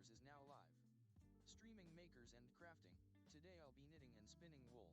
KBfibers is now live. Streaming makers and crafting. Today I'll be knitting and spinning wool.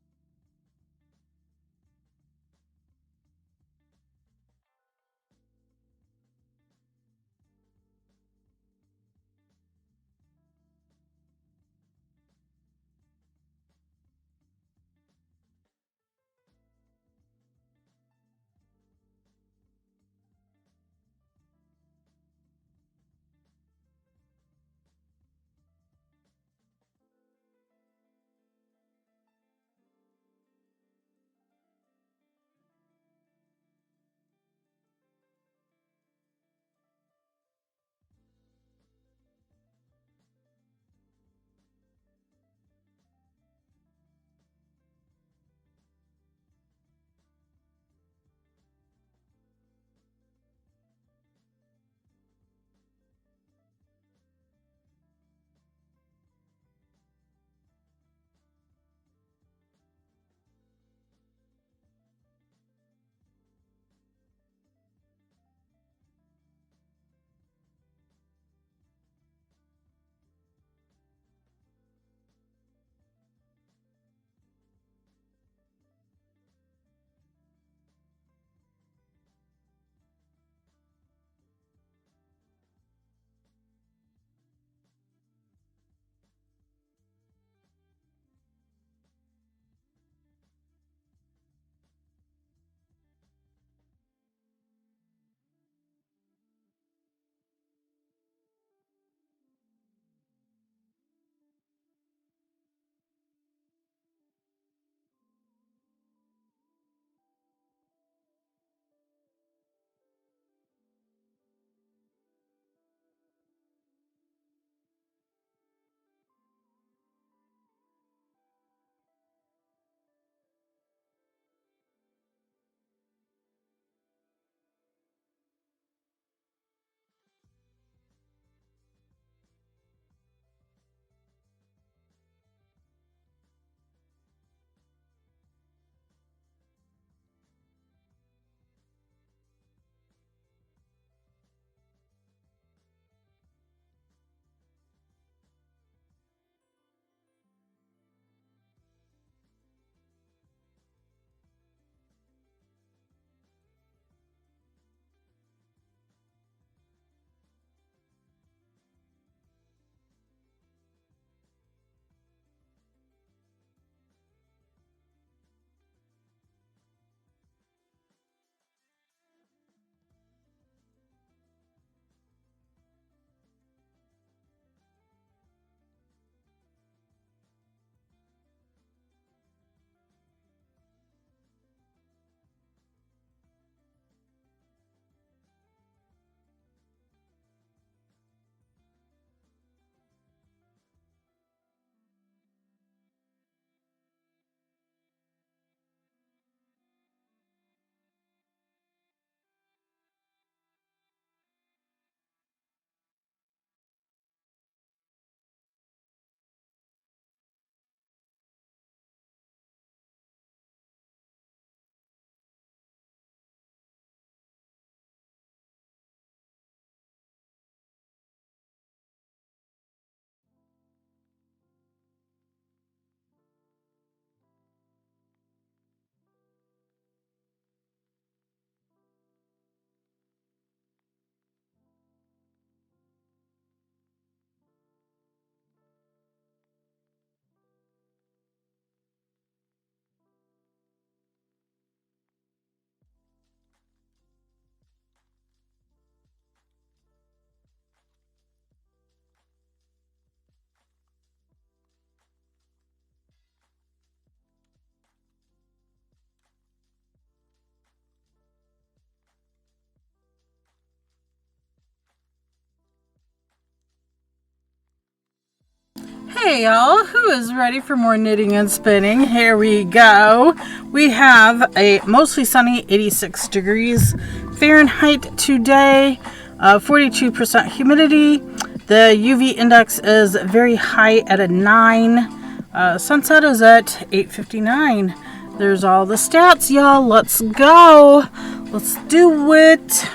Hey y'all, who is ready for more knitting and spinning? Here we go. We have a mostly sunny 86 degrees Fahrenheit today, 42% humidity. The UV index is very high at a 9. Sunset is at 8:59. There's all the stats, y'all. Let's go. Let's do it.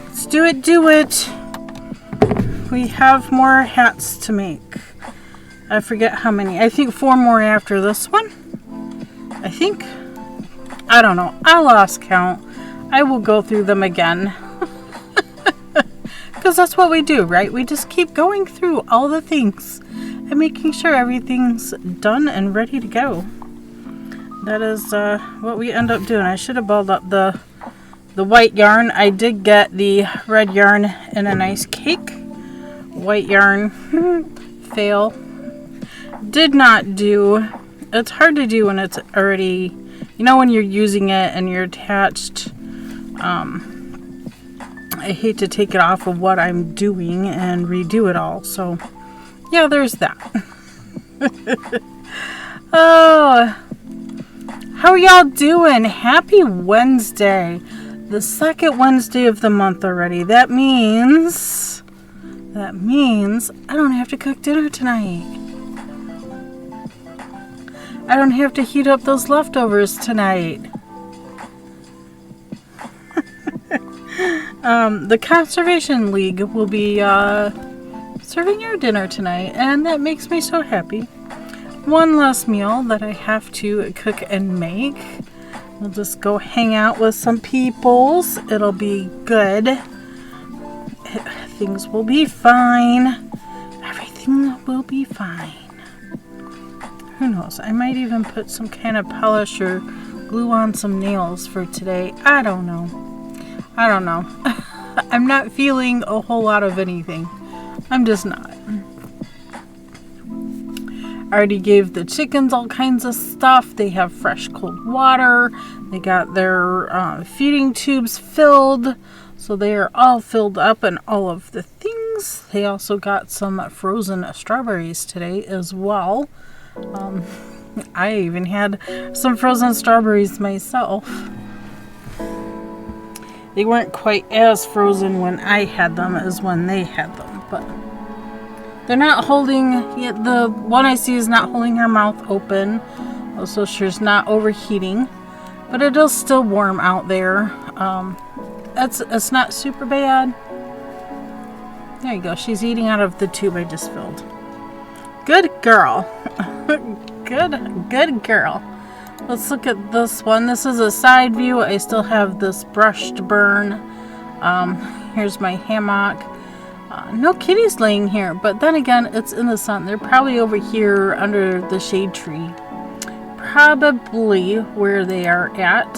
Let's do it. we have more hats to make. I forget how many. I think 4 more after this one. I think. I don't know. I lost count. I will go through them again. Because that's what we do, right? We just keep going through all the things and making sure everything's done and ready to go. That is what we end up doing. I should have balled up the white yarn. I did get the red yarn in a nice cake. White yarn. Fail. Did not do. It's hard to do when it's already, you know, when you're using it and you're attached. I hate to take it off of what I'm doing and redo it all. So, yeah, there's that. Oh, how are y'all doing? Happy Wednesday. The second Wednesday of the month already. That means I don't have to cook dinner tonight. I don't have to heat up those leftovers tonight. The Conservation League will be serving your dinner tonight, and that makes me so happy. One less meal that I have to cook and make. We'll just go hang out with some peoples. It'll be good. Things will be fine. Everything will be fine. Who knows? I might even put some kind of polish or glue on some nails for today. I don't know. I'm not feeling a whole lot of anything. I'm just not. I already gave the chickens all kinds of stuff. They have fresh cold water. They got their feeding tubes filled. So they are all filled up and all of the things. They also got some frozen strawberries today as well. I even had some frozen strawberries myself. They weren't quite as frozen when I had them as when they had them, but they're not holding, the one I see is not holding her mouth open, so she's not overheating, but it is still warm out there. It's not super bad. There you go, she's eating out of the tube I just filled. Good girl. Good girl. Let's look at this one. This is a side view. I still have this brushed burn. Here's my hammock. No kitties laying here, but then again, it's in the sun. They're probably over here under the shade tree. Probably where they are at.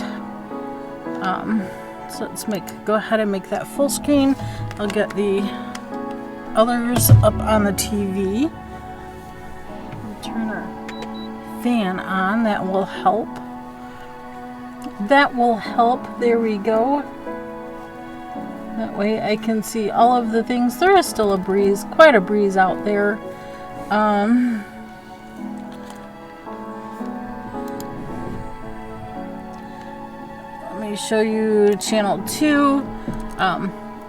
So let's go ahead and make that full screen. I'll get the others up on the TV. Turn our fan on. That will help. There we go. That way I can see all of the things. There is still a breeze, quite a breeze out there. Let me show you channel 2.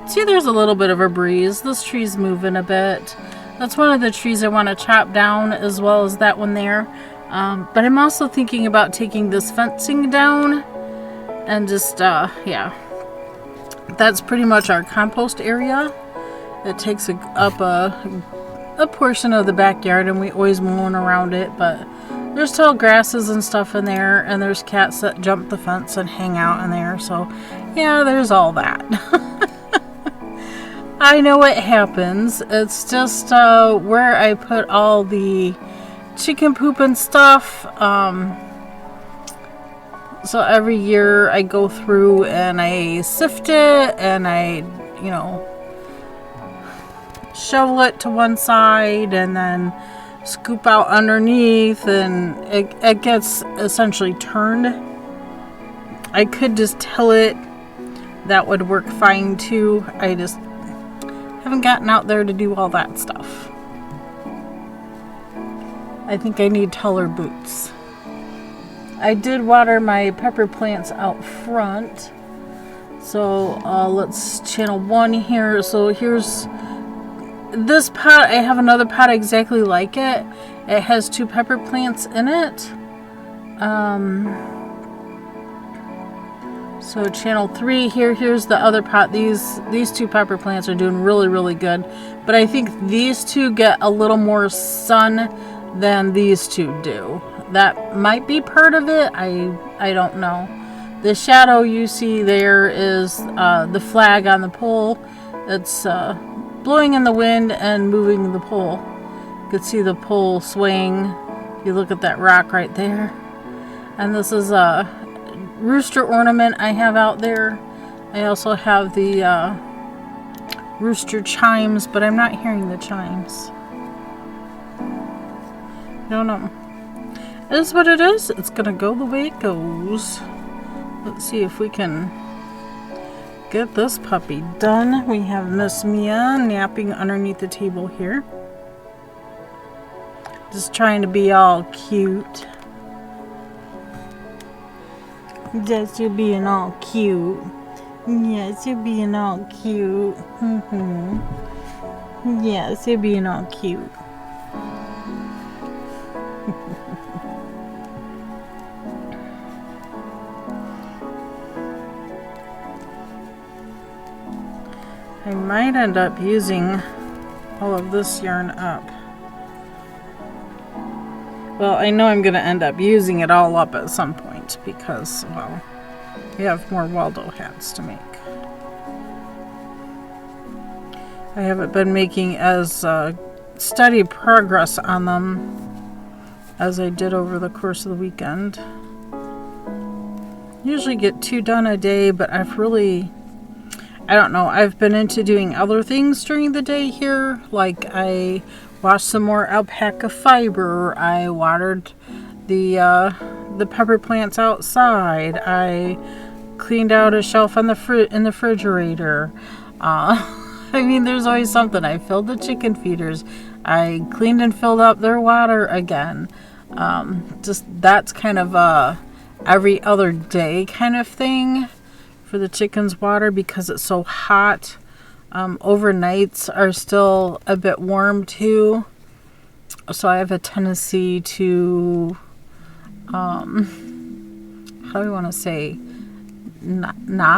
See, there's a little bit of a breeze. This tree's moving a bit. That's one of the trees I want to chop down, as well as that one there. But I'm also thinking about taking this fencing down and just, yeah. That's pretty much our compost area. It takes up a portion of the backyard, and we always mow around it, but there's tall grasses and stuff in there, and there's cats that jump the fence and hang out in there, so yeah, there's all that. I know it happens. It's just where I put all the chicken poop and stuff. So every year I go through and I sift it and I, shovel it to one side and then scoop out underneath, and it gets essentially turned. I could just till it. That would work fine too. I just haven't gotten out there to do all that stuff. I think I need taller boots. I did water my pepper plants out front. So let's channel 1 here. So here's this pot. I have another pot exactly like it. It has 2 pepper So channel 3 here. Here's the other pot. These two pepper plants are doing really good. But I think these two get a little more sun than these two do. That might be part of it. I don't know. The shadow you see there is the flag on the pole. It's blowing in the wind and moving the pole. You can see the pole swaying. You look at that rock right there. And this is a rooster ornament I have out there. I also have the rooster chimes, but I'm not hearing the chimes. Don't know. It is what it is. It's gonna go the way it goes. Let's see if we can get this puppy done. We have Miss Mia napping underneath the table here. Just trying to be all cute. Yes, you're being all cute. Yes, you're being all cute. Yes, you're being all cute. I might end up using all of this yarn up. Well, I know I'm going to end up using it all up at some point because, well, we have more Waldo hats to make. I haven't been making as steady progress on them as I did over the course of the weekend. Usually get 2 done a day, but I don't know, I've been into doing other things during the day here. Like I washed some more alpaca fiber. I watered the pepper plants outside. I cleaned out a shelf on in the refrigerator. I mean, there's always something. I filled the chicken feeders. I cleaned and filled up their water again. Just that's kind of a every other day kind of thing for the chickens' water because it's so hot. Overnights are still a bit warm too, so I have a tendency to how do I want to say not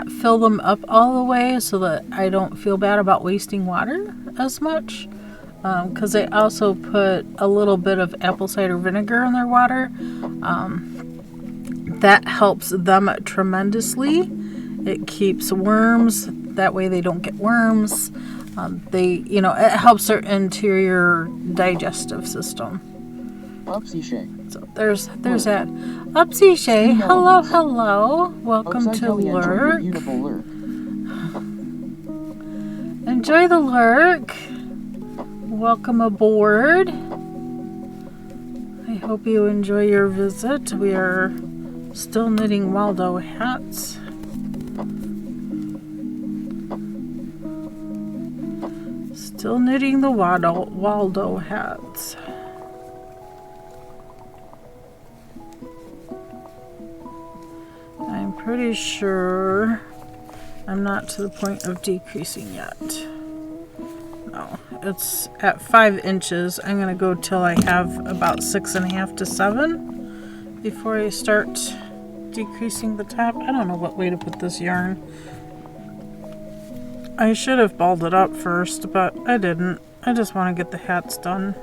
fill them up all the way so that I don't feel bad about wasting water as much, because I also put a little bit of apple cider vinegar in their water. That helps them tremendously. It keeps worms. That way they don't get worms. It helps their interior digestive system. Upsy Shay. So there's that. Upsy Shay. Hello. Welcome to Lurk. Beautiful Lurk. Enjoy the Lurk. Welcome aboard. I hope you enjoy your visit. We are still knitting Waldo hats. Still knitting the Waldo hats. I'm pretty sure I'm not to the point of decreasing yet. No, it's at 5 inches. I'm going to go till I have about 6.5 to 7 before I start decreasing the top. I don't know what way to put this yarn. I should have balled it up first, but I didn't. I just want to get the hats done.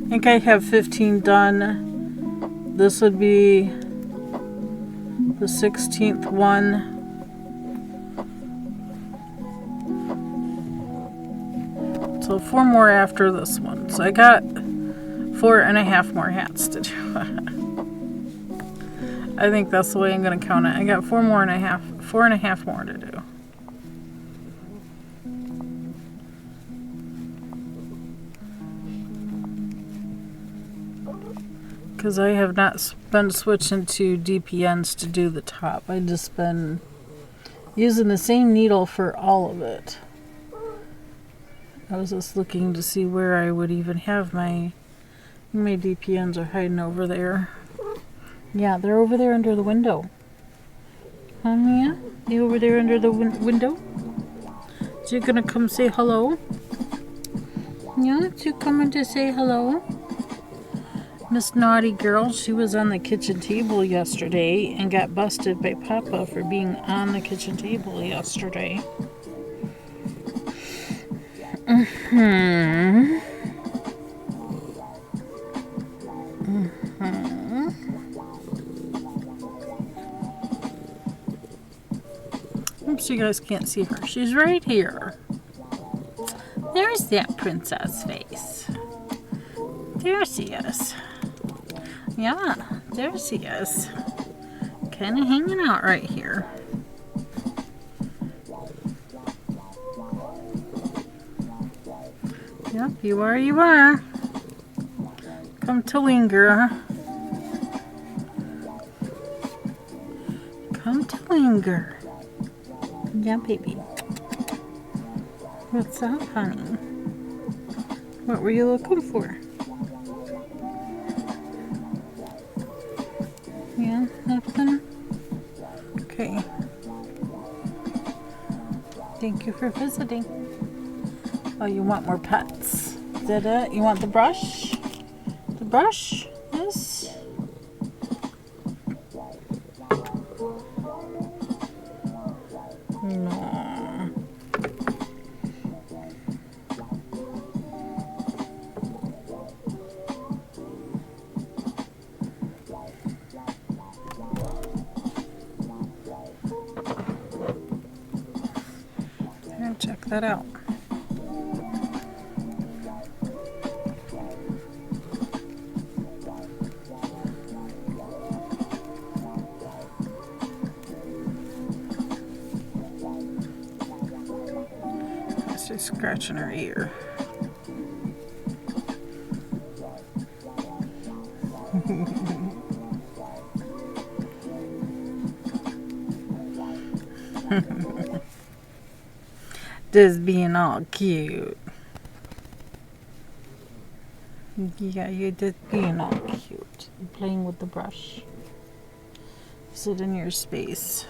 I think I have 15 done. This would be the 16th one. So 4 more after this one. So I got 4.5 more hats to do. I think that's the way I'm going to count it. I got 4.5 more to do. Because I have not been switching to DPNs to do the top. I've just been using the same needle for all of it. I was just looking to see where I would even have my DPNs are hiding over there. Yeah, they're over there under the window. Mia? You over there under the window? Is you gonna come say hello? Yeah, is you coming to say hello? Miss Naughty Girl, she was on the kitchen table yesterday and got busted by Papa for being on the kitchen table yesterday. Oops, you guys can't see her. She's right here. There's that princess face. There she is. Yeah, there she is. Kind of hanging out right here. Yep, you are, you are. Come to linger. Come to linger. Yeah, baby. What's up, honey? What were you looking for? Yeah, nothing? Okay. Thank you for visiting. Oh, you want more pets? Is that it? You want the brush? The brush? Yes. No. Here, check that out. She's scratching her ear. Just being all cute. Yeah, you're just being all cute. Playing with the brush. Sit in your space.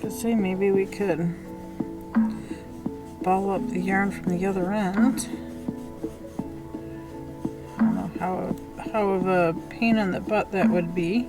Say maybe we could ball up the yarn from the other end. I don't know how of a pain in the butt that would be.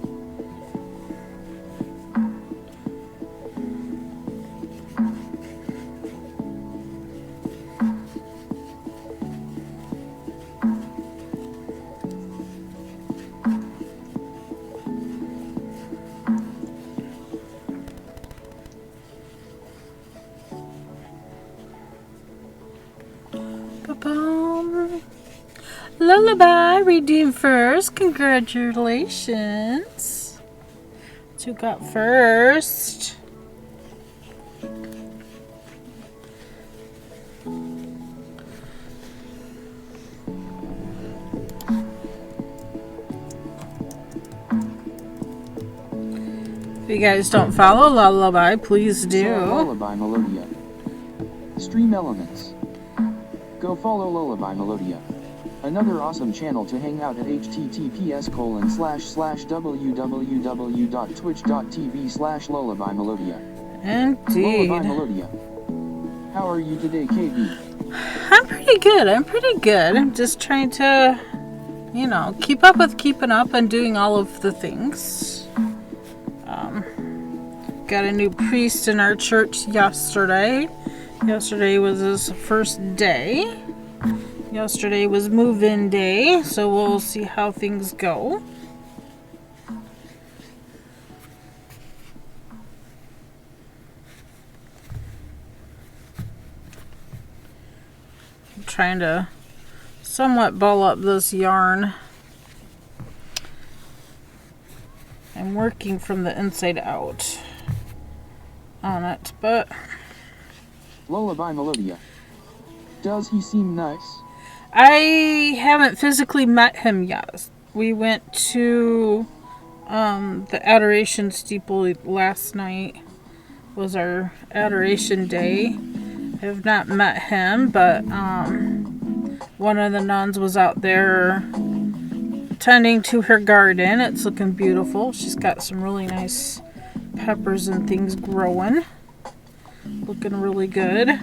Lullaby redeemed first. Congratulations. What you got first? If you guys don't follow Lullaby, please do. Lullaby Melodia. Stream Elements. Go follow Lullaby Melodia. Another awesome channel to hang out at https://www.twitch.tv/lullabymelodia. Indeed. Lullaby Melodia. How are you today, KB? I'm pretty good. I'm just trying to, keep up with keeping up and doing all of the things. Got a new priest in our church yesterday. Yesterday was his first day. Yesterday was move-in day, so we'll see how things go. I'm trying to somewhat ball up this yarn. I'm working from the inside out on it, but... Lullaby Melodia. Does he seem nice? I haven't physically met him yet. We went to the Adoration Steeple last night. Was our Adoration Day. I have not met him, but one of the nuns was out there tending to her garden. It's looking beautiful. She's got some really nice peppers and things growing. Looking really good.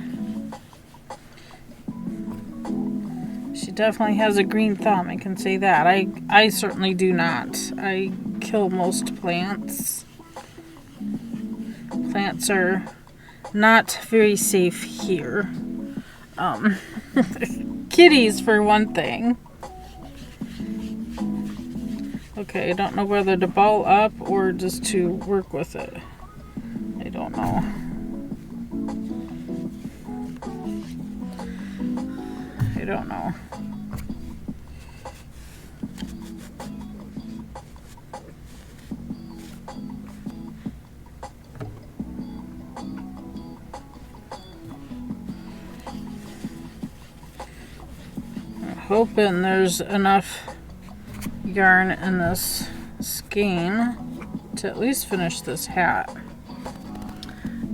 She definitely has a green thumb, I can say that. I certainly do not. I kill most plants. Plants are not very safe here. Kitties for one thing. Okay, I don't know whether to ball up or just to work with it. I don't know. I don't know. Hoping there's enough yarn in this skein to at least finish this hat.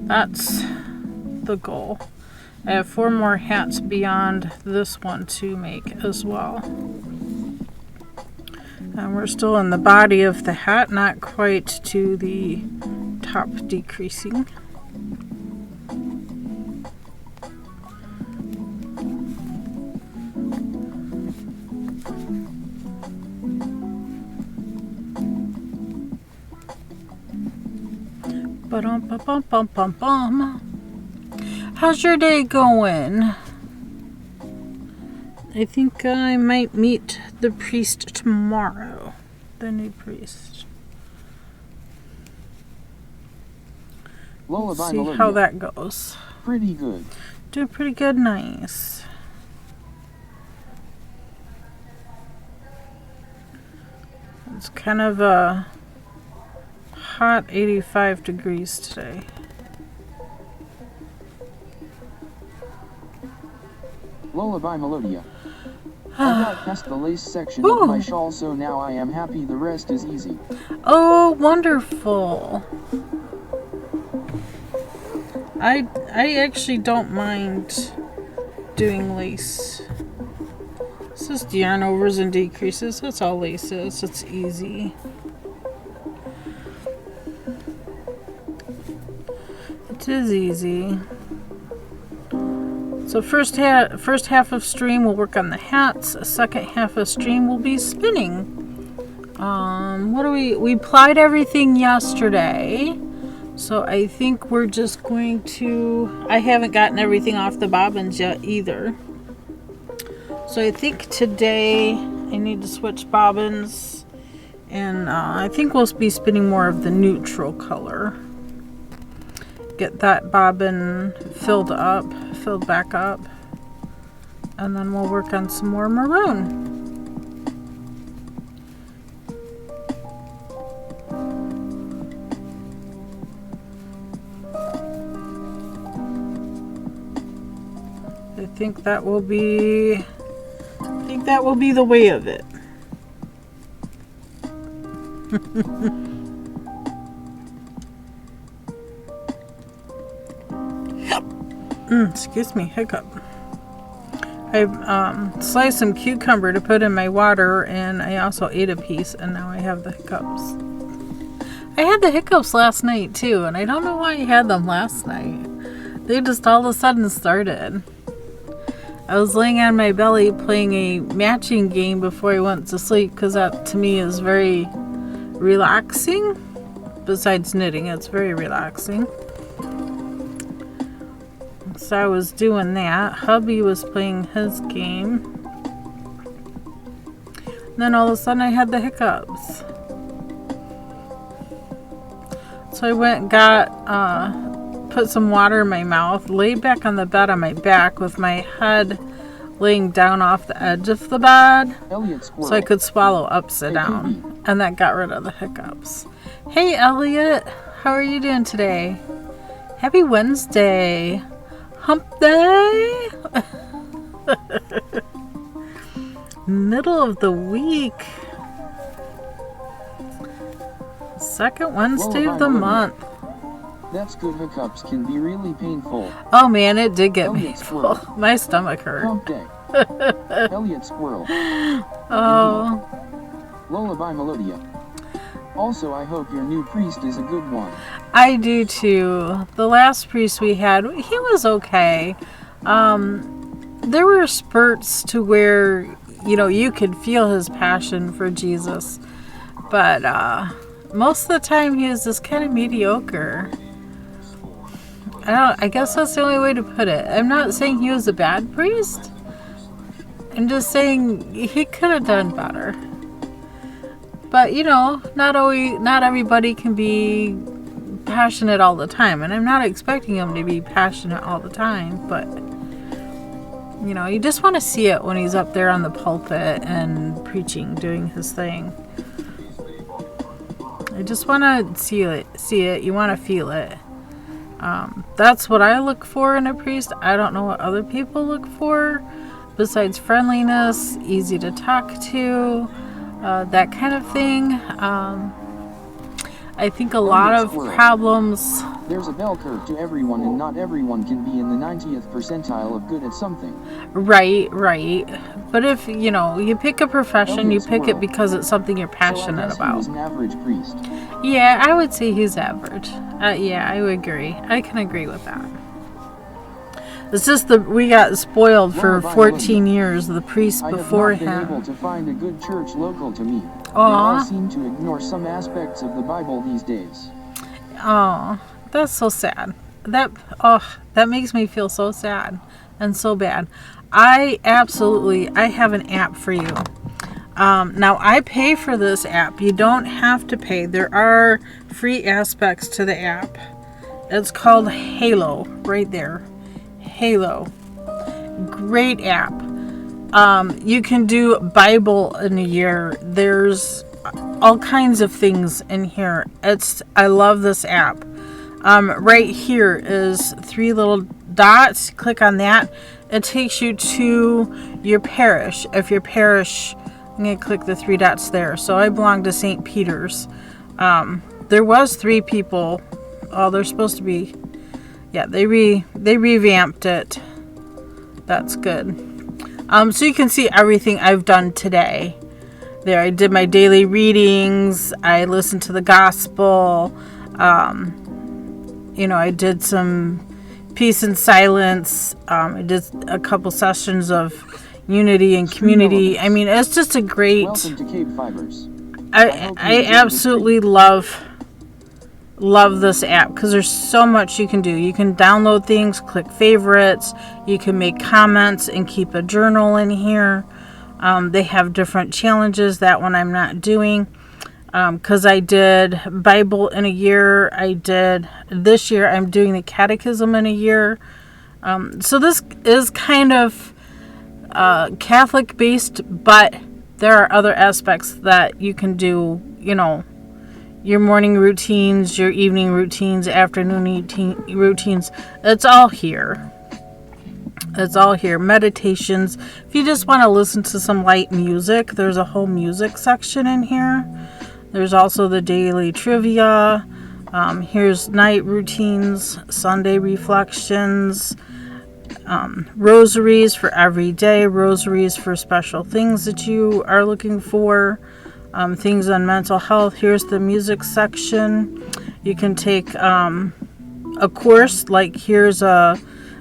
That's the goal. I have 4 more hats beyond this one to make as well. And we're still in the body of the hat, not quite to the top decreasing. How's your day going? I think I might meet the priest tomorrow. The new priest. Lullaby See Melody. how that goes. Pretty good. Doing pretty good, nice. It's kind of a hot 85 degrees today. Lullaby Melodia. I got past the lace section of my shawl, so now I am happy the rest is easy. Oh, wonderful. I actually don't mind doing lace. It's just yarn overs and decreases. That's all lace is. It's easy. It is easy. So first half of stream we'll work on the hats. Second half of stream will be spinning. What do we plied everything yesterday. So I think we're just going to, I haven't gotten everything off the bobbins yet either. So I think today I need to switch bobbins, and I think we'll be spinning more of the neutral color. Get that bobbin filled back up, and then we'll work on some more maroon. I think that will be the way of it. Excuse me, hiccup. I sliced some cucumber to put in my water, and I also ate a piece, and now I have the hiccups. I had the hiccups last night too, and I don't know why I had them last night. They just all of a sudden started. I was laying on my belly playing a matching game before I went to sleep, because that to me is very relaxing. Besides knitting, it's very relaxing. So I was doing that. Hubby was playing his game. And then all of a sudden I had the hiccups. So I went and got, put some water in my mouth, laid back on the bed on my back with my head laying down off the edge of the bed so I could swallow upside down. And that got rid of the hiccups. Hey Elliot, how are you doing today? Happy Wednesday. Hump day. Middle of the week. Second Wednesday of the month. That's good. Hiccups can be really painful. Oh man, it did get Elliot painful. Squirrel. My stomach hurt. Hump day. Elliot Squirrel. Oh. Lullaby Melodia. Also, I hope your new priest is a good one. I do too. The last priest we had, he was okay. There were spurts to where, you could feel his passion for Jesus. But most of the time he was just kind of mediocre. I guess that's the only way to put it. I'm not saying he was a bad priest. I'm just saying he could have done better. But, not everybody can be passionate all the time. And I'm not expecting him to be passionate all the time. But, you just want to see it when he's up there on the pulpit and preaching, doing his thing. I just want to see it. You want to feel it. That's what I look for in a priest. I don't know what other people look for. Besides friendliness, easy to talk to, that kind of thing. I think a lot of problems... There's a bell curve to everyone, and not everyone can be in the 90th percentile of good at something. Right. But if, you pick a profession, you pick it because it's something you're passionate about. He was an average priest. Yeah, I would say he's average. Yeah, I would agree. I can agree with that. It's just we got spoiled for 14 years, the priest before him. I have not been able to find a good church local to me. Aww. They all seem to ignore some aspects of the Bible these days. Oh, that's so sad. That makes me feel so sad and so bad. I have an app for you. Now I pay for this app. You don't have to pay. There are free aspects to the app. It's called Halo, right there. Halo. Great app. You can do Bible in a year. There's all kinds of things in here. I love this app. Right here is 3 little dots. Click on that. It takes you to your parish. If your parish, I'm going to click the 3 dots there. So I belong to St. Peter's. There was 3 people. Oh, there's supposed to be. Yeah, they revamped it. That's good. So you can see everything I've done today. There, I did my daily readings. I listened to the gospel. I did some peace and silence. I did a couple sessions of unity and community. I mean, it's just a great... Welcome to KBfibers. I absolutely love this app because there's so much you can do. You can download things, click favorites, you can make comments and keep a journal in here. They have different challenges. That one I'm not doing because I did Bible in a year. This year I'm doing the catechism in a year. So this is kind of Catholic based, but there are other aspects that you can do, your morning routines, your evening routines, afternoon routines. It's all here. Meditations. If you just want to listen to some light music, there's a whole music section in here. There's also the daily trivia. Here's night routines, Sunday reflections, rosaries for every day, rosaries for special things that you are looking for. Things on mental health. Here's the music section. You can take a course, like here's a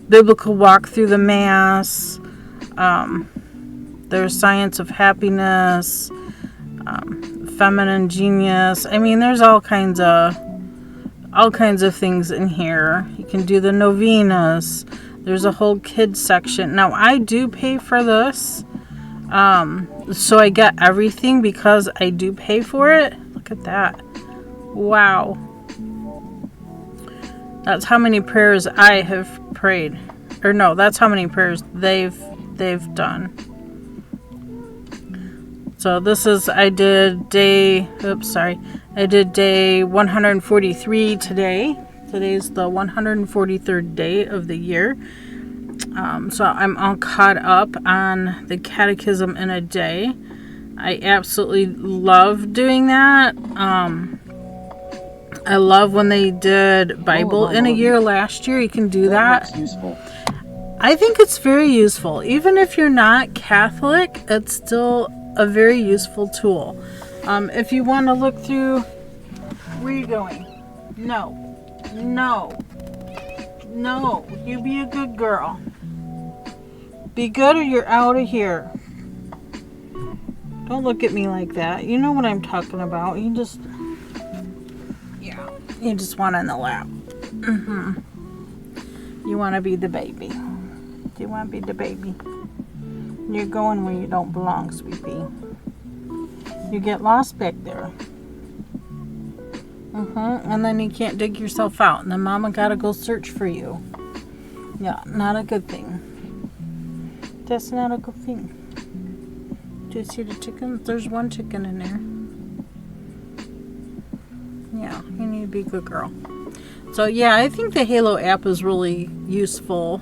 biblical walk through the Mass. There's science of happiness, feminine genius. I mean, there's all kinds of things in here. You can do the novenas. There's a whole kids section. Now I do pay for this. So I get everything because I do pay for it. Look at that. Wow. That's how many prayers I have prayed. Or no, that's how many prayers they've done. So this is, I did day 143 today. Today's the 143rd day of the year. So I'm all caught up on the Catechism in a day. I absolutely love doing that. I love when they did Bible in a year last year. You can do that. That's useful. I think it's very useful. Even if you're not Catholic, it's still a very useful tool. If you want to look through... Where are you going? No. No. No. You be a good girl. Be good or you're out of here. Don't look at me like that. You know what I'm talking about. You just... Yeah. You just want in the lap. You want to be the baby. You want to be the baby. You're going where you don't belong, sweetie. You get lost back there. And then you can't dig yourself out. And then mama gotta go search for you. Yeah, not a good thing. That's not a good thing. Do you see the chickens? There's one chicken in there. Yeah, you need to be a good girl. So yeah, I think the Halo app is really useful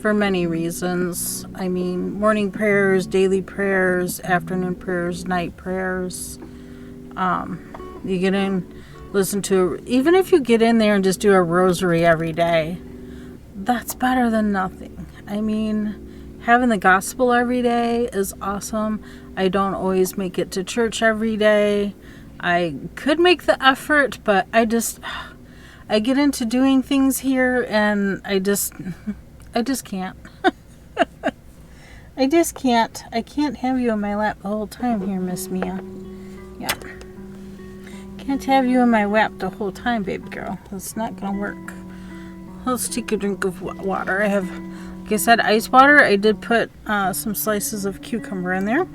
for many reasons. I mean, morning prayers, daily prayers, afternoon prayers, night prayers. You get in, listen to, even if you get in there and just do a rosary every day, that's better than nothing. I mean, having the gospel every day is awesome. I don't always make it to church every day. I could make the effort, but I get into doing things here and I just can't. I just can't. I can't have you in my lap the whole time here, Miss Mia. Yeah. Can't have you in my lap the whole time, baby girl. It's not gonna work. Let's take a drink of water. I have, like I said, ice water. I did put some slices of cucumber in there.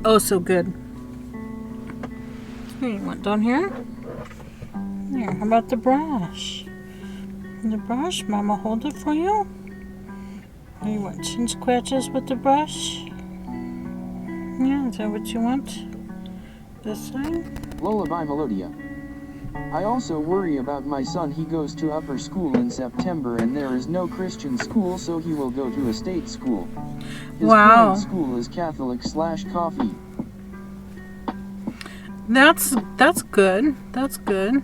Oh, so good. Here, you want down here? There, how about the brush? The brush, Mama hold it for you. Here, you want chin scratches with the brush? Yeah, is that what you want? This side? Lullaby Melodia. I also worry about my son. He goes to upper school in September and there is no Christian school, so he will go to a state school. His current school is Catholic/coffee. That's good. That's good.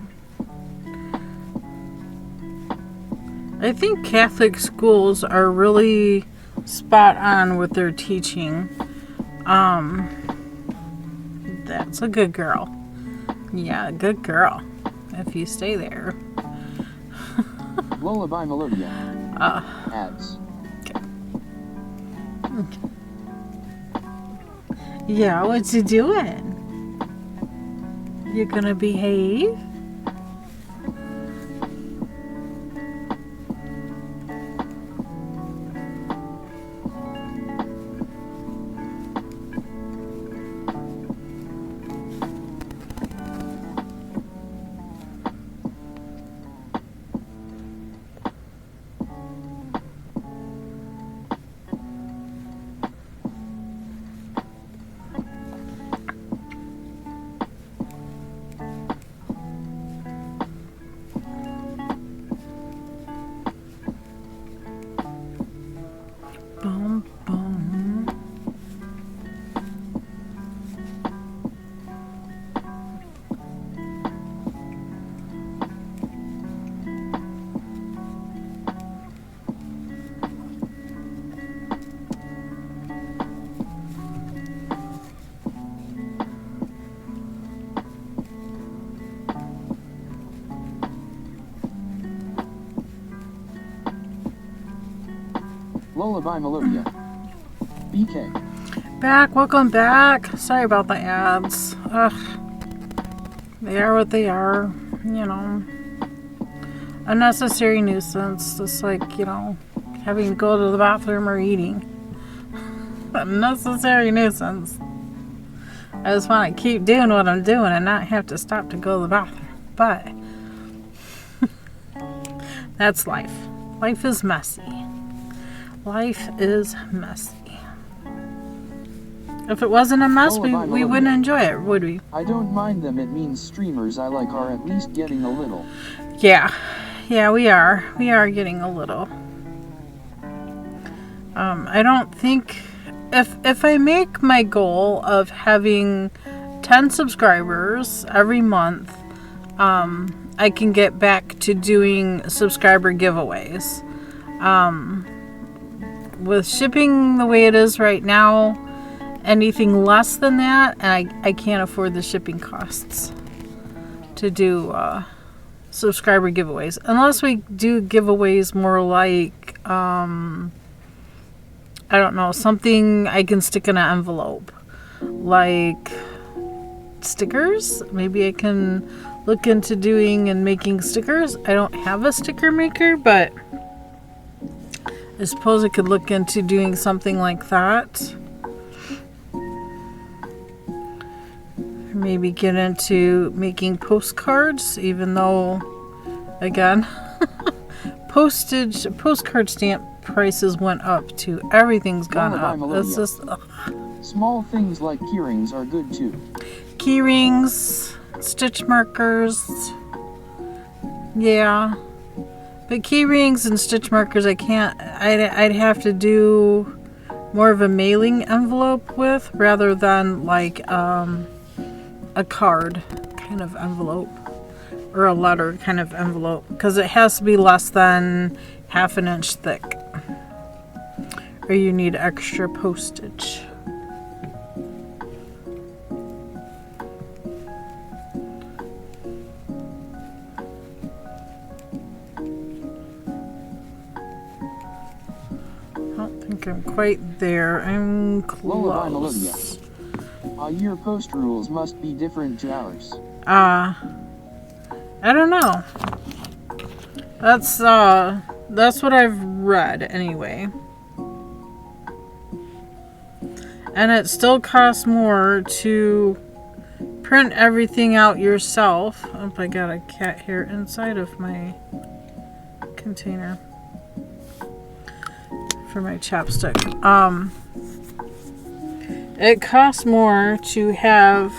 I think Catholic schools are really spot on with their teaching. That's a good girl. Yeah, good girl. If you stay there. Lullaby Melodia. Ads. Okay. Yeah, what you doing? You gonna behave? Boom, boom. Lullaby Melodia. BK. Back, welcome back. Sorry about the ads. Ugh. They are what they are, you know. Unnecessary nuisance. Just like, you know, having to go to the bathroom or eating. Unnecessary nuisance. I just want to keep doing what I'm doing and not have to stop to go to the bathroom. But that's life. Life is messy. Life is messy. If it wasn't a mess, we wouldn't enjoy it, would we? I don't mind them. It means streamers I like are at least getting a little. Yeah. Yeah, we are. We are getting a little. I don't think... If I make my goal of having 10 subscribers every month, I can get back to doing subscriber giveaways. With shipping the way it is right now, anything less than that, and I can't afford the shipping costs to do subscriber giveaways. Unless we do giveaways more like, I don't know, something I can stick in an envelope. Like stickers. Maybe I can look into doing and making stickers. I don't have a sticker maker, but I suppose I could look into doing something like that. Maybe get into making postcards, even though, again, postcard stamp prices went up too. Everything's gone up. It's just small things like keyrings are good too. Keyrings, stitch markers, yeah. But keyrings and stitch markers, I can't. I'd have to do more of a mailing envelope with, rather than like a card kind of envelope or a letter kind of envelope, because it has to be less than ½ an inch thick, or you need extra postage. I don't think I'm quite there. I'm close. Your post rules must be different to ours. I don't know. That's what I've read anyway. And it still costs more to print everything out yourself. Oh, I got a cat hair inside of my container for my chapstick. It costs more to have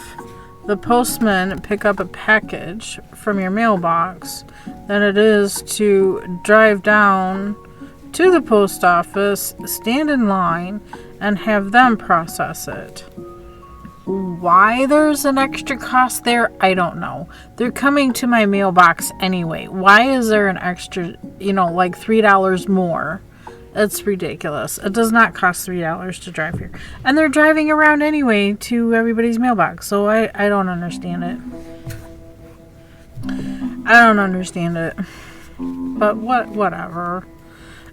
the postman pick up a package from your mailbox than it is to drive down to the post office, stand in line, and have them process it. Why there's an extra cost there, I don't know. They're coming to my mailbox anyway. Why is there an extra, like $3 more? It's ridiculous. It does not cost $3 to drive here. And they're driving around anyway to everybody's mailbox. So I don't understand it. I don't understand it. But whatever.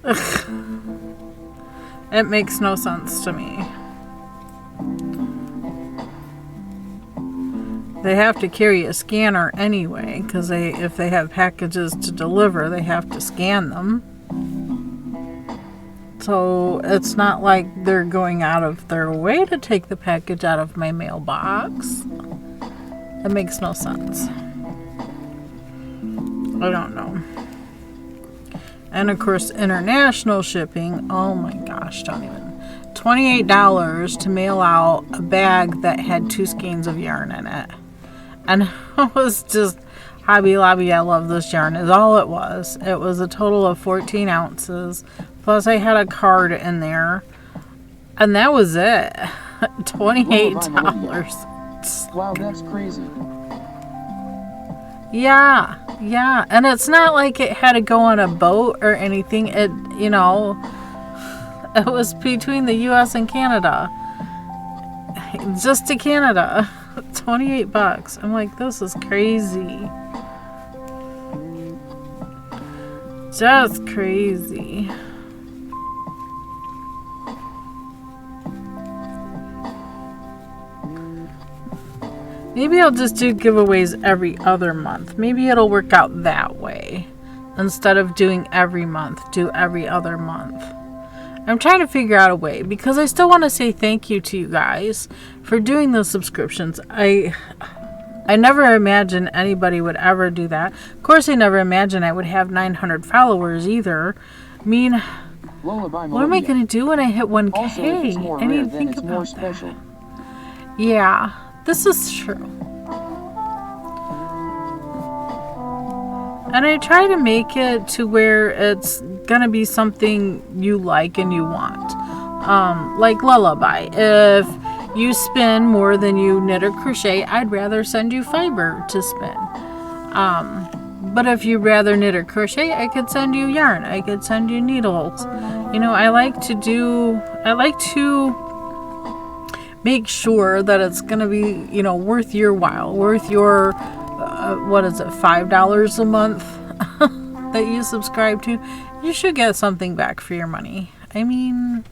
Ugh. It makes no sense to me. They have to carry a scanner anyway, because if they have packages to deliver, they have to scan them. So it's not like they're going out of their way to take the package out of my mailbox. It makes no sense. I don't know. And of course, international shipping. Oh my gosh, don't even. $28 to mail out a bag that had 2 skeins of yarn in it. And it was just, Hobby Lobby, I love this yarn, is all it was. It was a total of 14 ounces. Plus I had a card in there. And that was it. $28. Wow, that's crazy. Yeah. And it's not like it had to go on a boat or anything. It was between the US and Canada. Just to Canada. $28. I'm like, this is crazy. Just crazy. Maybe I'll just do giveaways every other month. Maybe it'll work out that way. Instead of doing every month, do every other month. I'm trying to figure out a way, because I still want to say thank you to you guys for doing the subscriptions. I never imagined anybody would ever do that. Of course, I never imagined I would have 900 followers either. I mean, what am I going to do when I hit 1K? I need to think about that. Yeah, this is true. And I try to make it to where it's gonna be something you like and you want. Like Lullaby. If you spin more than you knit or crochet, I'd rather send you fiber to spin. But if you'd rather knit or crochet, I could send you yarn. I could send you needles. You know, I like to make sure that it's gonna be, you know, worth your while, worth your what is it, $5 a month that you subscribe to. You should get something back for your money. I mean,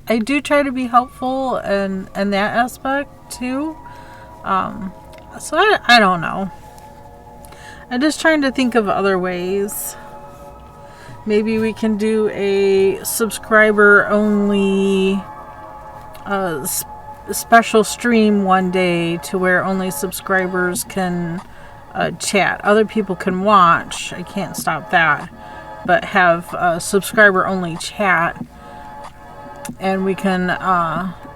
I do try to be helpful in that aspect too. So I don't know. I'm just trying to think of other ways. Maybe we can do a subscriber only special stream one day to where only subscribers can chat. Other people can watch. I can't stop that. But have a subscriber only chat. And we can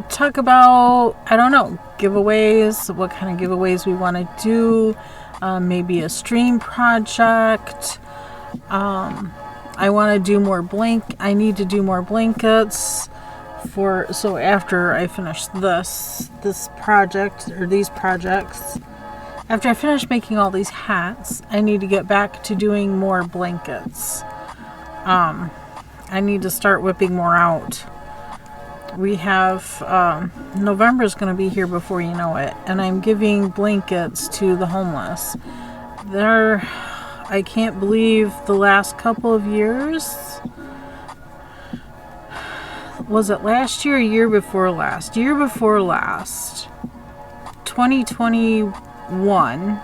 talk about, I don't know, giveaways. What kind of giveaways we want to do. Maybe a stream project. I want to do more I need to do more blankets. So after I finish this project, or these projects, after I finish making all these hats, I need to get back to doing more blankets. I need to start whipping more out. We have, November's going to be here before you know it, and I'm giving blankets to the homeless. I can't believe the last couple of years. Was it last year or year before last? Year before last. 2021.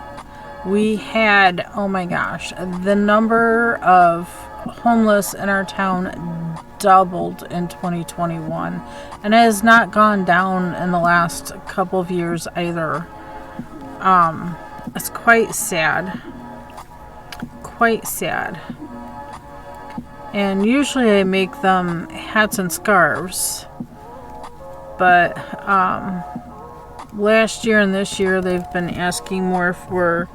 We had, oh my gosh, the number of homeless in our town doubled in 2021. And it has not gone down in the last couple of years either. It's quite sad. Quite sad. And usually I make them hats and scarves. But last year and this year they've been asking more for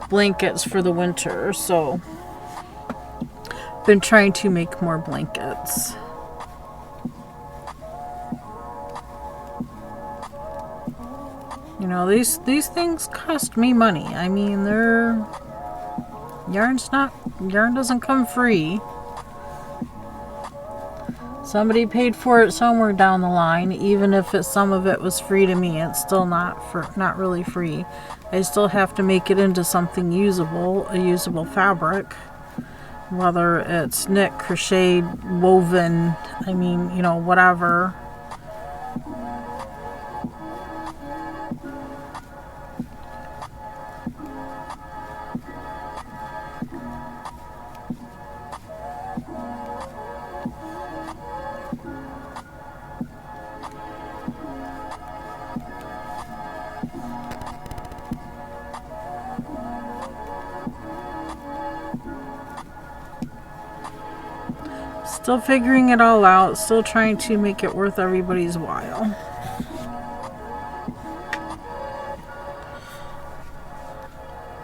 blankets for the winter. So I've been trying to make more blankets. You know, these things cost me money. I mean, yarn doesn't come free. Somebody paid for it somewhere down the line. Even if some of it was free to me, it's still not really free. I still have to make it into something usable, a usable fabric. Whether it's knit, crocheted, woven, I mean, you know, whatever. Still figuring it all out, still trying to make it worth everybody's while.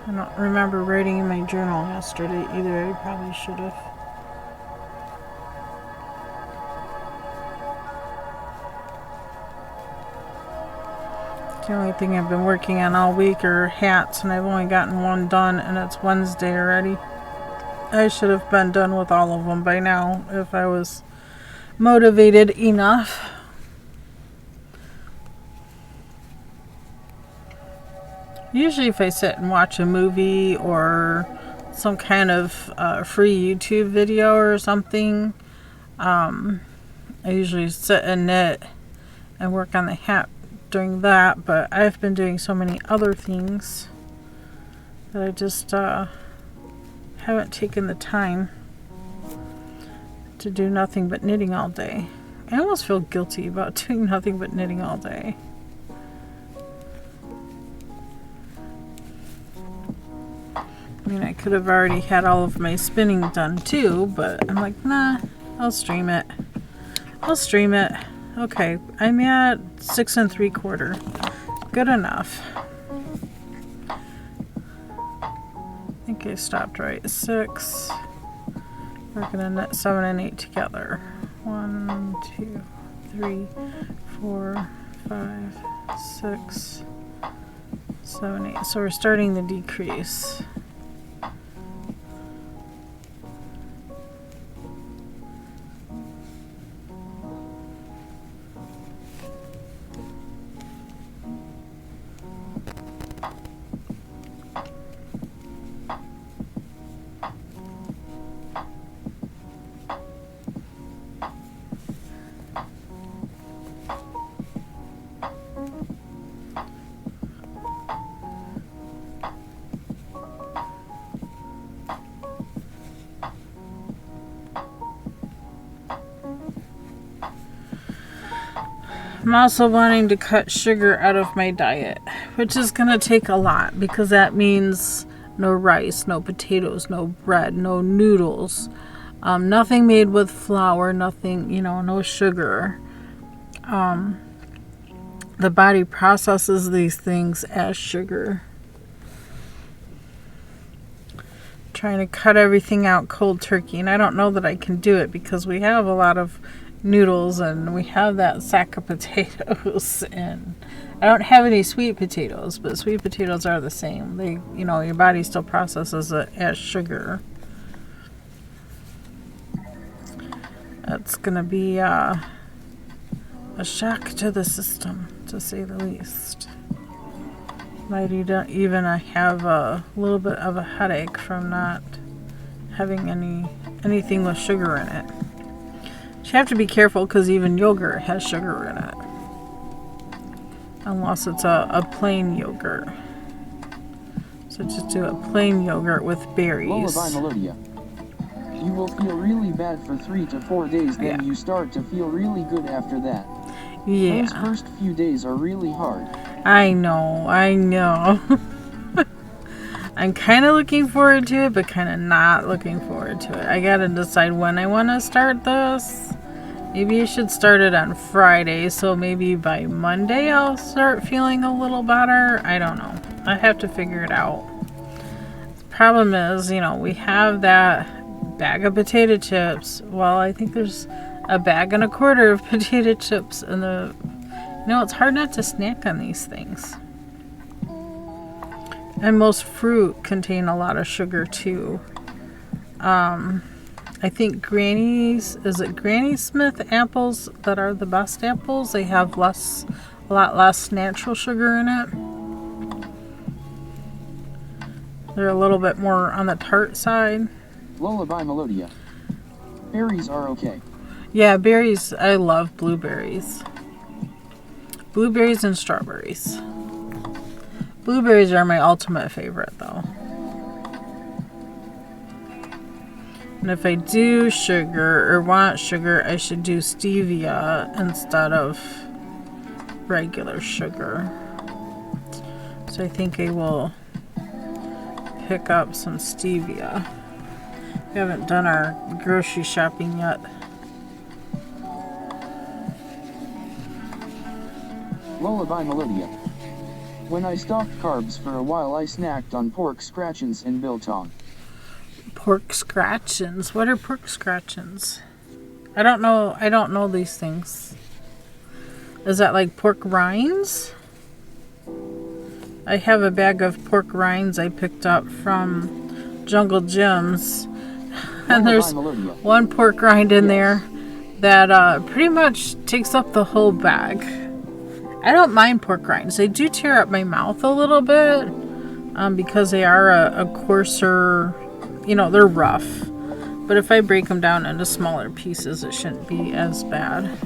I don't remember writing in my journal yesterday either. I probably should have. The only thing I've been working on all week are hats, and I've only gotten one done, and it's Wednesday already. I should have been done with all of them by now if I was motivated enough. Usually if I sit and watch a movie or some kind of free YouTube video or something, I usually sit and knit and work on the hat during that, but I've been doing so many other things that I just haven't taken the time to do nothing but knitting all day. I almost feel guilty about doing nothing but knitting all day. I mean, I could have already had all of my spinning done too, but I'm like, nah, I'll stream it. Okay, I'm at 6 3/4. Good enough. I think I stopped right. 6. We're gonna knit 7 and 8 together. 1, 2, 3, 4, 5, 6, 7, 8. So we're starting the decrease. I'm also wanting to cut sugar out of my diet, which is going to take a lot because that means no rice, no potatoes, no bread, no noodles, nothing made with flour, nothing, no sugar. The body processes these things as sugar. Trying to cut everything out cold turkey, and I don't know that I can do it because we have a lot of noodles and we have that sack of potatoes, and I don't have any sweet potatoes, but sweet potatoes are the same. They, your body still processes it as sugar. That's gonna be a shock to the system, to say the least. Might even have a little bit of a headache from not having anything with sugar in it. You have to be careful because even yogurt has sugar in it. Unless it's a plain yogurt. So just do a plain yogurt with berries. Lullaby Melodia. You will feel really bad for 3 to 4 days, then you start to feel really good after that. Yeah. Those first few days are really hard. I know. I'm kind of looking forward to it, but kind of not looking forward to it. I gotta decide when I want to start this. Maybe I should start it on Friday, so maybe by Monday I'll start feeling a little better. I don't know. I have to figure it out. The problem is, we have that bag of potato chips. Well, I think there's a bag and a quarter of potato chips in the... it's hard not to snack on these things. And most fruit contain a lot of sugar too. I think Granny Smith apples that are the best apples. They have a lot less natural sugar in it. They're a little bit more on the tart side. Lullaby Melodia. Berries are okay. Yeah, berries. I love blueberries. Blueberries and strawberries. Blueberries are my ultimate favorite, though. And if I do sugar or want sugar, I should do stevia instead of regular sugar. So I think I will pick up some stevia. We haven't done our grocery shopping yet. Lullaby Melodia. When I stopped carbs for a while, I snacked on pork scratchins and biltong. Pork scratchins? What are pork scratchins? I don't know these things. Is that like pork rinds? I have a bag of pork rinds I picked up from Jungle Jim's. And there's one pork rind in there that pretty much takes up the whole bag. I don't mind pork rinds. They do tear up my mouth a little bit because they are a coarser, they're rough. But if I break them down into smaller pieces, it shouldn't be as bad.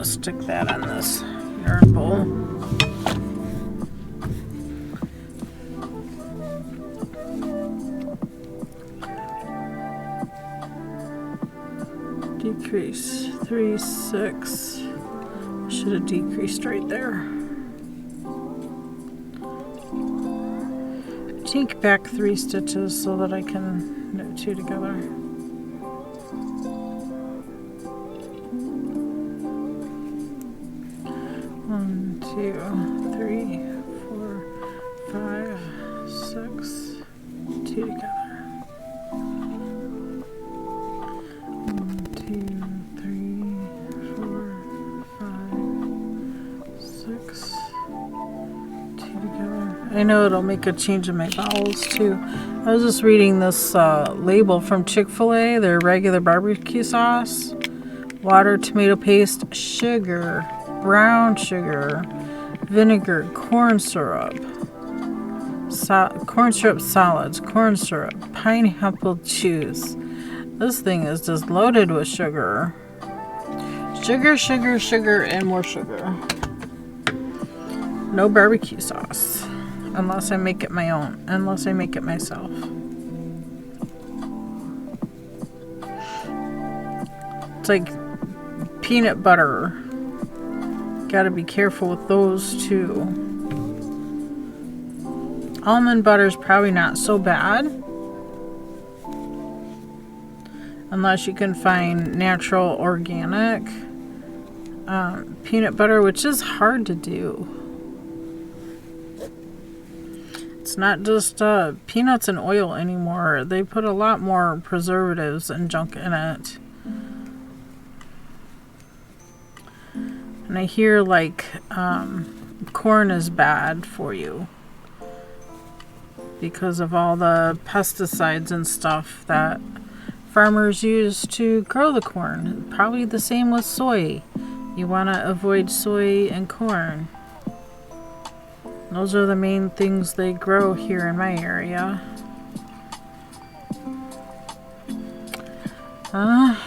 Stick that on this yarn bowl. Decrease 3, 6. Should have decreased right there. Take back 3 stitches so that I can knit 2 together. One, 2, 3, 4, 5, 6. 2 together. 1, 2, 3, 4, 5, 6. 2 together. I know it'll make a change in my vowels too. I was just reading this label from Chick-fil-A, their regular barbecue sauce. Water, tomato paste, sugar, brown sugar, vinegar, corn syrup. Corn syrup solids, corn syrup, pineapple juice. This thing is just loaded with sugar. Sugar, sugar, sugar, and more sugar. No barbecue sauce. Unless I make it my own. Unless I make it myself. It's like peanut butter. Gotta be careful with those too. Almond butter is probably not so bad. Unless you can find natural, organic peanut butter, which is hard to do. It's not just peanuts and oil anymore. They put a lot more preservatives and junk in it. And I hear like corn is bad for you because of all the pesticides and stuff that farmers use to grow the corn. Probably the same with soy. You want to avoid soy and corn. Those are the main things they grow here in my area.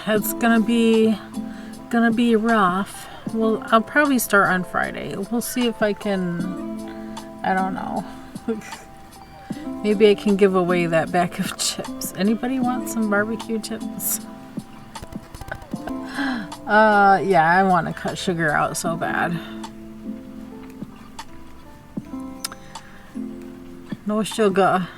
It's gonna be rough. Well, I'll probably start on Friday. We'll see if I can, I don't know. Maybe I can give away that bag of chips. Anybody want some barbecue chips? Yeah, I want to cut sugar out so bad. No sugar.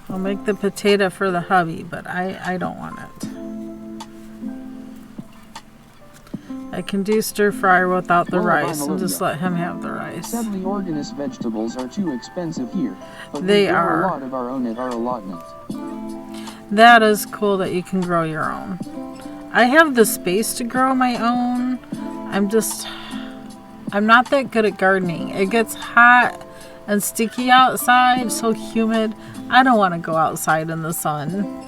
I'll make the potato for the hubby, but I don't want it. I can do stir fry without the rice and just let him have the rice. Sadly, organic vegetables are too expensive here, but They we grow are. a lot of our own at our allotment. That is cool that you can grow your own. I have the space to grow my own. I'm not that good at gardening. It gets hot and sticky outside, so humid. I don't want to go outside in the sun.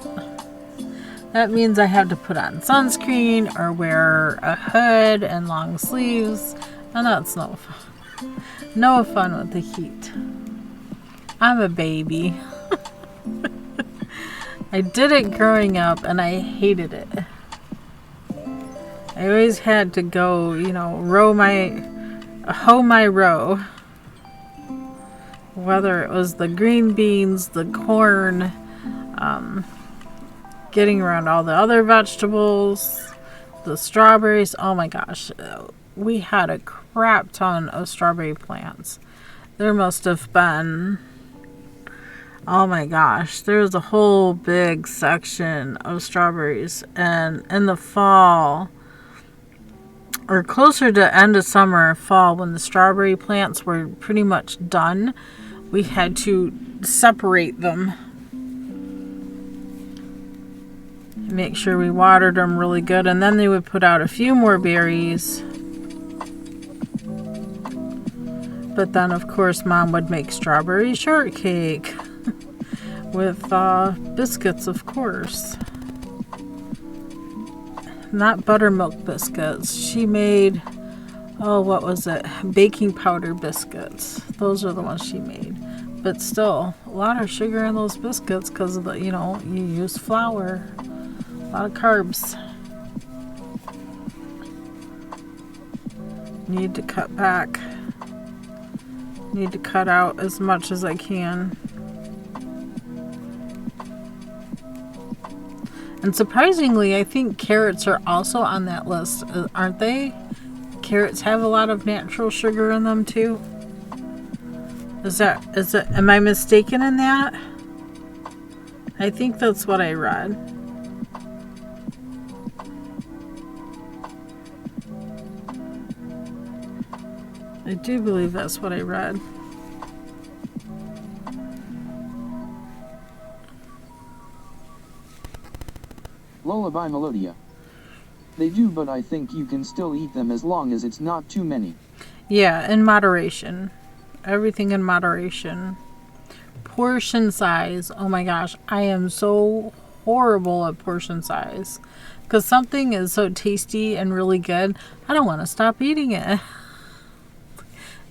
That means I have to put on sunscreen or wear a hood and long sleeves, and that's no fun. No fun with the heat. I'm a baby. I did it growing up and I hated it. I always had to go, hoe my row. Whether it was the green beans, the corn, getting around all the other vegetables, the strawberries. Oh my gosh, we had a crap ton of strawberry plants. There must have been, oh my gosh, there's a whole big section of strawberries. And in the fall, or closer to end of summer, fall, when the strawberry plants were pretty much done, we had to separate them. Make sure we watered them really good, and then they would put out a few more berries. But then, of course, Mom would make strawberry shortcake with biscuits, of course. Not buttermilk biscuits. She made, what was it? Baking powder biscuits. Those are the ones she made. But still, a lot of sugar in those biscuits because of the, you use flour. A lot of carbs. Need to cut back. Need to cut out as much as I can. And surprisingly, I think carrots are also on that list, aren't they? Carrots have a lot of natural sugar in them too. Am I mistaken in that? I think that's what I read. I do believe that's what I read. Lullaby Melodia. They do, but I think you can still eat them as long as it's not too many. Yeah, in moderation. Everything in moderation. Portion size. Oh my gosh, I am so horrible at portion size. Because something is so tasty and really good, I don't want to stop eating it.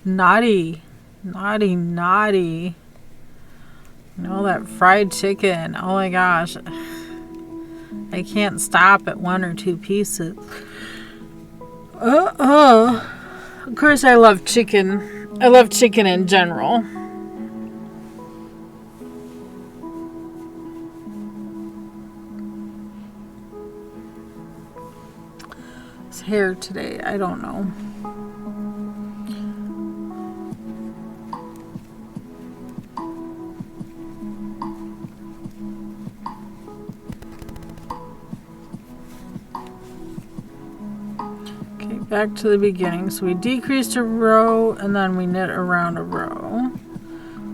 Naughty. Naughty, naughty. You know, that fried chicken. Oh my gosh. I can't stop at 1 or 2 pieces. Of course, I love chicken. I love chicken in general. His hair today, I don't know. Back to the beginning. So we decreased a row and then we knit around a row.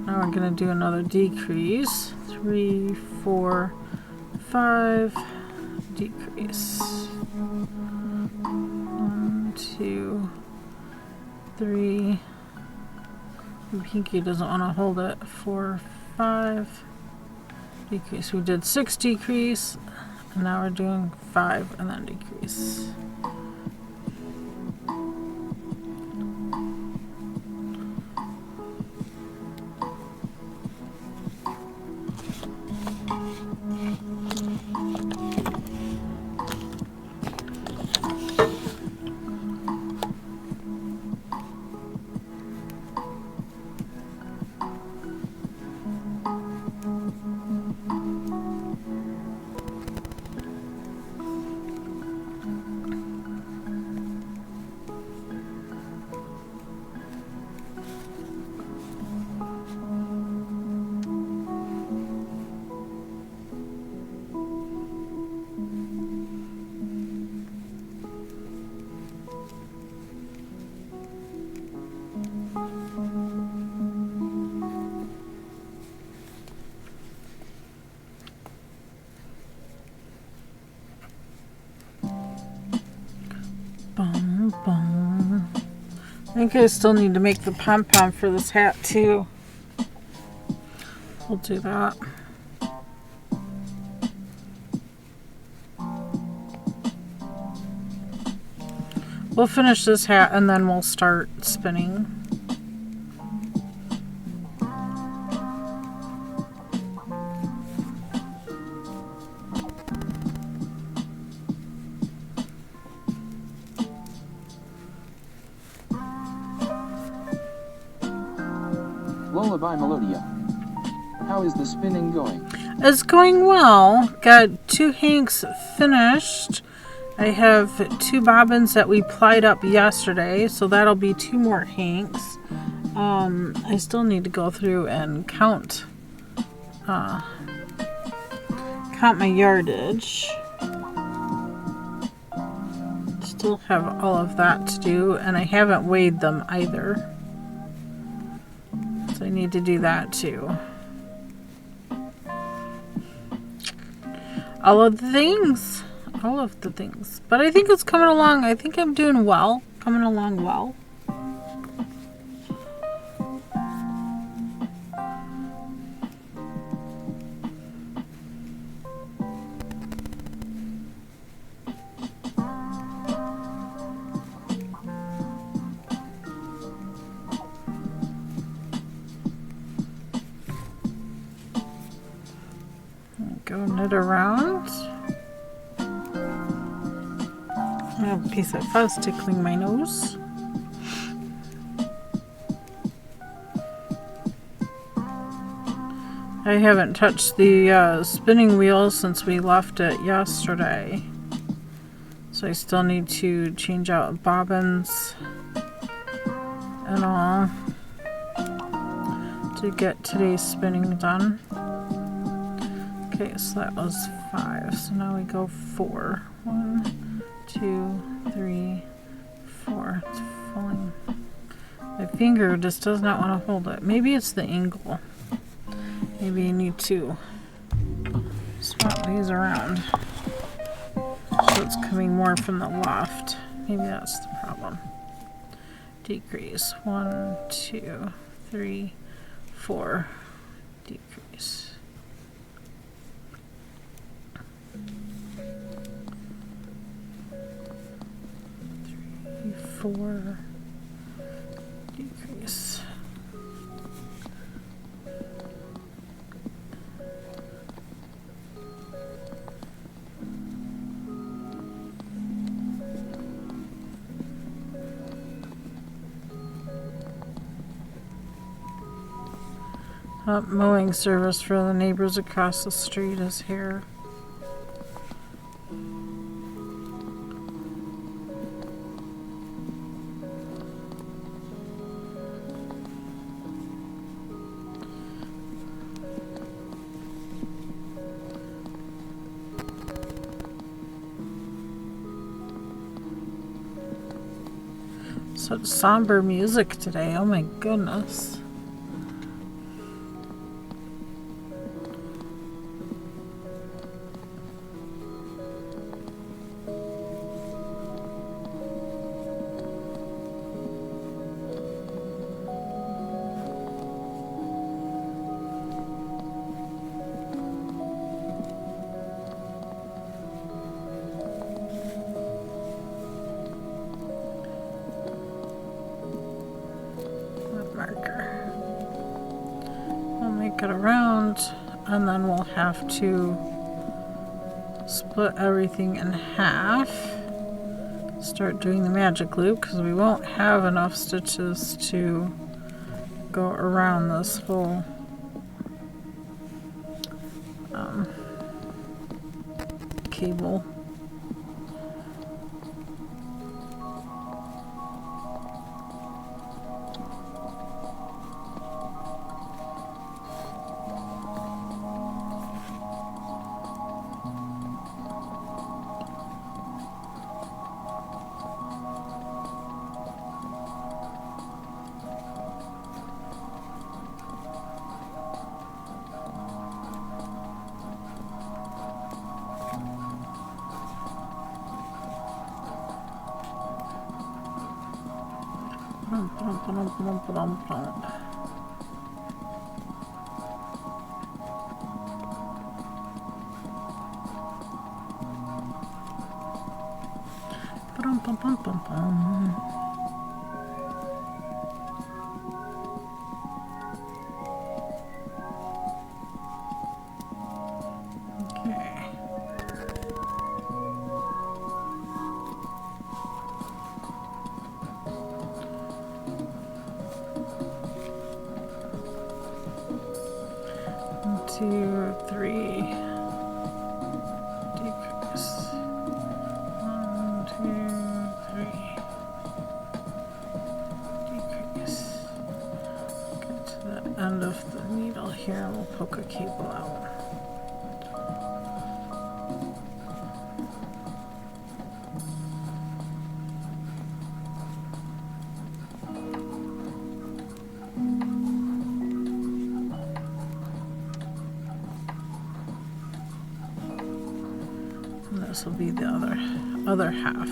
Now we're going to do another decrease. 3, 4, 5, decrease. 1, 2, 3. Pinky doesn't want to hold it. 4, 5, decrease. We did 6 decrease, and now we're doing 5 and then decrease. I think I still need to make the pom-pom for this hat too. We'll do that. We'll finish this hat and then we'll start spinning. Lullaby Melodia. How is the spinning going? It's going well. Got 2 hanks finished. I have 2 bobbins that we plied up yesterday, so that'll be 2 more hanks. I still need to go through and count my yardage. Still have all of that to do, and I haven't weighed them either. So I need to do that too. All of the things. But I think it's coming along. I think I'm doing well. Coming along well. Go knit around. I have a piece of fuzz tickling my nose. I I haven't touched the spinning wheel since we left it yesterday. So I still need to change out bobbins and all to get today's spinning done. Okay, so that was 5. So now we go 4. 1, 2, 3, 4. It's falling. My finger just does not want to hold it. Maybe it's the angle. Maybe you need to swap these around so it's coming more from the left. Maybe that's the problem. Decrease. 1, 2, 3, 4. Decrease. 3, 4. Decrease. Mowing service for the neighbors across the street is here. Such somber music today, oh my goodness. It around, and then we'll have to split everything in half, start doing the magic loop because we won't have enough stitches to go around this whole cable. Two, 3. Decrease. 1, 2, 3. Decrease. Get to the end of the needle here. We'll poke a cable out. This will be the other half.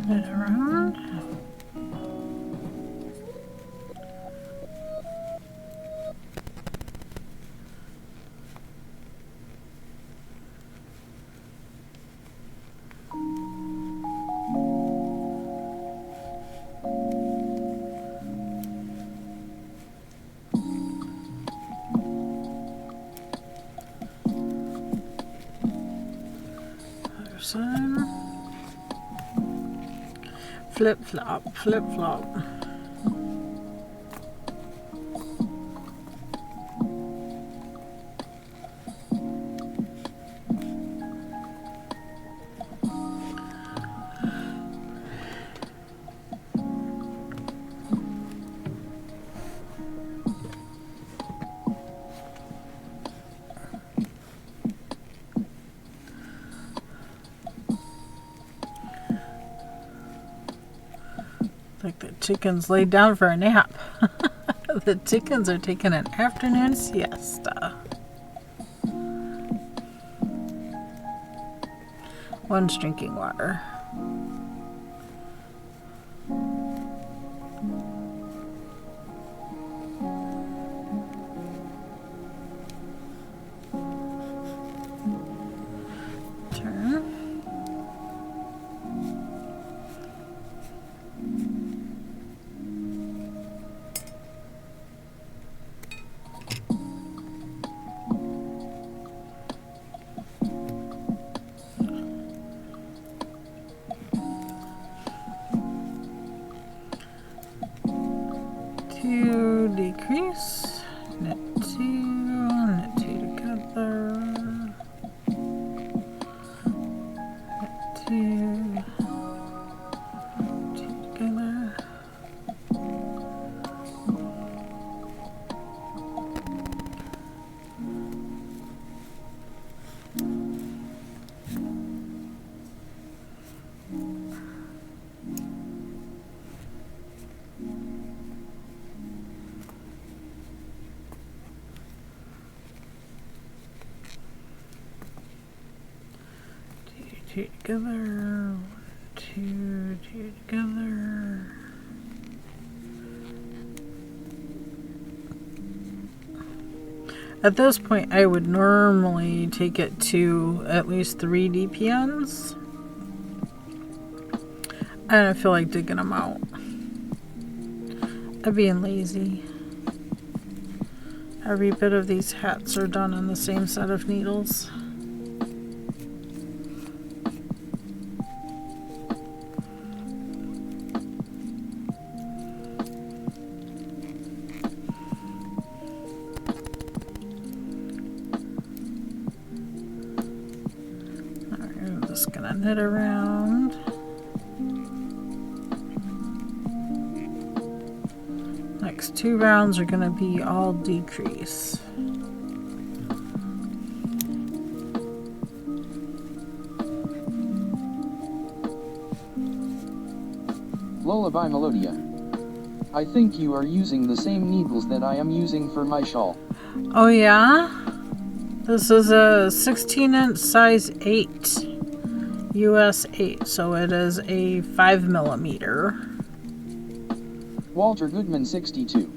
Turn it around. Other side. Flip flop, flip flop. Like the chickens laid down for a nap. The chickens are taking an afternoon siesta. One's drinking water. Turn. Two decrease, knit two together, knit two together. Two together, two together. At this point, I would normally take it to at least 3 DPNs. I don't feel like digging them out. I'm being lazy. Every bit of these hats are done on the same set of needles. I'm just gonna knit around. Next 2 rounds are gonna be all decrease. Lullaby Melodia. I think you are using the same needles that I am using for my shawl. Oh yeah? This is a 16-inch size 8. US 8, so it is a 5mm. Walter Goodman 62.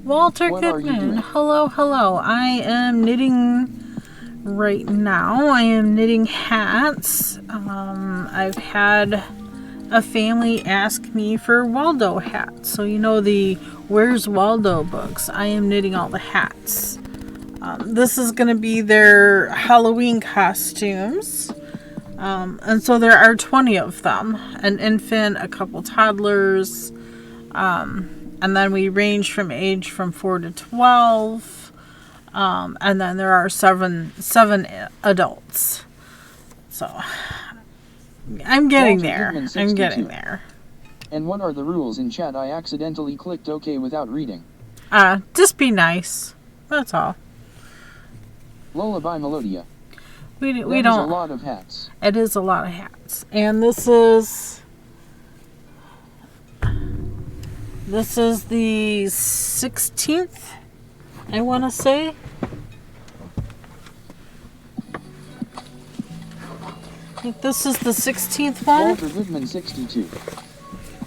Walter What are you Goodman, doing? hello, hello. I am knitting right now. I am knitting hats. I've had a family ask me for Waldo hats. So you know the Where's Waldo books. I am knitting all the hats. This is going to be their Halloween costumes. And so there are 20 of them. An infant, a couple toddlers, and then we range from age from 4 to 12. And then there are seven adults. So I'm getting there. I'm getting there. And what are the rules in chat? I accidentally clicked OK without reading. Just be nice. That's all. Lullaby Melodia. We That don't. is a lot of hats. It is a lot of hats. And this is the 16th, I want to say. think this is the 16th one. Walter Goodman 62.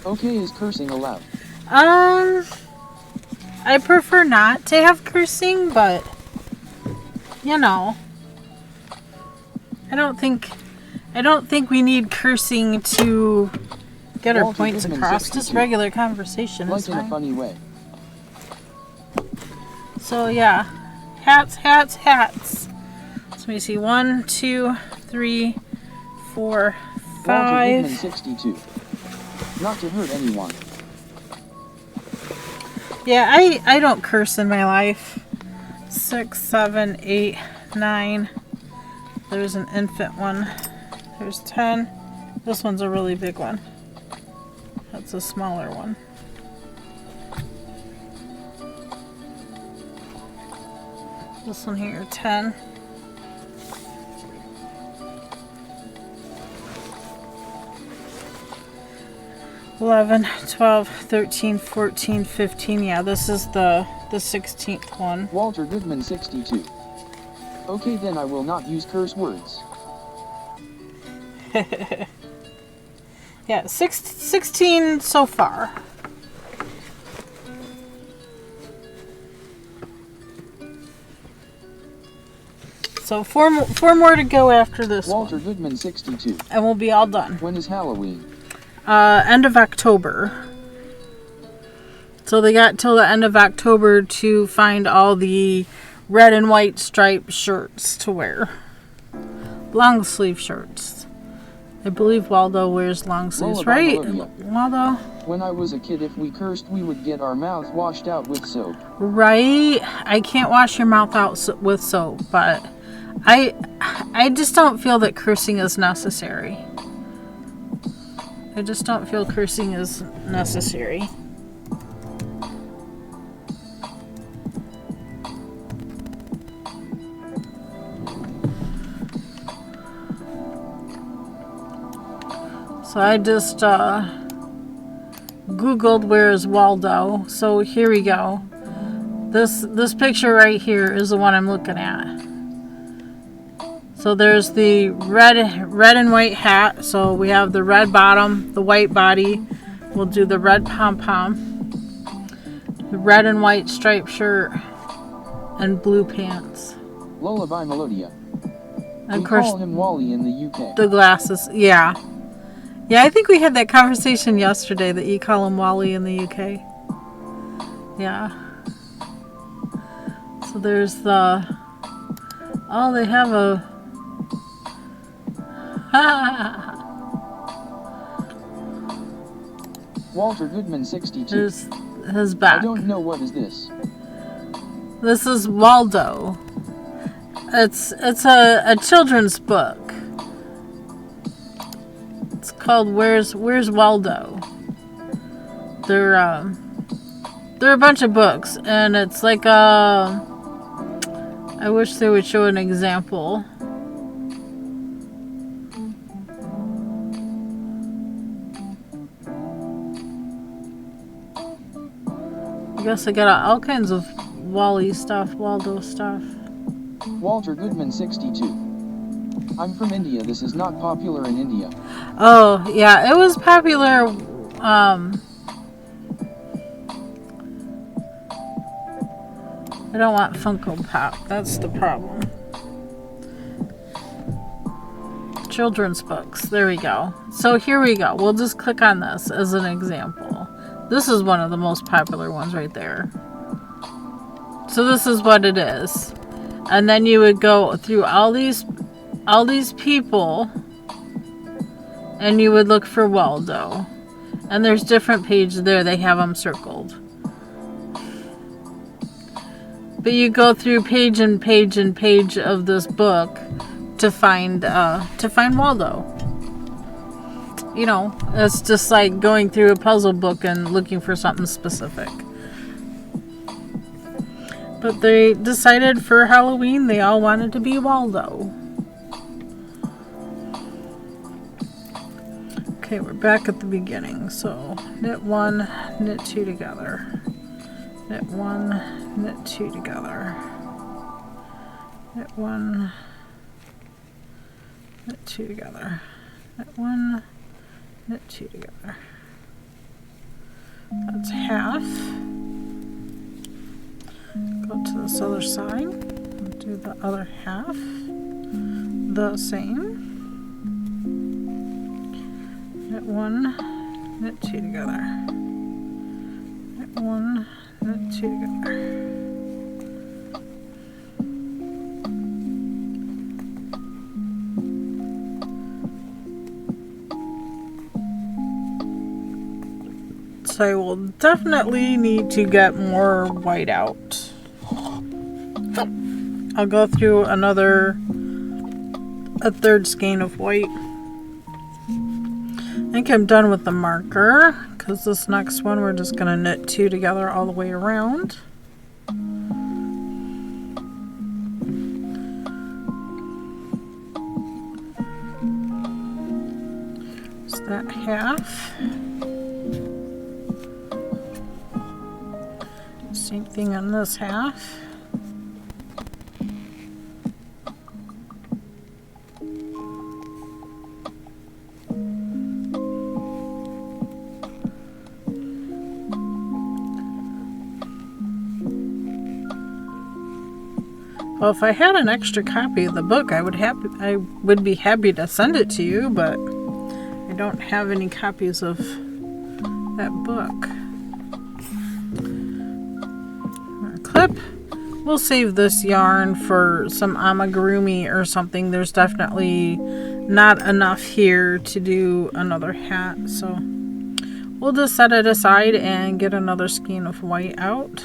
Okay, is cursing allowed? I prefer not to have cursing, but you know, I don't think we need cursing to get our Walter points Goodman across. 62. Just regular conversation Like is in a fine. funny way. So yeah, hats, hats, hats. So let me see, 1, 2, 3, 4, Walter Goodman 5. 62. Not to hurt anyone. Yeah, I don't curse in my life. 6, 7, 8, 9. There's an infant one. There's 10. This one's a really big one. That's a smaller one. This one here, 10. $11, $12, $13, $14, $15. Yeah, this is the 16th one. Walter Goodman 62. Okay, then I will not use curse words. Yeah, 16 so far. So four more to go after this Walter one. Goodman 62. And we'll be all done. When is Halloween? End of October. So they got till the end of October to find all the red and white striped shirts to wear. Long sleeve shirts. I believe Waldo wears long sleeves, Lullaby right? Olivia. Waldo? When I was a kid, if we cursed, we would get our mouth washed out with soap. Right? I can't wash your mouth out with soap, but I just don't feel that cursing is necessary. I just don't feel cursing is necessary. So I just Googled where is Waldo. So here we go. This picture right here is the one I'm looking at. So there's the red and white hat. So we have the red bottom, the white body. We'll do the red pom-pom, the red and white striped shirt, and blue pants. Lullaby Melodia. And We of course, call him Wally in the UK. the glasses. Yeah. Yeah, I think we had that conversation yesterday that you call him Wally in the UK. Yeah. So there's the... Oh, they have a... Walter Goodman 62. There's his I back. don't know what is this. This is Waldo. It's a children's book. It's called Where's Waldo. They're a bunch of books, and it's like a... I wish they would show an example. I guess I got all kinds of Wally stuff, Waldo stuff. Walter Goodman 62. I'm from India. This is not popular in India. Oh, yeah, it was popular. I don't want Funko Pop. That's the problem. Children's books. There we go. So here we go. We'll just click on this as an example. This is one of the most popular ones right there. So this is what it is. And then you would go through all these people, and you would look for Waldo. And there's different pages there. They have them circled. But you go through page and page and page of this book to find Waldo. You know, it's just like going through a puzzle book and looking for something specific. But they decided for Halloween they all wanted to be Waldo. Okay, we're back at the beginning. So knit 1, knit 2 together. Knit 1, knit 2 together. Knit 1, knit 2 together. Knit 1, knit 2 together. That's half. Go to this other side and do the other half the same. Knit 1, knit 2 together. Knit 1, knit 2 together. So I will definitely need to get more white out. I'll go through a third skein of white. I think I'm done with the marker, because this next one we're just going to knit 2 together all the way around. So that half. Same thing on this half. Well, if I had an extra copy of the book, I would be happy to send it to you, but I don't have any copies of that book. Clip. We'll save this yarn for some amigurumi or something. There's definitely not enough here to do another hat, so we'll just set it aside and get another skein of white out.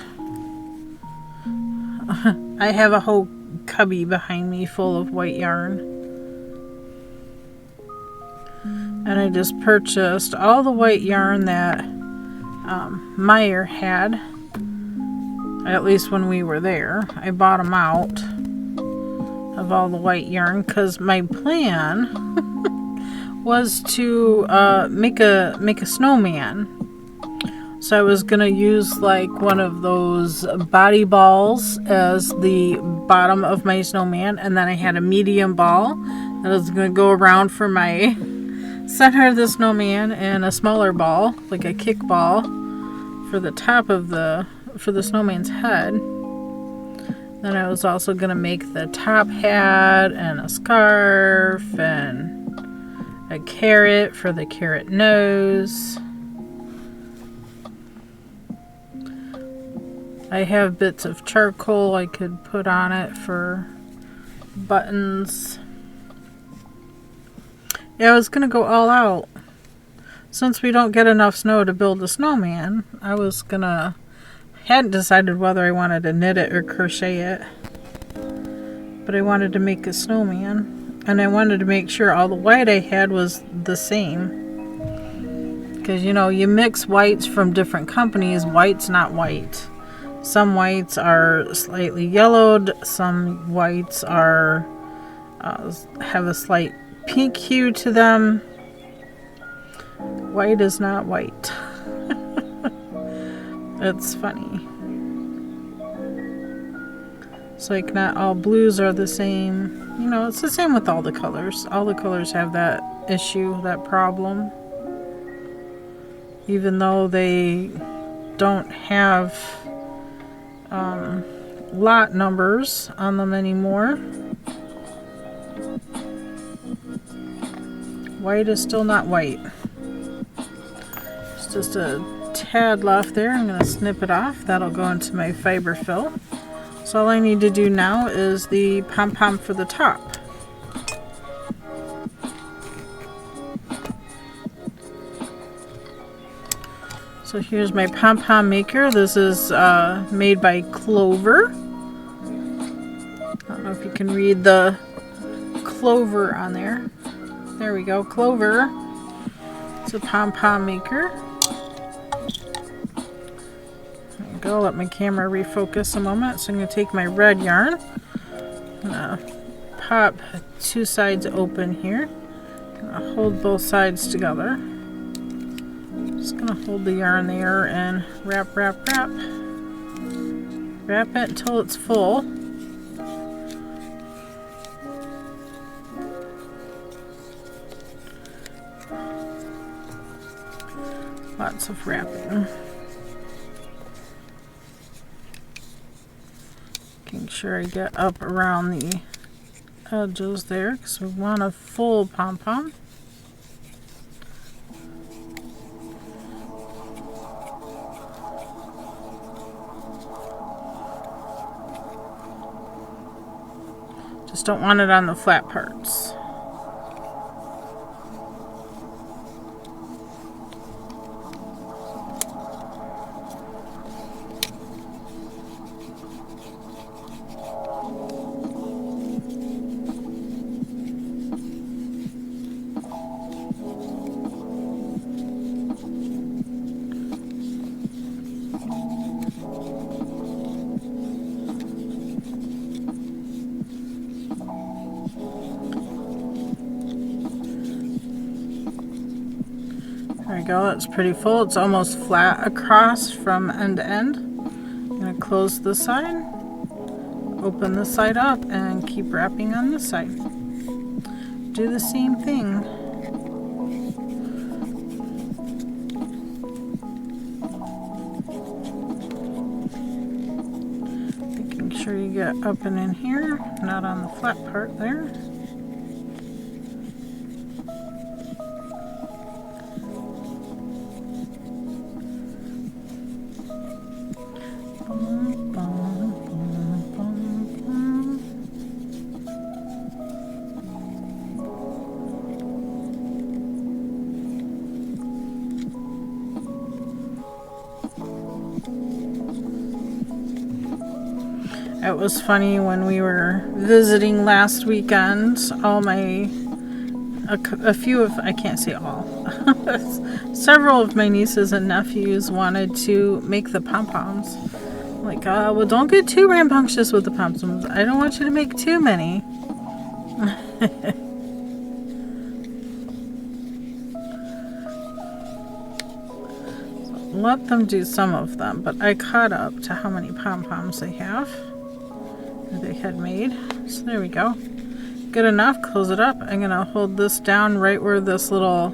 I have a whole cubby behind me full of white yarn. And I just purchased all the white yarn that Meyer had, at least when we were there. I bought them out of all the white yarn because my plan was to make a snowman. So I was gonna use like one of those body balls as the bottom of my snowman, and then I had a medium ball that was gonna go around for my center of the snowman, and a smaller ball, like a kick ball, for the top of for the snowman's head. Then I was also gonna make the top hat and a scarf and a carrot for the carrot nose. I have bits of charcoal I could put on it for buttons. Yeah, I was gonna go all out. Since we don't get enough snow to build a snowman, hadn't decided whether I wanted to knit it or crochet it. But I wanted to make a snowman. And I wanted to make sure all the white I had was the same. Because, you know, you mix whites from different companies. White's not white. Some whites are slightly yellowed. Some whites are have a slight pink hue to them. White is not white. It's funny. It's like not all blues are the same. You know, it's the same with all the colors. All the colors have that issue, that problem. Even though they don't have lot numbers on them anymore. White is still not white. It's just a tad left there. I'm going to snip it off. That'll go into my fiber fill. So all I need to do now is the pom-pom for the top. So here's my pom-pom maker. This is made by Clover. I don't know if you can read the Clover on there. There we go, Clover. It's a pom-pom maker. There we go, let my camera refocus a moment. So I'm going to take my red yarn. I'm going to pop 2 sides open here. I'm going to hold both sides together. Just going to hold the yarn there and wrap. Wrap it until it's full. Lots of wrapping. Making sure I get up around the edges there because we want a full pom-pom. Just don't want it on the flat parts. There we go, that's pretty full. It's almost flat across from end to end. I'm going to close this side, open this side up, and keep wrapping on this side. Do the same thing. Making sure you get up and in here, not on the flat part there. It was funny when we were visiting last weekend, a few of, I can't say all, several of my nieces and nephews wanted to make the pom-poms. Like, well, don't get too rambunctious with the pom-poms. I don't want you to make too many. So let them do some of them, but I caught up to how many pom-poms they have. They had made. So there we go. Good enough. Close it up. I'm going to hold this down right where this little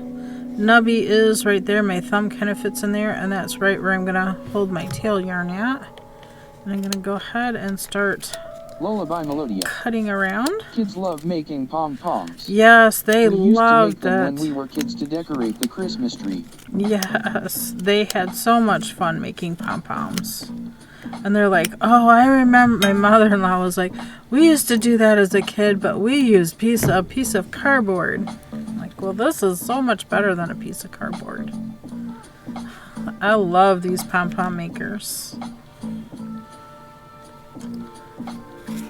nubby is right there. My thumb kind of fits in there, and that's right where I'm going to hold my tail yarn at. And I'm going to go ahead and start Lullaby Melodia. Cutting around. Kids love making pom-poms. Yes, they loved it. When it. we were kids to decorate the Christmas tree. Yes, they had so much fun making pom-poms. And they're like, oh, I remember my mother-in-law was like, we used to do that as a kid, but we used a piece of cardboard. I'm like, well, this is so much better than a piece of cardboard. I love these pom-pom makers.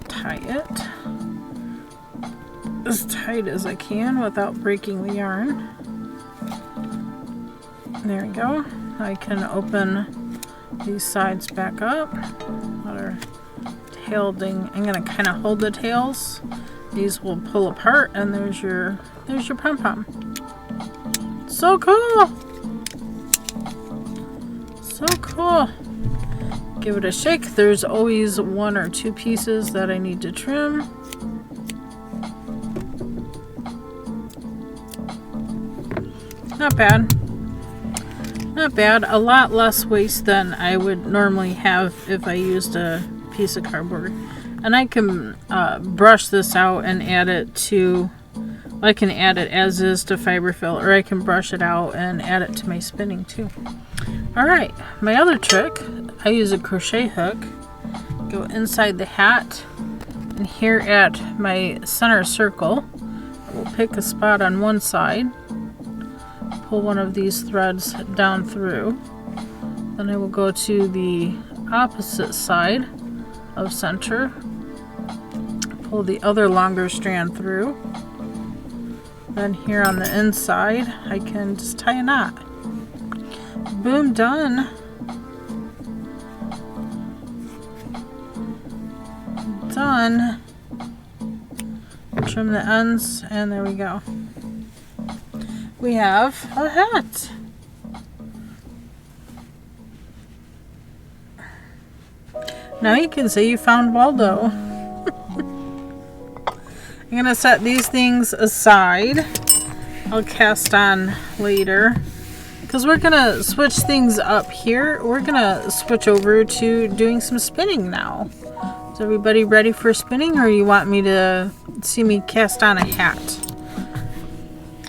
Tie it as tight as I can without breaking the yarn. There we go. I can open these sides back up. Let our tail ding. I'm gonna kind of hold the tails. These will pull apart, and there's your pom-pom. So cool! So cool. Give it a shake. There's always one or two pieces that I need to trim. Not bad. Not bad. A lot less waste than I would normally have if I used a piece of cardboard. And I can brush this out and add it to, I can add it as is to fiber fill, or I can brush it out and add it to my spinning too. Alright, my other trick, I use a crochet hook. Go inside the hat, and here at my center circle, I will pick a spot on one side, pull one of these threads down through, then I will go to the opposite side of center, pull the other longer strand through, then here on the inside I can just tie a knot. Boom, done. Done. Trim the ends, and there we go. We have a hat. Now you can say you found Waldo. I'm going to set these things aside. I'll cast on later. because we're gonna switch things up here. We're gonna switch over to doing some spinning now. Is everybody ready for spinning, or you want me to see me cast on a hat?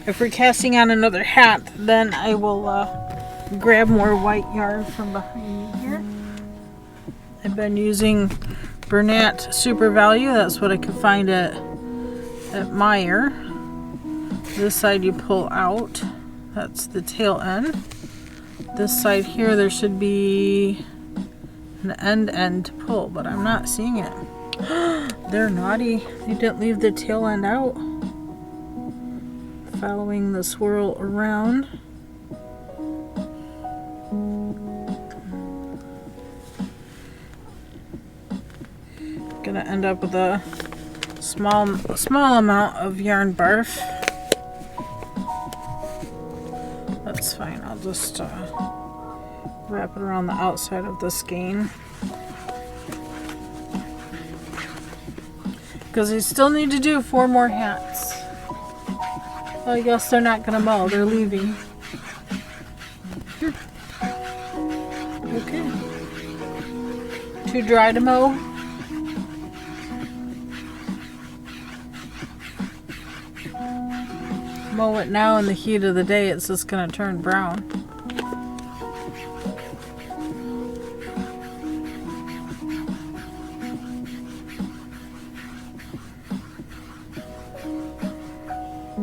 If we're casting on another hat, then I will grab more white yarn from behind me here. I've been using Bernat Super Value. That's what I could find at Meijer. This side you pull out. That's the tail end. This side here, there should be an end to pull, but I'm not seeing it. They're naughty. They didn't leave the tail end out. Following the swirl around. Gonna end up with a small amount of yarn barf. That's fine. I'll just wrap it around the outside of the skein. Because we still need to do 4 more hats. Well, I guess they're not gonna mow. They're leaving. Okay. Too dry to mow. Mow it now in the heat of the day, it's just going to turn brown.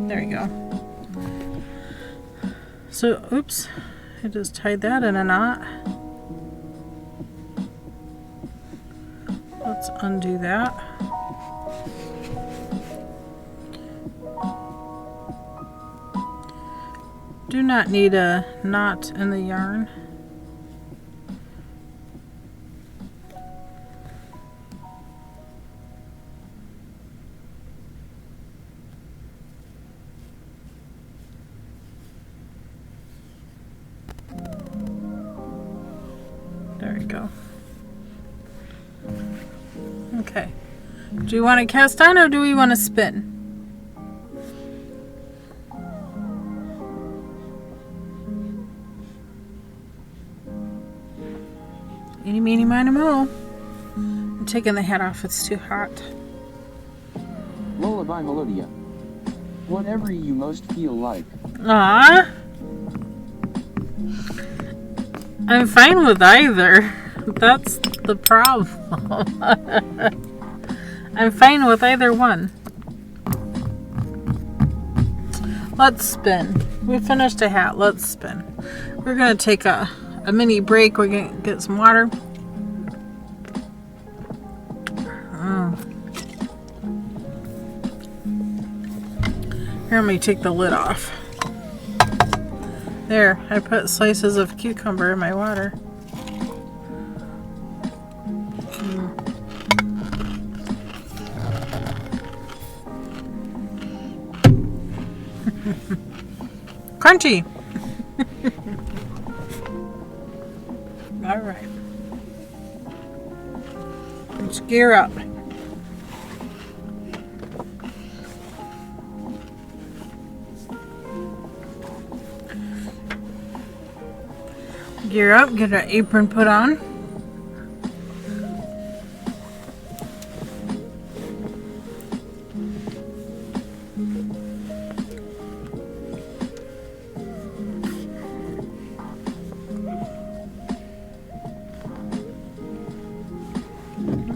There you go. So, oops, I just tied that in a knot. Let's undo that. Do not need a knot in the yarn. There we go. Okay. Do you want to cast on, or do we want to spin? Eeny, meeny, miny, moe. I'm taking the hat off, it's too hot. Lullaby Melodia. Whatever you most feel like. Ah, I'm fine with either. That's the problem. I'm fine with either one. Let's spin. We finished a hat. Let's spin. We're going to take a mini break. We're going to get some water. Here, let me take the lid off. There, I put slices of cucumber in my water. Crunchy! Alright. Let's gear up. Gear up, get our apron put on.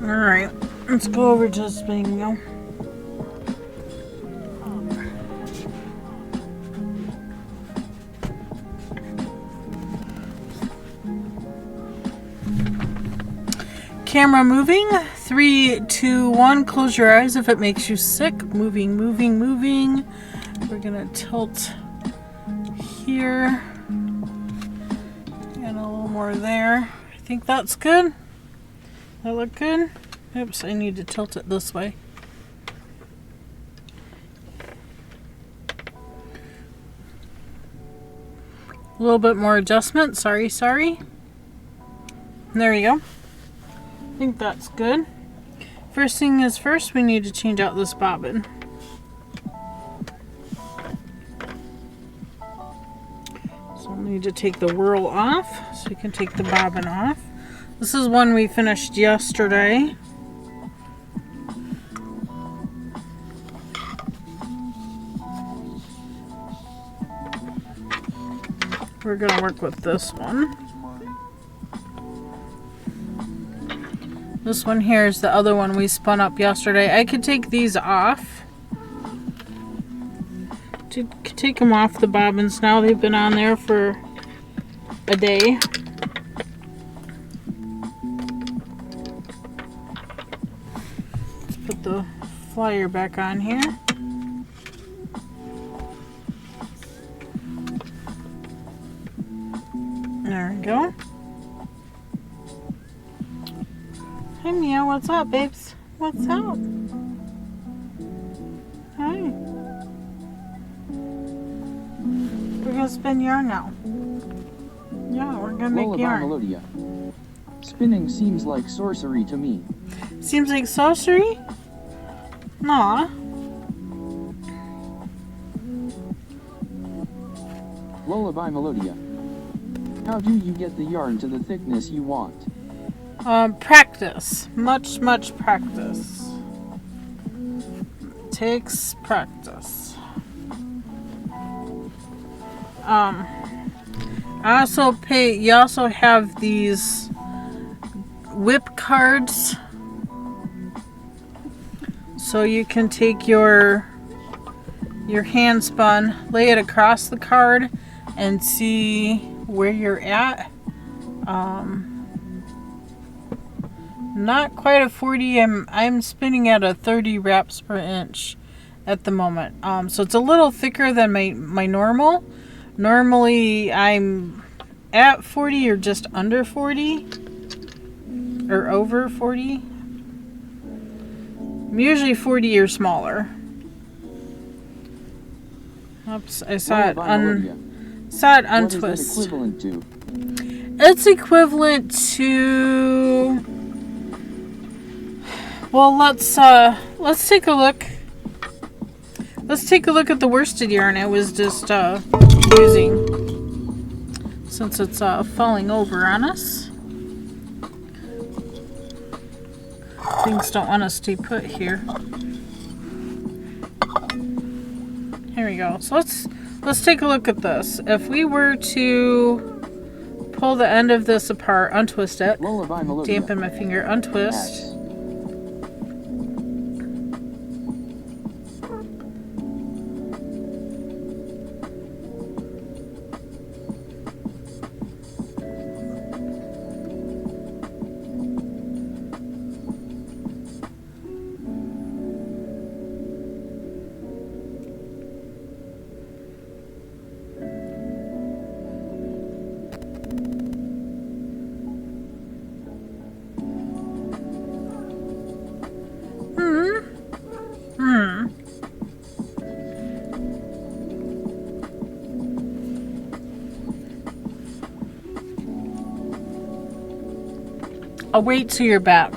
Alright, let's go over to the spinning wheel. Camera moving. 3, 2, 1. Close your eyes if it makes you sick. Moving, moving, moving. We're gonna tilt here and a little more there. I think that's good. That look good? Oops, I need to tilt it this way. A little bit more adjustment. Sorry. There you go. I think that's good. First thing is first, we need to change out this bobbin. So I'm Need to take the whirl off so you can take the bobbin off. This is one we finished yesterday. We're going to work with this one. This one here is the other one we spun up yesterday. I could take these off. Take them off the bobbins now. They've been on there for a day. Let's put the flyer back on here. There we go. Hey Mia, what's up, babes? What's up? Hi. We're gonna spin yarn now. Yeah, we're gonna make yarn. Melodia. Spinning seems like sorcery to me. Seems like sorcery? Nah. Lullaby Melodia. How do you get the yarn to the thickness you want? Practice. Much practice. Takes practice. You also have these whip cards. So you can take your hand spun, lay it across the card, and see where you're at. Not quite a 40. I'm spinning at a 30 wraps per inch at the moment. So it's a little thicker than my normal. Normally I'm at 40 or just under 40 or over 40. I'm usually 40 or smaller. Oops, I saw it untwist. What is it equivalent to? It's equivalent to, well, let's take a look. Let's take a look at the worsted yarn I was just using, since it's falling over on us. Things don't want to stay put here. Here we go. So let's take a look at this. If we were to pull the end of this apart, untwist it, dampen my finger, untwist. I'll wait till you're back.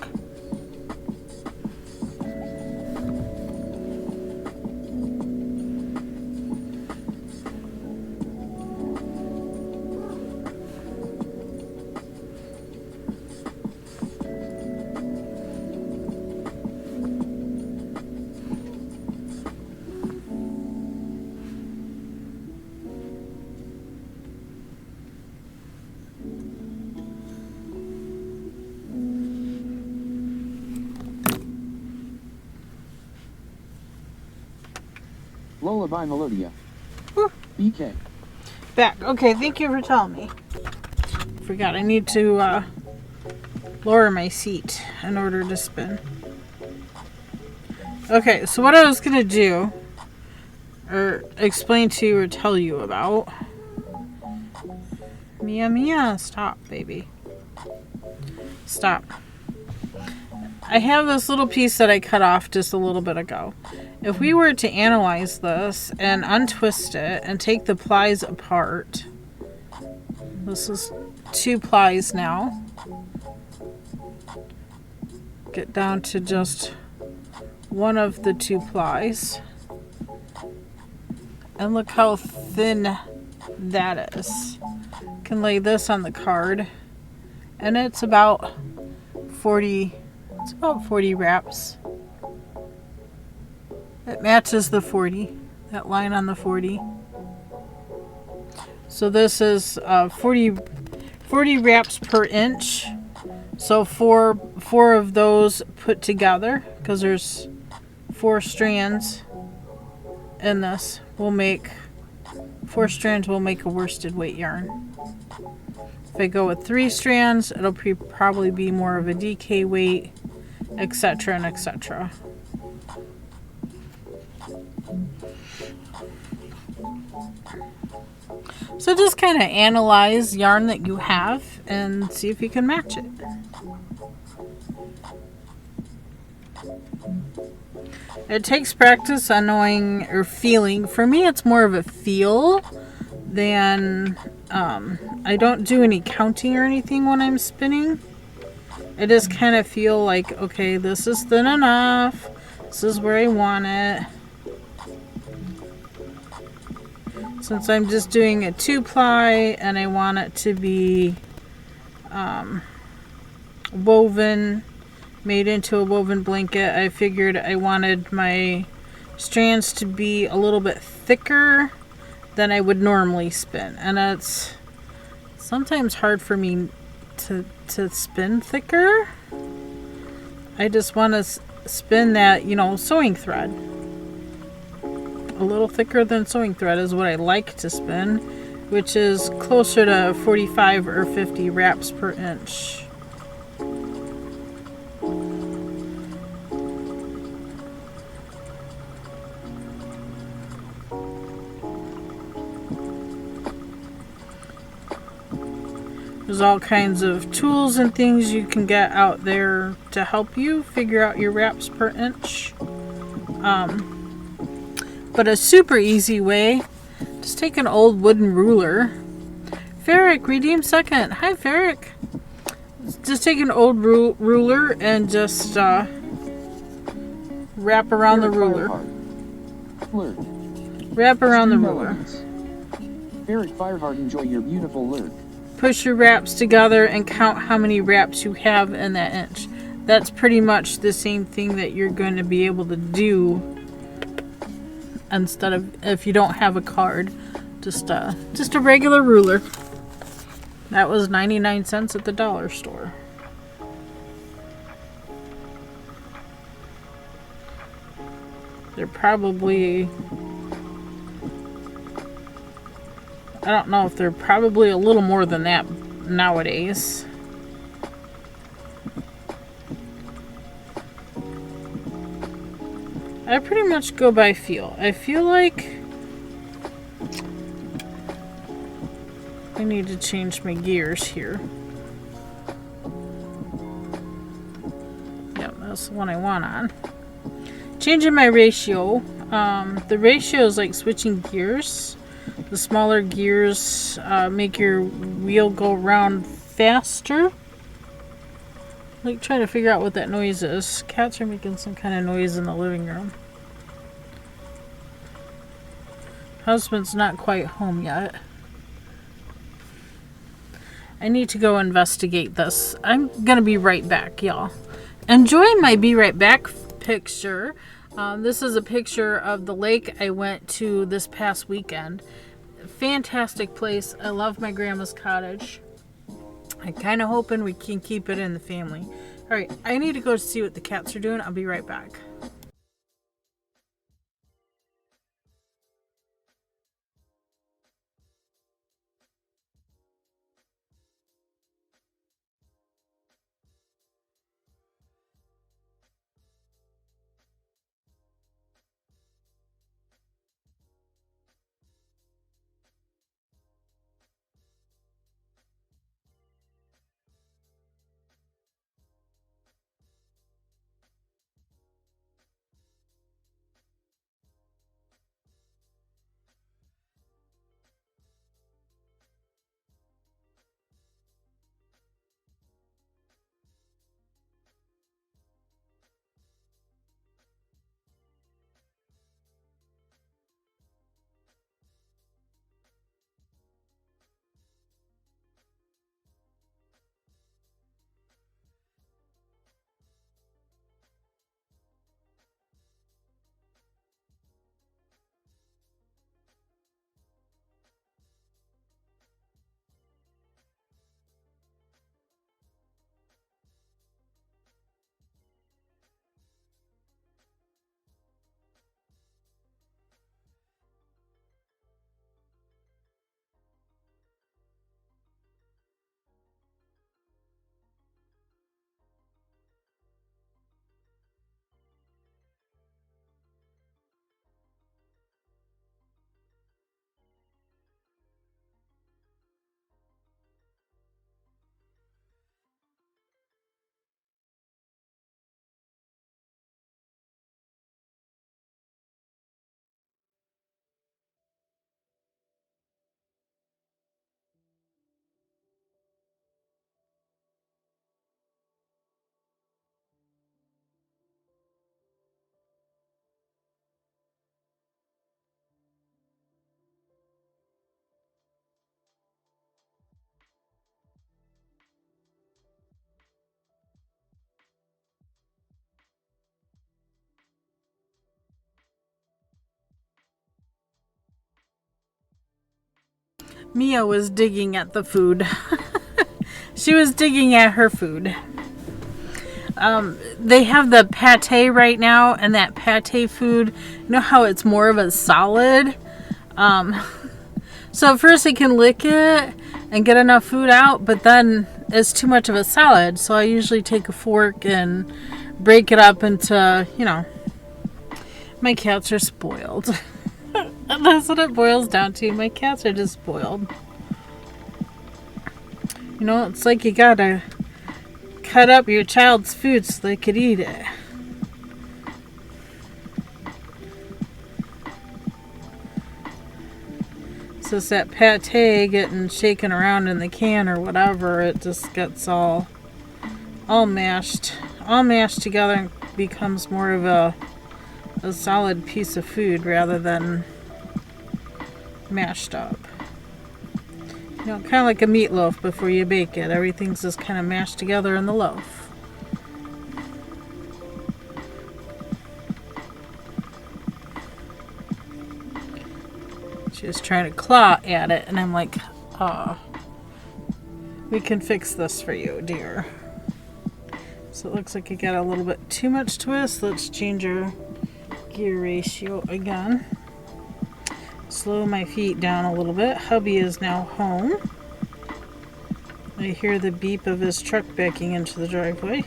Lullaby Melodia. Whew. BK. Back. Okay, thank you for telling me. Forgot I need to lower my seat in order to spin. Okay, so what I was going to do, or explain to you or tell you about. Mia, stop, baby. Stop. I have this little piece that I cut off just a little bit ago. If we were to analyze this and untwist it and take the plies apart, this is 2 plies now. Get down to just one of the 2 plies. And look how thin that is. can lay this on the card, and it's about 40 wraps. It matches the 40, that line on the 40. So this is 40 wraps per inch. So four of those put together, because there's 4 strands in this, will make 4 strands will make a worsted weight yarn. If I go with 3 strands, it'll probably be more of a DK weight, etc. and etc. So just kind of analyze yarn that you have and see if you can match it. It takes practice on knowing or feeling. For me, it's more of a feel than I don't do any counting or anything when I'm spinning. I just kind of feel like, okay, this is thin enough. This is where I want it. Since I'm just doing a 2-ply and I want it to be woven, made into a woven blanket, I figured I wanted my strands to be a little bit thicker than I would normally spin. And it's sometimes hard for me to spin thicker. I just want to spin that, sewing thread. A little thicker than sewing thread is what I like to spin, which is closer to 45 or 50 wraps per inch. There's all kinds of tools and things you can get out there to help you figure out your wraps per inch. But a super easy way, just take an old wooden ruler. Ferric, redeem second. Hi, Ferric. Just take an old ruler and just wrap around the ruler. Wrap around the ruler. Ferric Fireheart, enjoy your beautiful lurk. Push your wraps together and count how many wraps you have in that inch. That's pretty much the same thing that you're going to be able to do instead of, if you don't have a card, just a regular ruler. That was 99 cents at the dollar store. They're probably, I don't know if they're probably a little more than that nowadays. I pretty much go by feel. I feel like I need to change my gears here. Yep, that's the one I want on. Changing my ratio. The ratio is like switching gears. The smaller gears make your wheel go around faster. Like trying to figure out what that noise is. Cats are making some kind of noise in the living room. Husband's not quite home yet. I need to go investigate this. I'm gonna be right back, y'all. Enjoy my be right back picture. This is a picture of the lake I went to this past weekend. Fantastic place. I love my grandma's cottage. I'm kind of hoping we can keep it in the family. Alright, I need to go see what the cats are doing. I'll be right back. Mia was digging at the food. She was digging at her food. They have the pate right now, and that pate food, you know how it's more of a solid? So at first I can lick it and get enough food out, but then it's too much of a solid. So I usually take a fork and break it up into, you know, my cats are spoiled. That's what it boils down to. My cats are just spoiled. You know, it's like you gotta cut up your child's food so they could eat it. So it's that pate getting shaken around in the can or whatever. It just gets all mashed together and becomes more of a solid piece of food rather than mashed up. You know, kind of like a meatloaf before you bake it. Everything's just kind of mashed together in the loaf. She was trying to claw at it, and I'm like, oh, we can fix this for you, dear. So it looks like you got a little bit too much twist. Let's change our gear ratio again. Slow my feet down a little bit. Hubby is now home. I hear the beep of his truck backing into the driveway.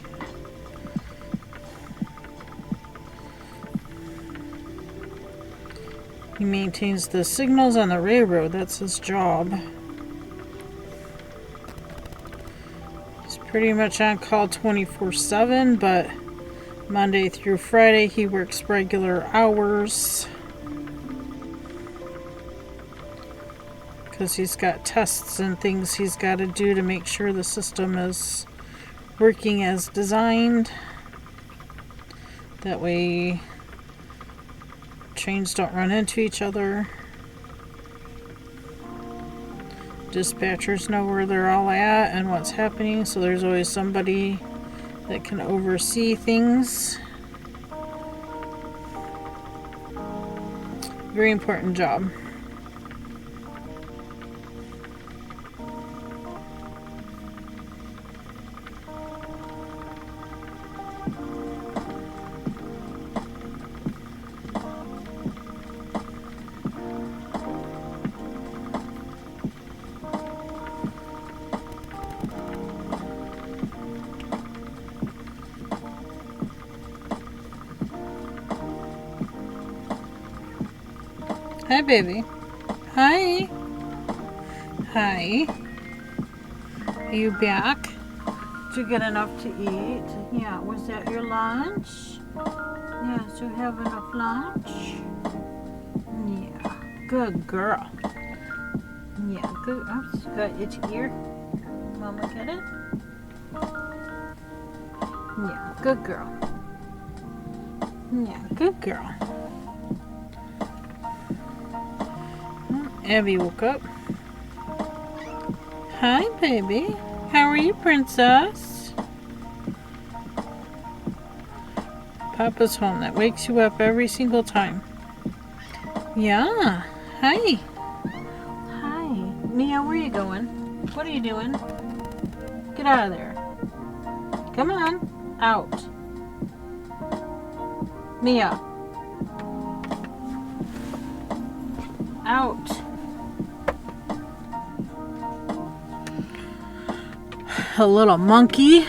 He maintains the signals on the railroad. That's his job. He's pretty much on call 24/7, but Monday through Friday he works regular hours because he's got tests and things he's got to do to make sure the system is working as designed. That way trains don't run into each other. Dispatchers know where they're all at and what's happening, so there's always somebody that can oversee things. Very important job. Hi, baby. Hi. Hi. Are you back? Did you get enough to eat? Yeah, was that your lunch? Yes, you have enough lunch? Yeah, good girl. Yeah, good. Oops, got itchy ear. Mama get it? Yeah, good girl. Yeah, good girl. Abby woke up. Hi, baby. How are you, princess? Papa's home. That wakes you up every single time. Yeah. Hi. Hi. Mia, where are you going? What are you doing? Get out of there. Come on. Out. Mia. Out. A little monkey.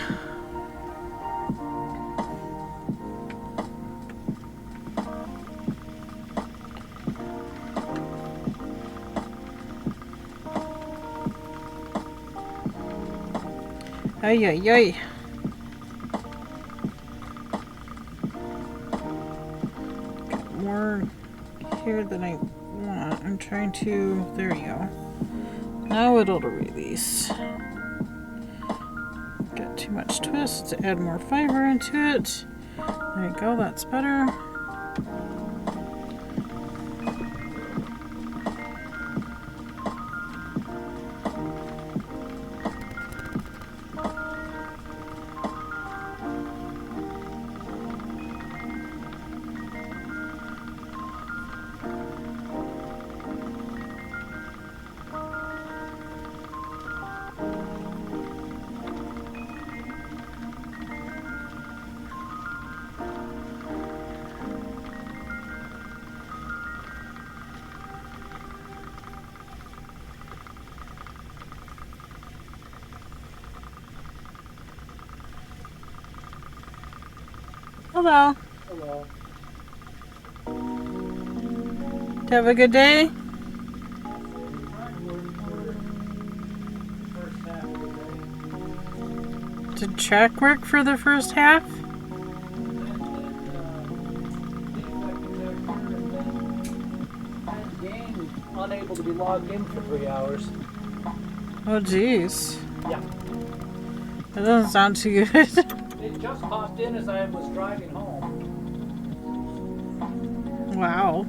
Ay, ay, ay. Got more here than I want. I'm trying to, there you go. Now it'll release. Got too much twist to add more fiber into it. There you go, that's better. Hello. Hello. Do you have a good day? Did track work for the first half? Unable to be logged in for 3 hours. Oh, geez. Yeah. That doesn't sound too good. It just popped in as I was driving home. Wow.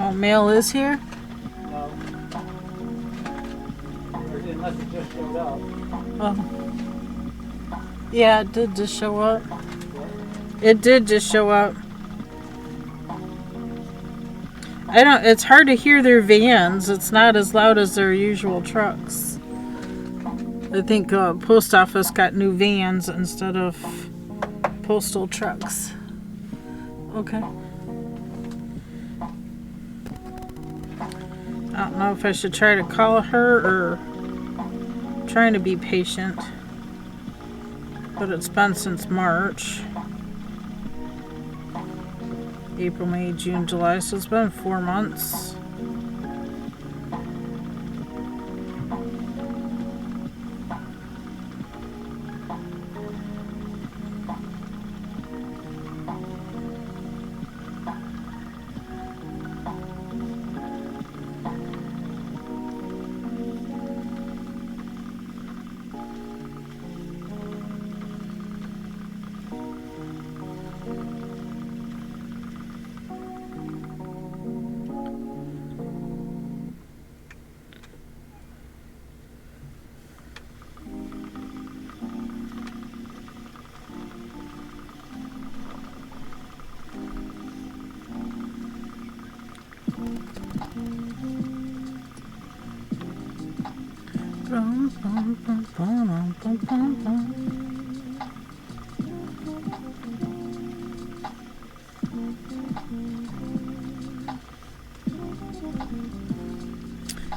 Oh, mail is here? No. Unless it just showed up. Oh. Yeah, it did just show up. It did just show up. It's hard to hear their vans. It's not as loud as their usual trucks. I think post office got new vans instead of postal trucks. Okay. I don't know if I should try to call her or trying to be patient. But it's been since March. April, May, June, July. So it's been 4 months.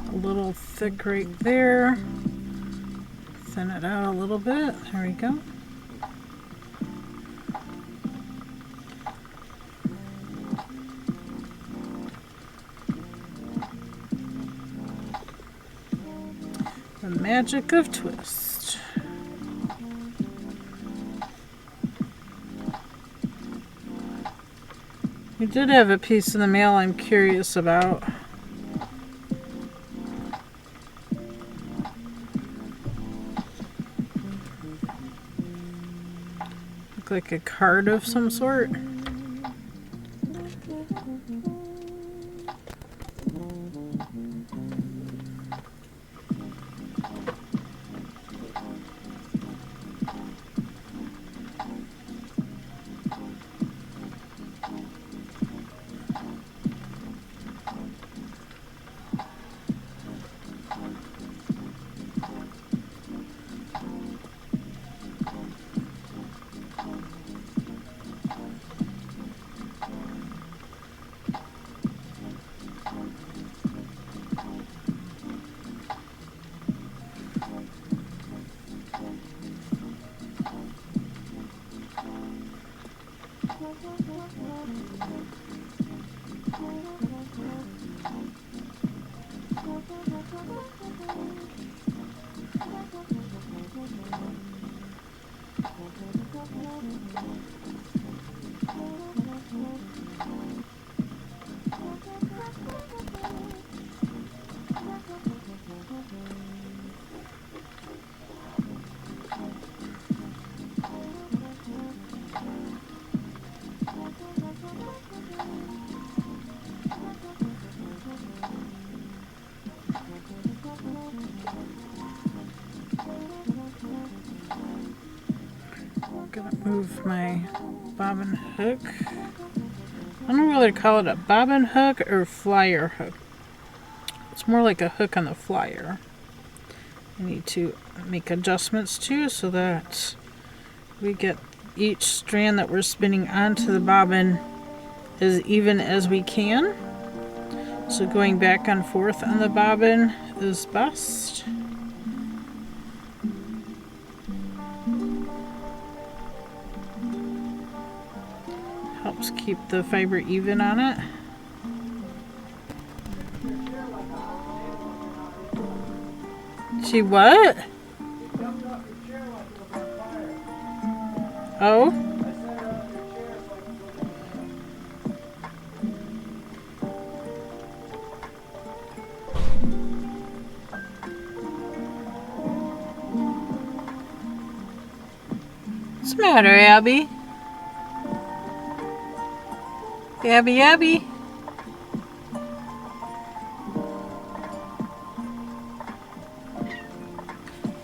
A little thick right there. Thin it out a little bit. There we go. The magic of twist. We did have a piece in the mail I'm curious about. Look like a card of some sort. Move my bobbin hook. I don't know whether to call it a bobbin hook or flyer hook. It's more like a hook on the flyer. I need to make adjustments too so that we get each strand that we're spinning onto the bobbin as even as we can. So going back and forth on the bobbin is best. Helps keep the fiber even on it. She what? Oh? What's the matter, Abby? Abby?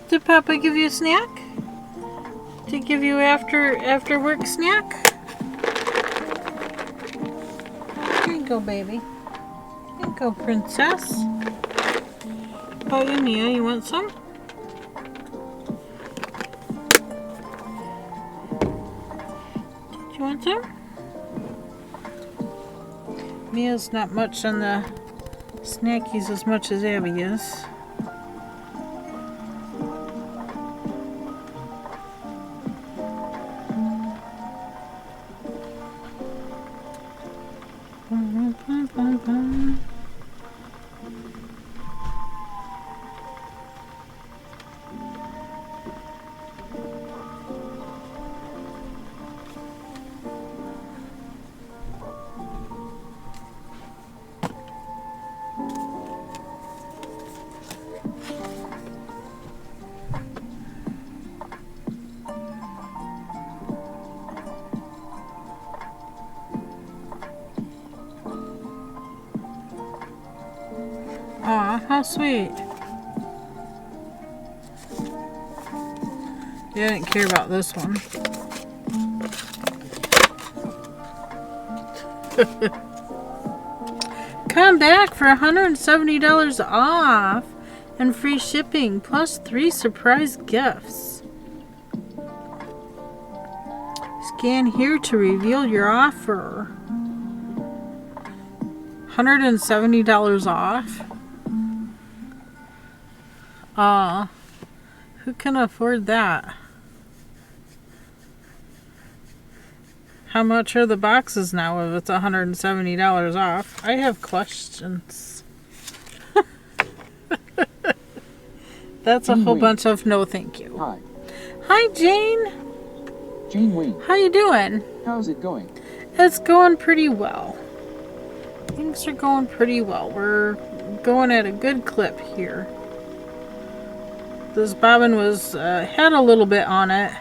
Did Papa give you a snack? Did he give you after work snack? Here you go, baby. Here you go, princess. Oh, you, Mia, you want some? Do you want some? Mia's not much on the snackies as much as Abby is. Aw, how sweet. Yeah, I didn't care about this one. Come back for $170 off and free shipping plus 3 surprise gifts. Scan here to reveal your offer. $170 off? Who can afford that? How much are the boxes now if it's $170 off? I have questions. That's a whole bunch of no thank you. Hi. Hi, Jane. Jane Wayne. How you doing? How's it going? It's going pretty well. Things are going pretty well. We're going at a good clip here. This bobbin was had a little bit on it,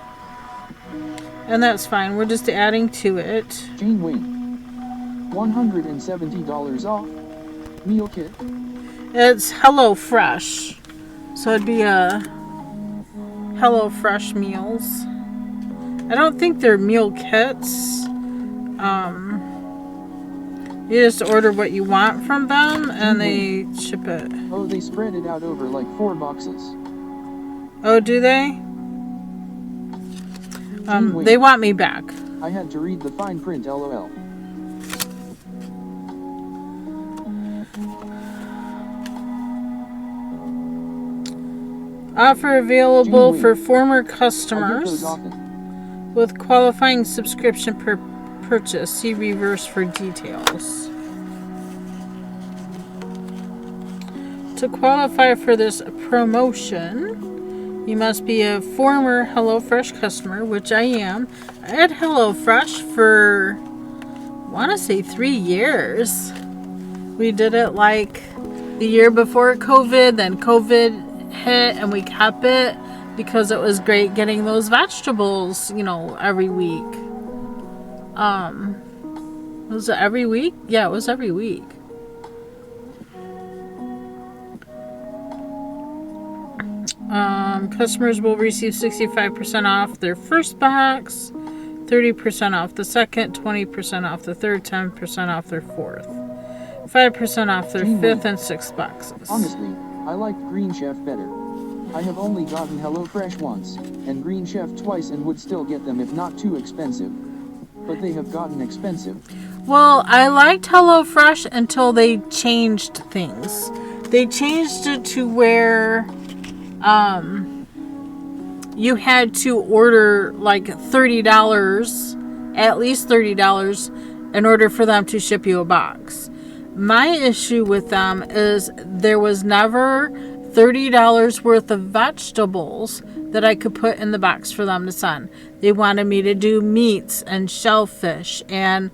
and that's fine. We're just adding to it. Jane Wayne. $170 off. Meal kit. It's Hello Fresh, so it'd be a Hello Fresh meals. I don't think they're meal kits. You just order what you want from them, and they ship it. Oh, they spread it out over like 4 boxes. Oh, do they? They want me back. I had to read the fine print, LOL. Offer available Juuly. for former I get customers those often. with qualifying subscription purchase. See reverse for details. To qualify for this promotion, you must be a former HelloFresh customer, which I am. I had HelloFresh for, I want to say 3 years. We did it like the year before COVID, then COVID hit, and we kept it because it was great getting those vegetables, you know, every week. Was it every week? Yeah, it was every week. Customers will receive 65% off their first box, 30% off the second, 20% off the third, 10% off their fourth, 5% off their fifth and sixth boxes. Honestly, I liked Green Chef better. I have only gotten HelloFresh once, and Green Chef twice and would still get them if not too expensive. But they have gotten expensive. Well, I liked HelloFresh until they changed things. They changed it to where you had to order like $30, at least $30, in order for them to ship you a box. My issue with them is there was never $30 worth of vegetables that I could put in the box for them to send. They wanted me to do meats and shellfish and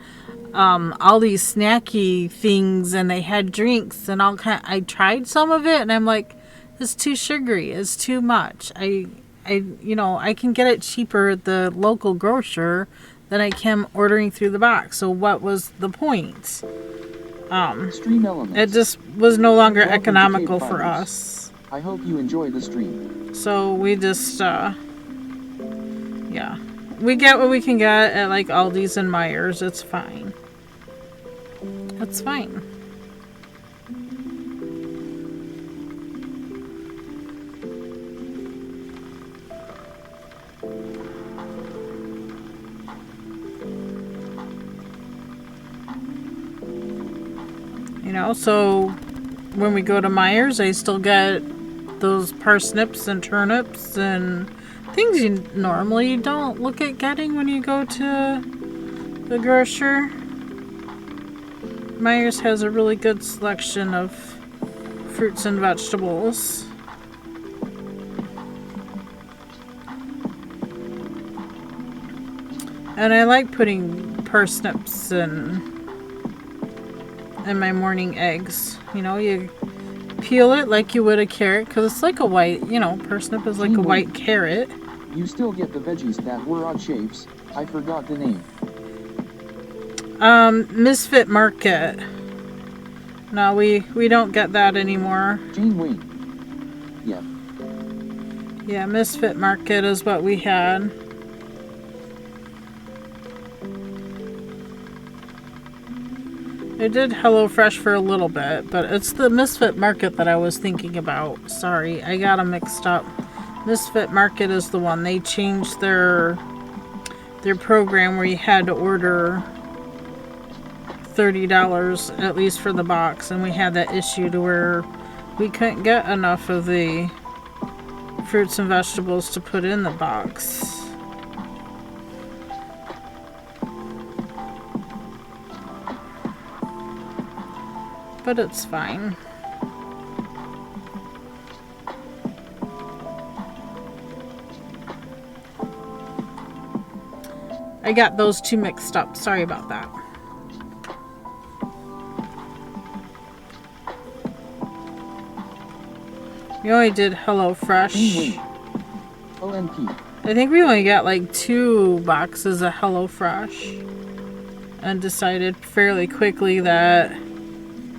all these snacky things, and they had drinks and all kind. I tried some of it and I'm like, it's too sugary, it's too much. I can get it cheaper at the local grocer than I can ordering through the box. So what was the point? Stream elements. It just was no longer Welcome to economical for KBfibers. us. I hope you enjoy the stream. So we just, yeah. We get what we can get at like Aldi's and Myers. It's fine. It's fine. You know, so when we go to Myers, I still get those parsnips and turnips and things you normally don't look at getting when you go to the grocer. Myers has a really good selection of fruits and vegetables. And I like putting parsnips in my morning eggs. You know, you peel it like you would a carrot, because it's like a white, parsnip is like a white carrot. You still get the veggies that were odd shapes. I forgot the name. Misfit Market. No, we don't get that anymore. Jane Wayne. Yeah. Yeah, Misfit Market is what we had. I did HelloFresh for a little bit, but it's the Misfit Market that I was thinking about. Sorry, I got them mixed up. Misfit Market is the one. They changed their program where you had to order $30 at least for the box, and we had that issue to where we couldn't get enough of the fruits and vegetables to put in the box. But it's fine. I got those two mixed up. Sorry about that. We only did HelloFresh. ONP. I think we only got like 2 boxes of HelloFresh and decided fairly quickly that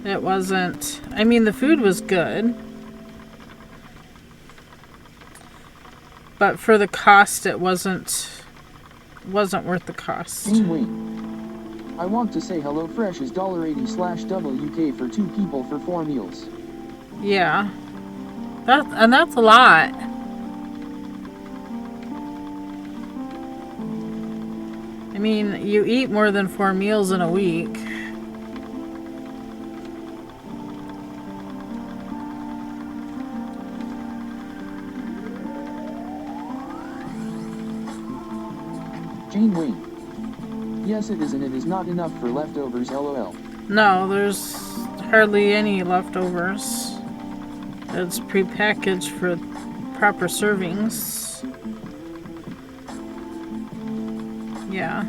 it wasn't. I mean, the food was good, but for the cost, it wasn't worth the cost. Jane Wayne. I want to say HelloFresh is $80/WK for 2 people for 4 meals. Yeah. That's a lot. I mean, you eat more than 4 meals in a week. Jane Wayne. Yes, it is, and it is not enough for leftovers, LOL. No, there's hardly any leftovers. It's prepackaged for proper servings. Yeah.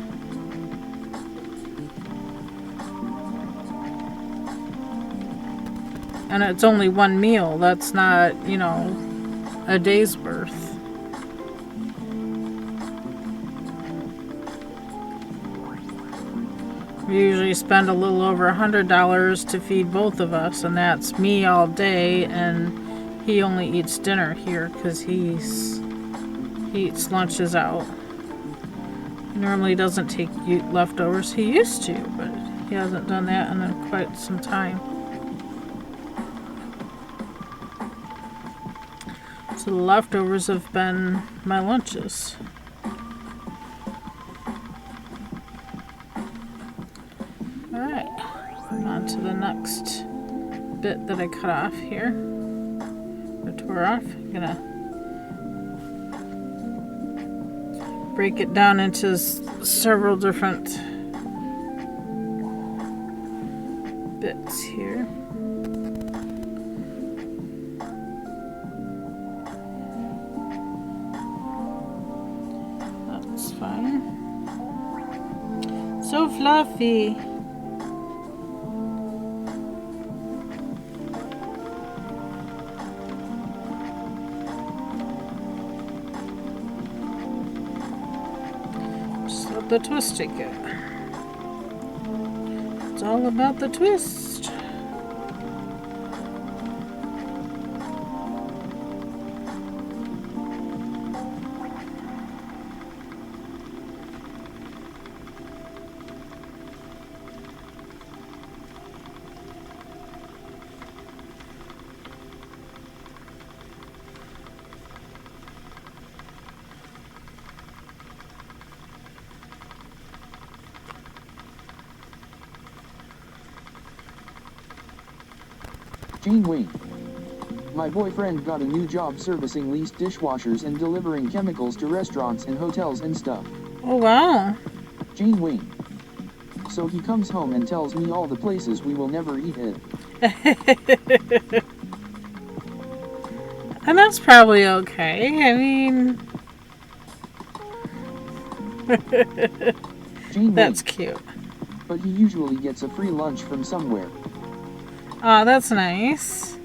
And it's only 1 meal. That's not, a day's worth. We usually spend a little over $100 to feed both of us, and that's me all day, and he only eats dinner here because he eats lunches out. He normally doesn't take leftovers. He used to, but he hasn't done that in quite some time. So So the leftovers have been my lunches. Alright, on to the next bit that I cut off here. Or tore off. I'm gonna break it down into several different bits here. That's fine. So fluffy. Just let the twist take it. It's all about the twist. Gene Wayne. My boyfriend got a new job servicing leased dishwashers and delivering chemicals to restaurants and hotels and stuff. Oh wow. Gene Wayne. So he comes home and tells me all the places we will never eat it. And that's probably okay. I mean, Gene that's Wayne. cute. But he usually gets a free lunch from somewhere. Oh, that's nice.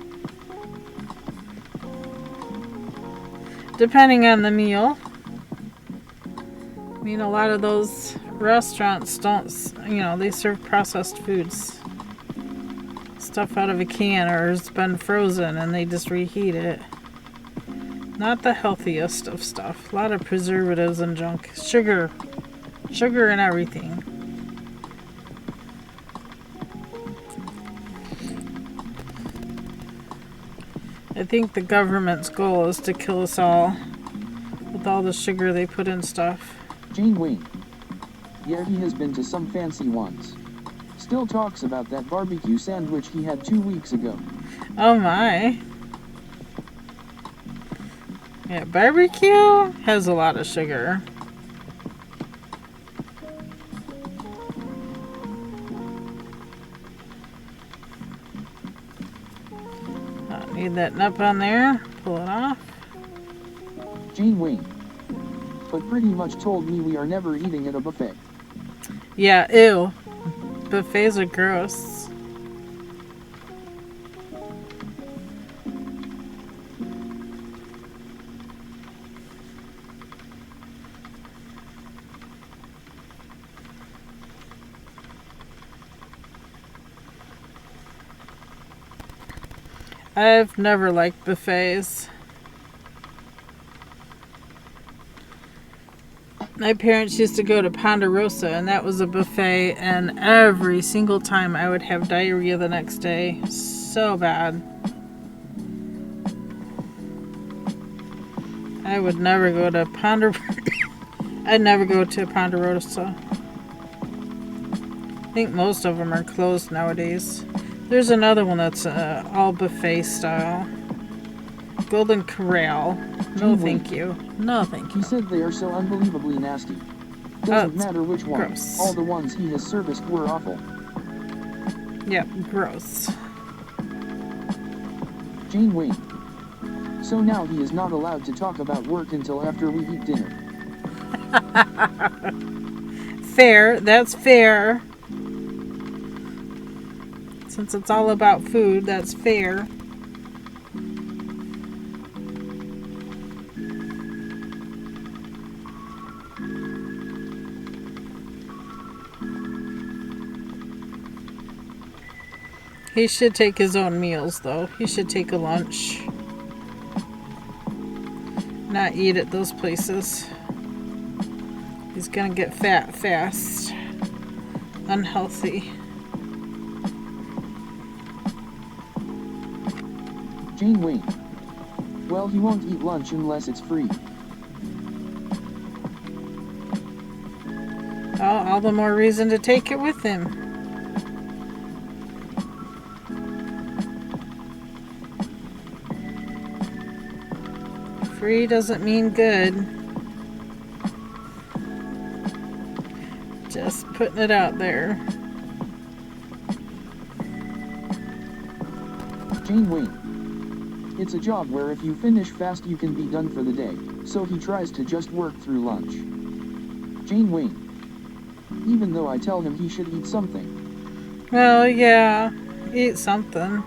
Depending on the meal. I mean, a lot of those restaurants don't, they serve processed foods. Stuff out of a can or it's been frozen and they just reheat it. Not the healthiest of stuff. A lot of preservatives and junk. Sugar and everything. I think the government's goal is to kill us all with all the sugar they put in stuff. Gene Wayne. Yeah, he has been to some fancy ones. Still talks about that barbecue sandwich he had 2 weeks ago. Oh my. Yeah, barbecue has a lot of sugar. Need that nub on there. Pull it off. Gene Wayne. But pretty much told me we are never eating at a buffet. Yeah, ew. Buffets are gross. I've never liked buffets. My parents used to go to Ponderosa, and that was a buffet, and every single time I would have diarrhea the next day. So bad. I would never go to I'd never go to Ponderosa. I think most of them are closed nowadays. There's another one that's all buffet style. Golden Corral. No, thank you. No, thank He you. said they are so unbelievably nasty. Doesn't it's matter which one. gross. All the ones he has serviced were awful. Yep, gross. Gene Wayne. So now he is not allowed to talk about work until after we eat dinner. Fair. That's fair. Since it's all about food, that's fair. He should take his own meals, though. He should take a lunch. Not eat at those places. He's gonna get fat fast. Unhealthy. Gene Wayne. Well, he won't eat lunch unless it's free. All the more reason to take it with him. Free doesn't mean good. Just putting it out there. Jane Wayne. It's a job where if you finish fast you can be done for the day, so he tries to just work through lunch. Jane Wayne. Even though I tell him he should eat something. Well, yeah, eat something.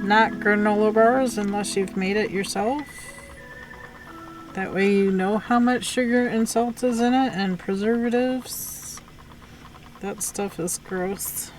Not granola bars unless you've made it yourself. That way you know how much sugar and salt is in it and preservatives. That stuff is gross.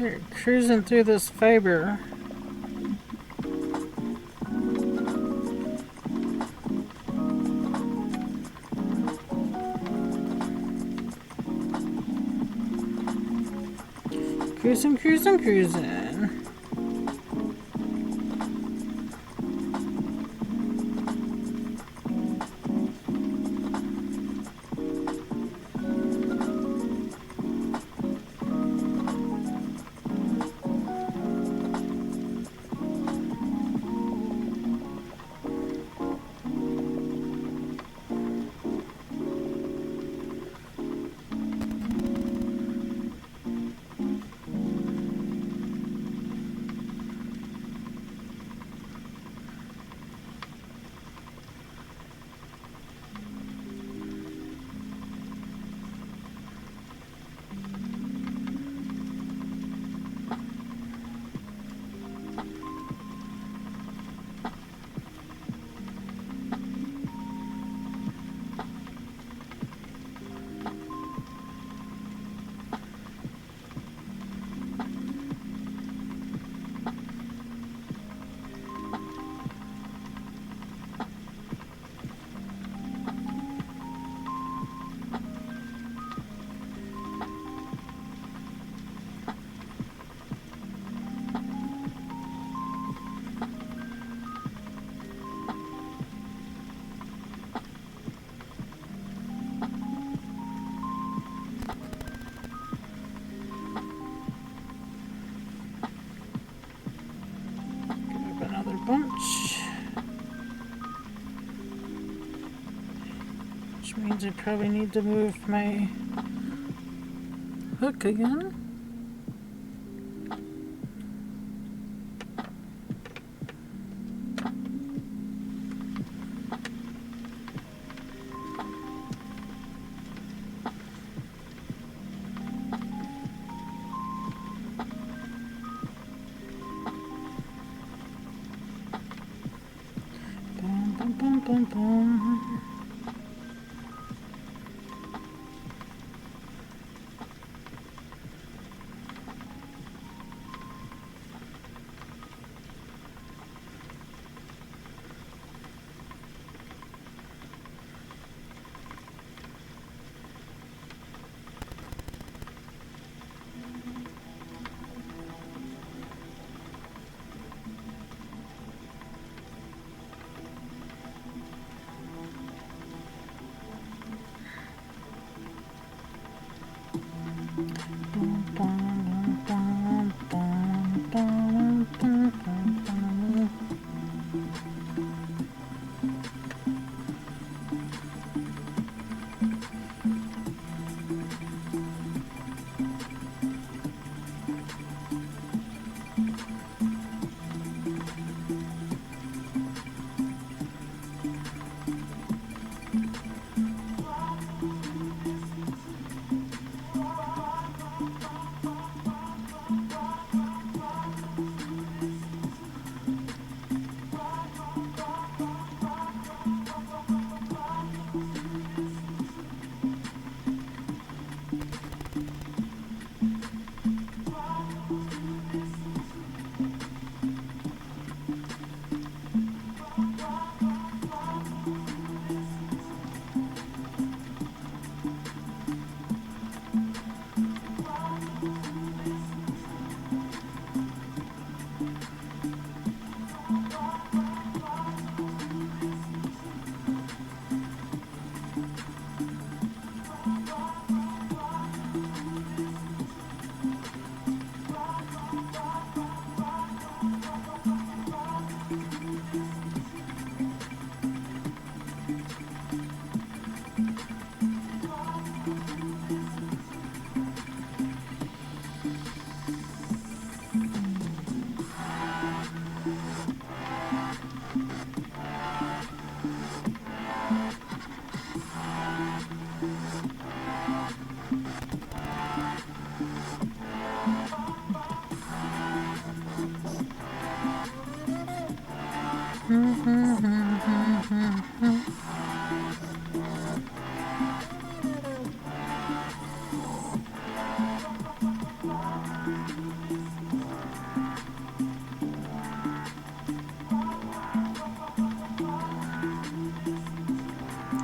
We're cruising through this fiber. Cruising, cruising, cruising. Bunch, which means I probably need to move my hook again.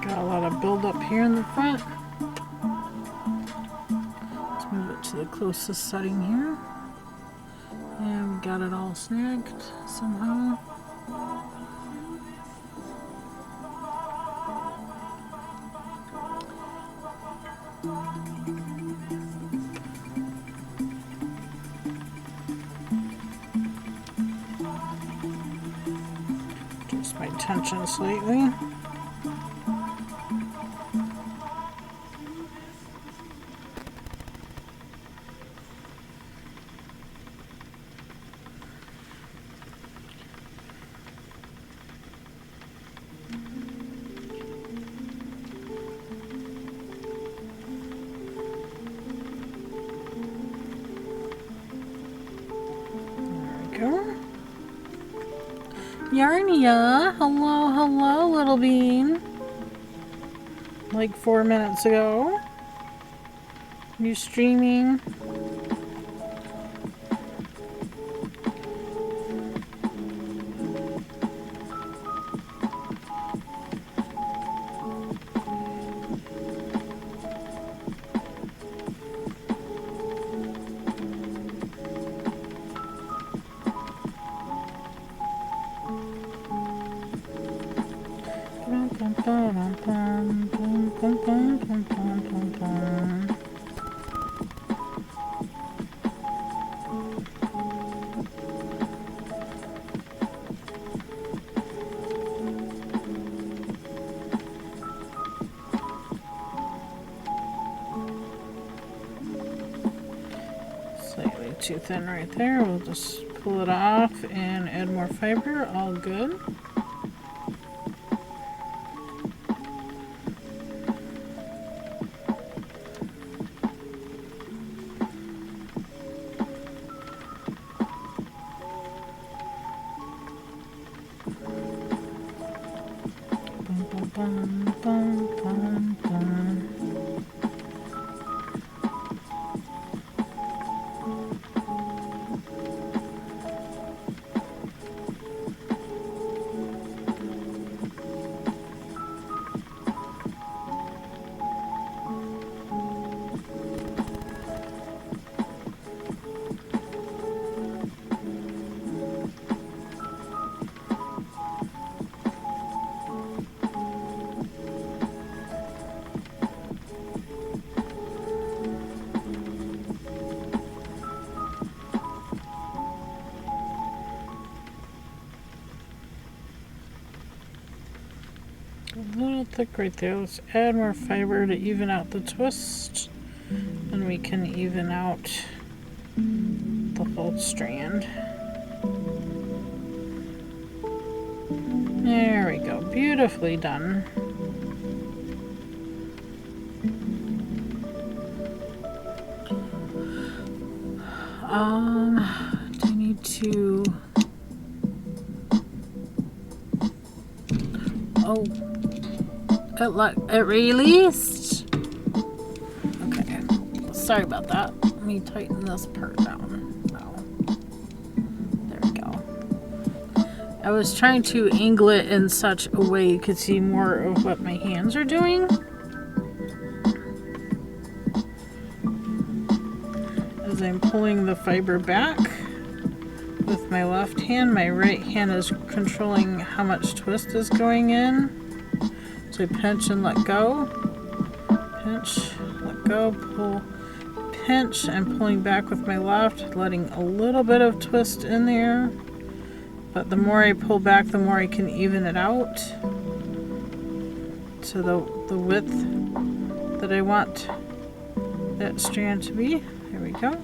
Got a lot of build up here in the front. Let's move it to the closest setting here. And we got it all snagged somehow. Just my tension slightly. Yarnia, hello, hello, little bean. Like 4 minutes ago. You streaming? Slightly too thin right there. We'll just pull it off and add more fiber. All good. thick right there. Let's add more fiber to even out the twist. And we can even out the whole strand. There we go. Beautifully done. Do I need to... Oh, it released. Okay, sorry about that. Let me tighten this part down. No. There we go. I was trying to angle it in such a way you could see more of what my hands are doing. As I'm pulling the fiber back with my left hand, my right hand is controlling how much twist is going in. So I pinch and let go. Pinch, let go, pull, pinch. I'm pulling back with my left, letting a little bit of twist in there. But the more I pull back, the more I can even it out to the width that I want that strand to be. There we go.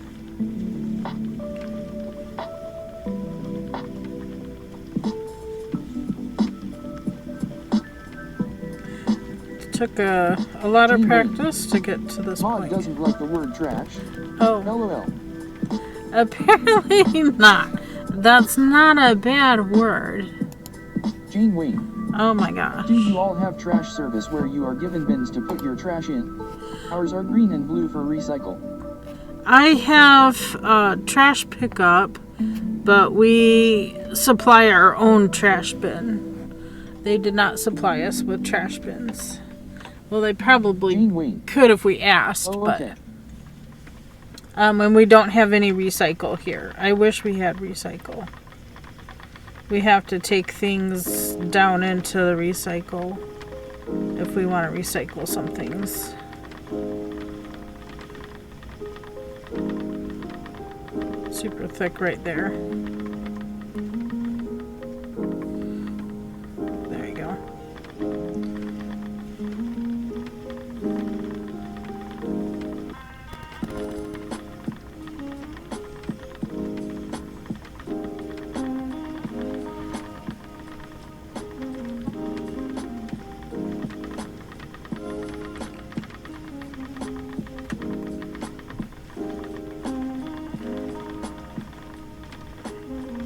Took a lot of practice to get to this Mom point. doesn't like the word trash. Oh, LOL. apparently not. That's not a bad word. Jane Wayne. Oh my gosh. Do you all have trash service where you are given bins to put your trash in? Ours are green and blue for recycle. I have trash pickup, but we supply our own trash bin. They did not supply us with trash bins. Well, they probably Jane Wayne. could if we asked, Oh, okay. but and we don't have any recycle here. I wish we had recycle. We have to take things down into the recycle if we want to recycle some things. Super thick right there. There you go.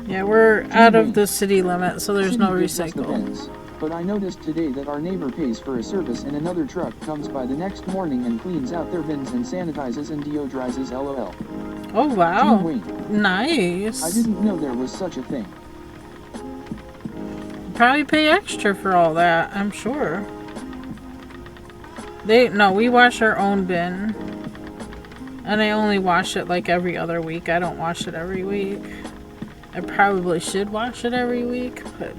Yeah, we're out of the city limit, so there's no City gives us the recycle. bins, but I noticed today that our neighbor pays for a service and another truck comes by the next morning and cleans out their bins and sanitizes and deodorizes. LOL. Oh Jane wow, Wayne. nice. I didn't know there was such a thing. Probably pay extra for all that, I'm sure. We wash our own bin. And I only wash it like every other week. I don't wash it every week. I probably should wash it every week, but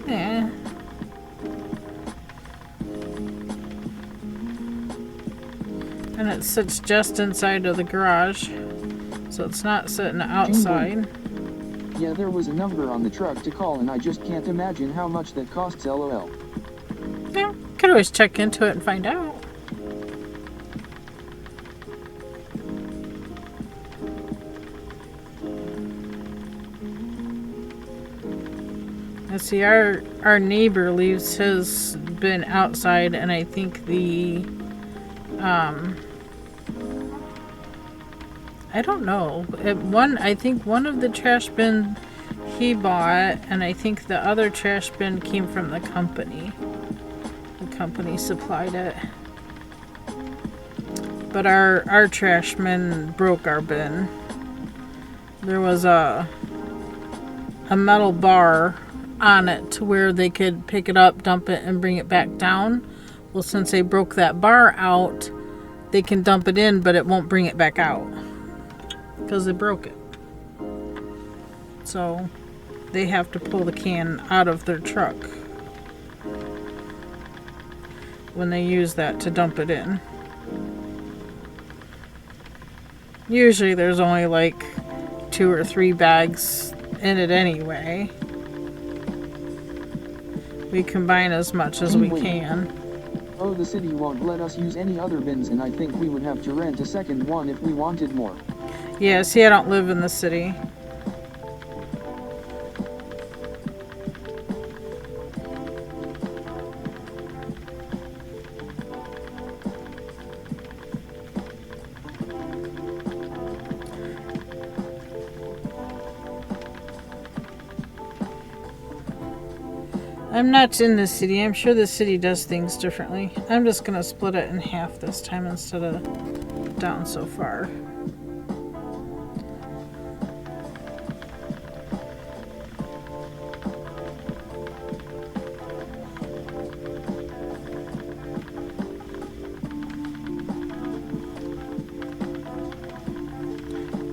yeah. And it sits just inside of the garage, so it's not sitting outside. Yeah, there was a number on the truck to call and I just can't imagine how much that costs. LOL. Yeah, could always check into it and find out. Let's see, our neighbor leaves his bin outside, and I think I don't know. I think one of the trash bin he bought, and I think the other trash bin came from the company. The company supplied it. But our trash man broke our bin. There was a metal bar on it to where they could pick it up, dump it, and bring it back down. Well, since they broke that bar out, they can dump it in, but it won't bring it back out because they broke it. So they have to pull the can out of their truck when they use that to dump it in. Usually there's only like 2 or 3 bags in it anyway. we combine as much as we can. Oh, the city won't let us use any other bins, and I think we would have to rent a second one if we wanted more. Yeah, see, I don't live in the city. I'm not in the city. I'm sure the city does things differently. I'm just going to split it in half this time instead of down so far.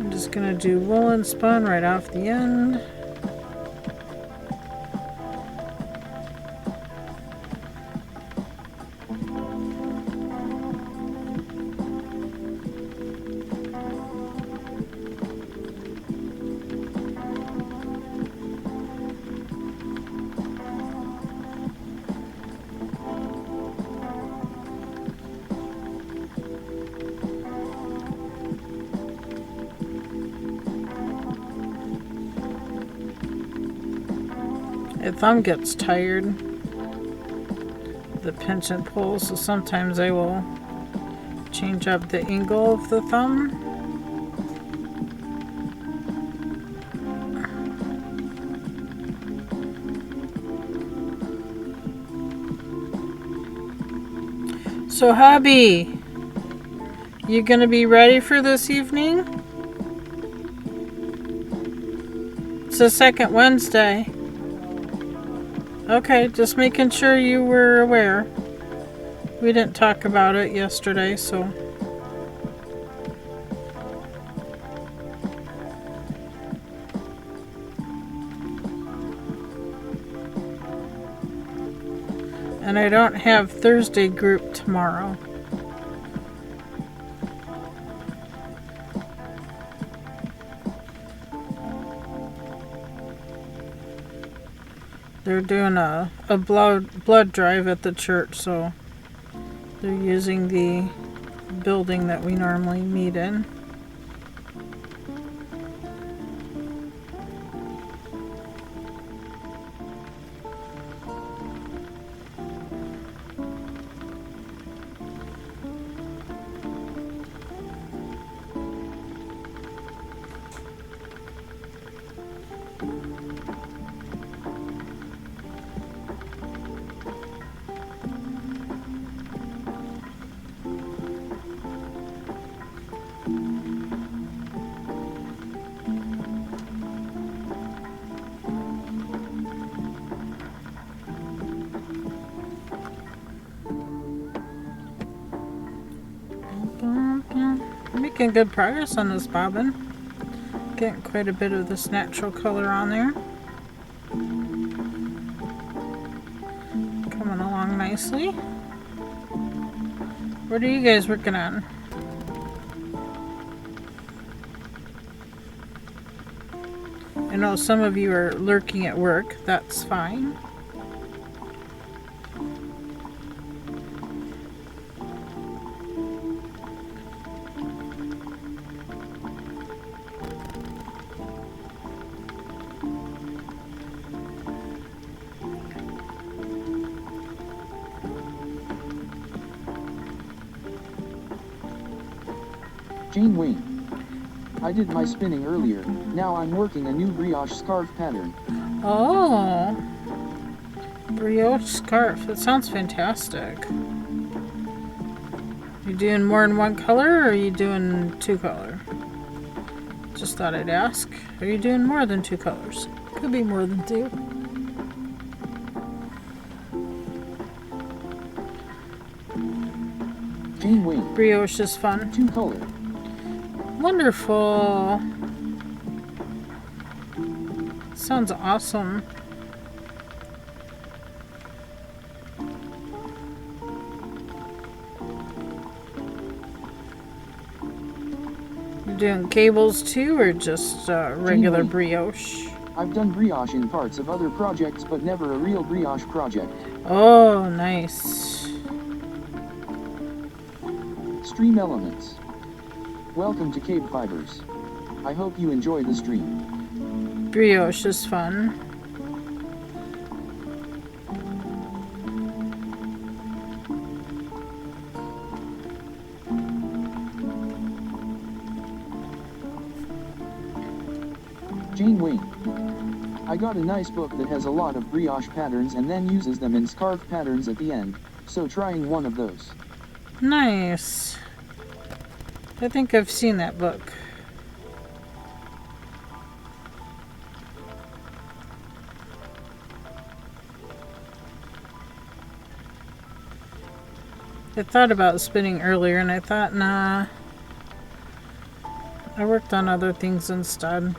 I'm just going to do woolen spun right off the end. My thumb gets tired, the pinch and pull, so sometimes I will change up the angle of the thumb. So hubby, you gonna be ready for this evening? It's the second Wednesday. Okay, just making sure you were aware. We didn't talk about it yesterday, so. And I don't have Thursday group tomorrow. They're doing a blood drive at the church, so they're using the building that we normally meet in. Making good progress on this bobbin. Getting quite a bit of this natural color on there. Coming along nicely. What are you guys working on? I know some of you are lurking at work. That's fine. Jane Wayne. I did my spinning earlier. Now I'm working a new brioche scarf pattern. Oh, brioche scarf. That sounds fantastic. You doing more in one color, or are you doing two color? Just thought I'd ask. Are you doing more than two colors? Could be more than two. Jane Wayne. Brioche is fun. Two color. Wonderful. Sounds awesome. You're doing cables too, or just regular brioche? I've done brioche in parts of other projects but never a real brioche project. Oh, nice. Stream elements. Welcome to KBfibers. I hope you enjoy the stream. Brioche is fun. Jane Wing. I got a nice book that has a lot of brioche patterns and then uses them in scarf patterns at the end, so trying one of those. Nice. I think I've seen that book. I thought about spinning earlier and I thought, nah. I worked on other things instead.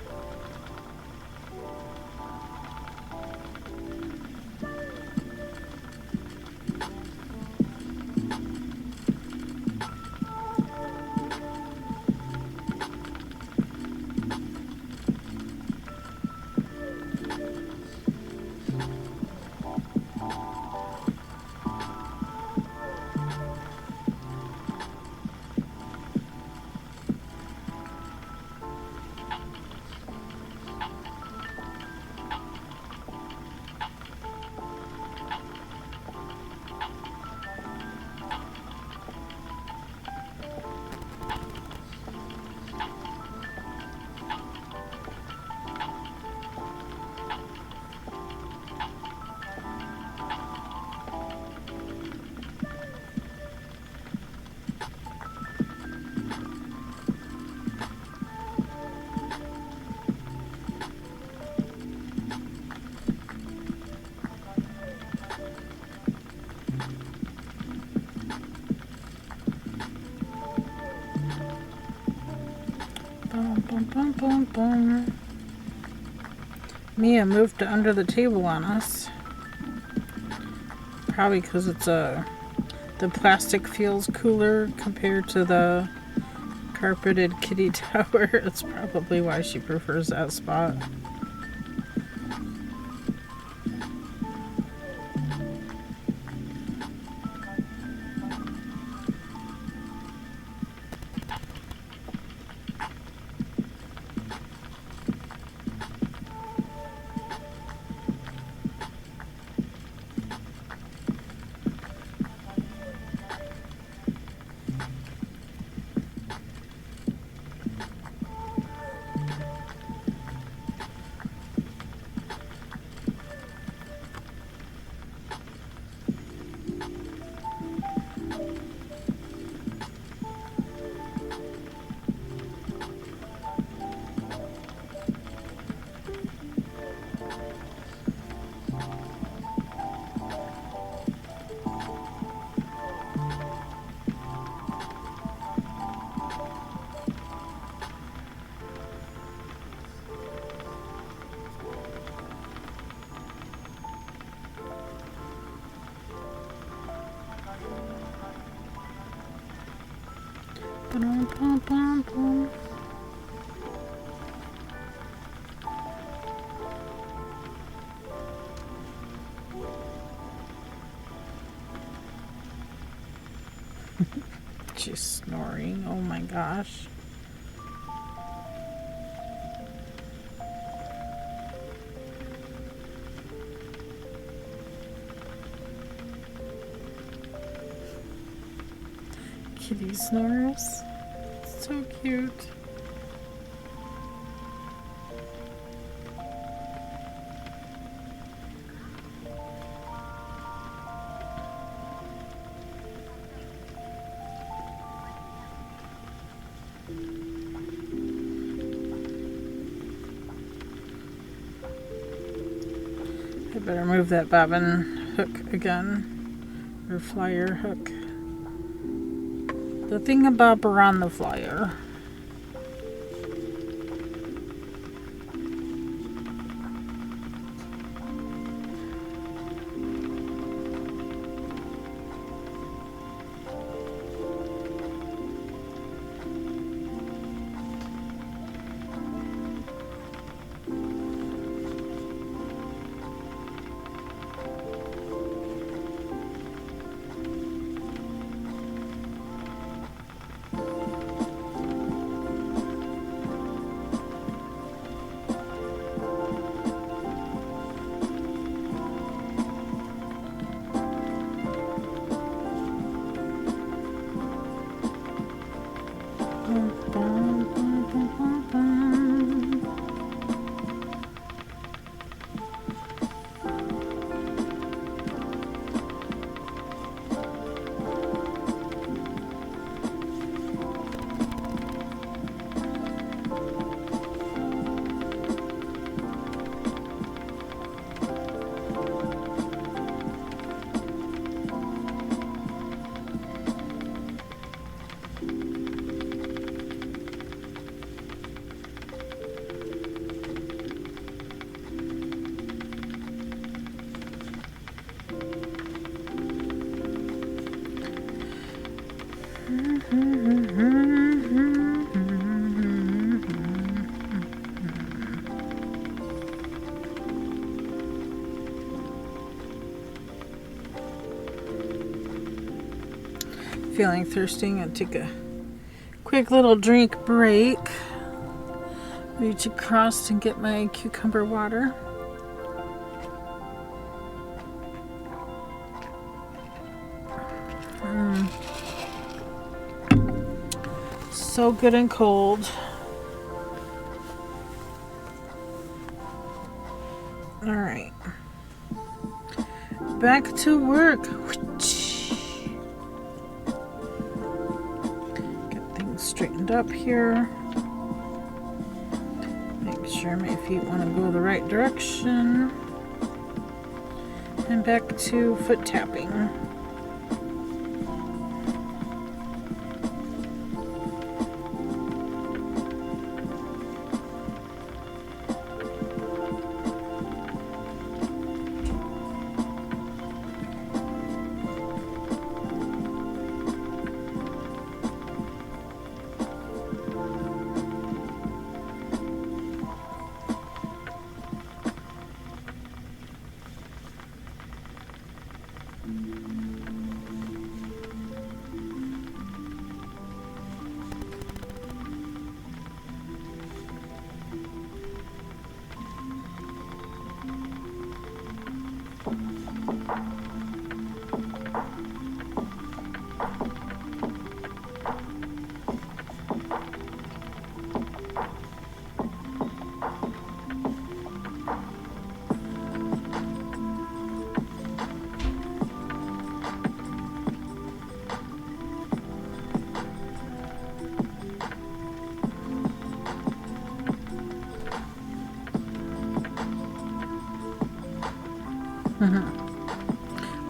Bum, bum, bum, bum, bum. Mia moved to under the table on us. Probably because it's the plastic feels cooler compared to the carpeted kitty tower. That's probably why she prefers that spot. Bum, bum, bum, bum. She's snoring. Oh my gosh. Kitty snores. So cute. I better move that bobbin hook again, or flyer hook. The thingamabobber on the flyer. Feeling thirsty, I'm gonna take a quick little drink break. Reach across and get my cucumber water. So good and cold. All right, back to work. Get things straightened up here. Make sure my feet want to go the right direction. And back to foot tapping.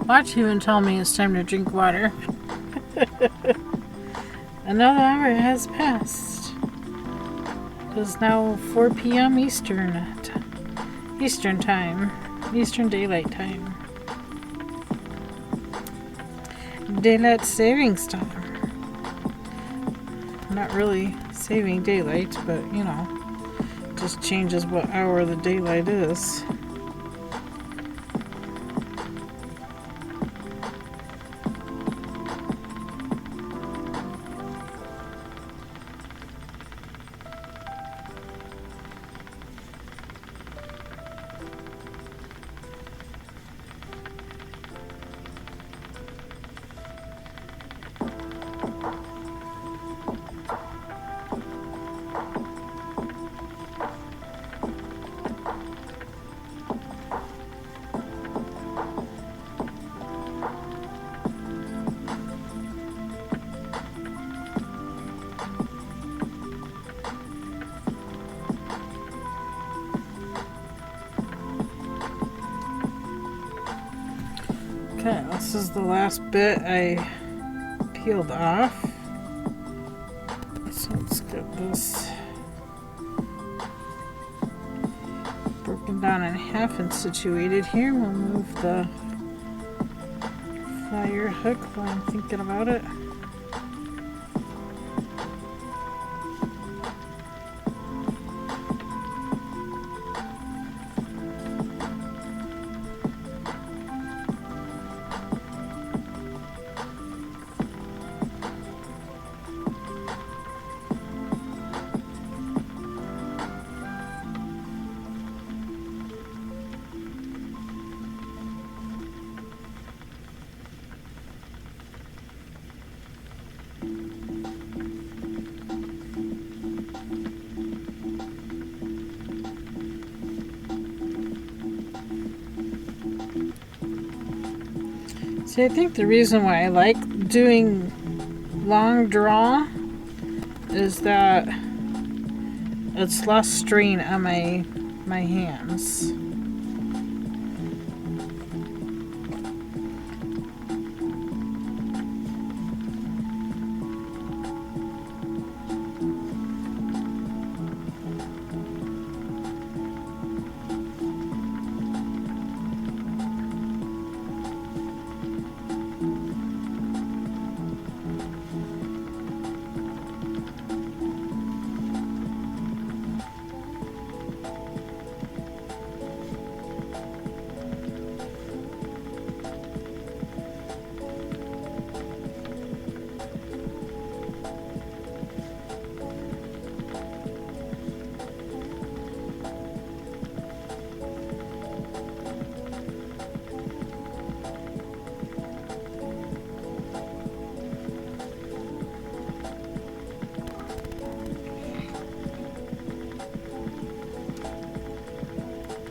Watch you and tell me it's time to drink water. Another hour has passed. It is now 4 p.m. Eastern time. Eastern Daylight Time. Daylight savings time. Not really saving daylight, but you know, just changes what hour the daylight is. Okay, this is the last bit I peeled off. So let's get this broken down in half and situated here. We'll move the fire hook while I'm thinking about it. See, I think the reason why I like doing long draw is that it's less strain on my hands.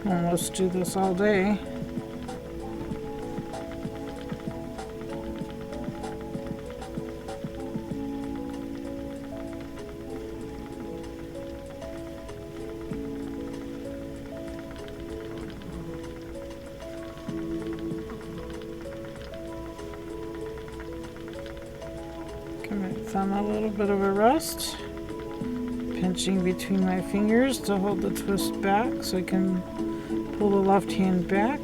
Almost do this all day. Give my thumb a little bit of a rest. Pinching between my fingers to hold the twist back so I can pull the left hand back.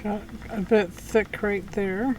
Got a bit thick right there.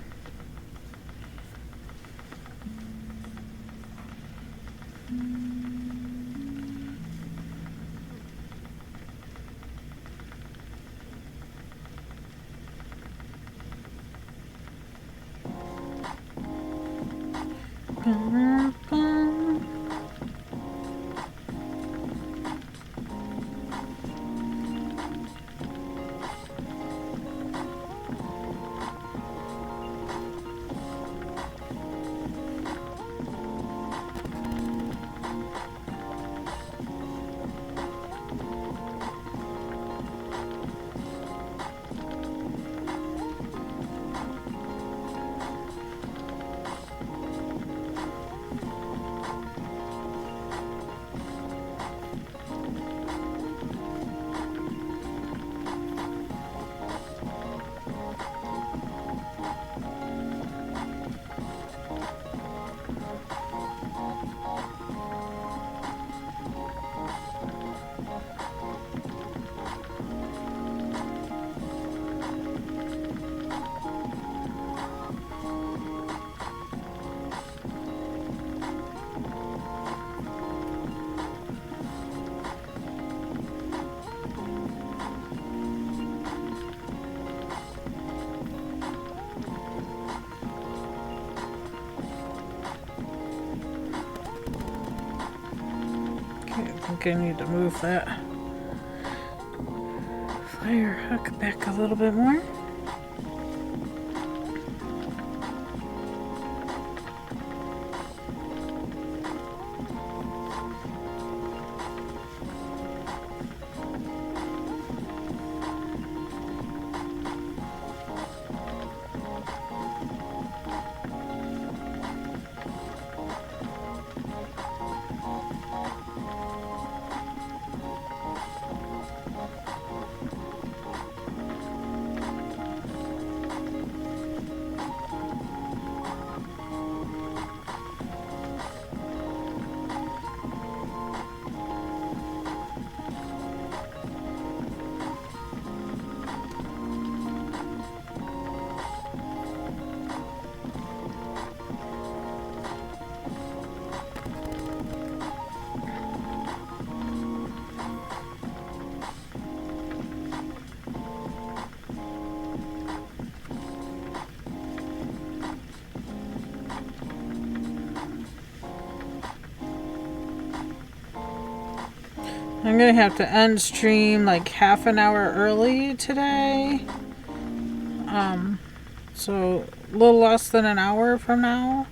I think I need to move that flyer hook back a little bit more. I'm gonna have to end stream like half an hour early today. So a little less than an hour from now.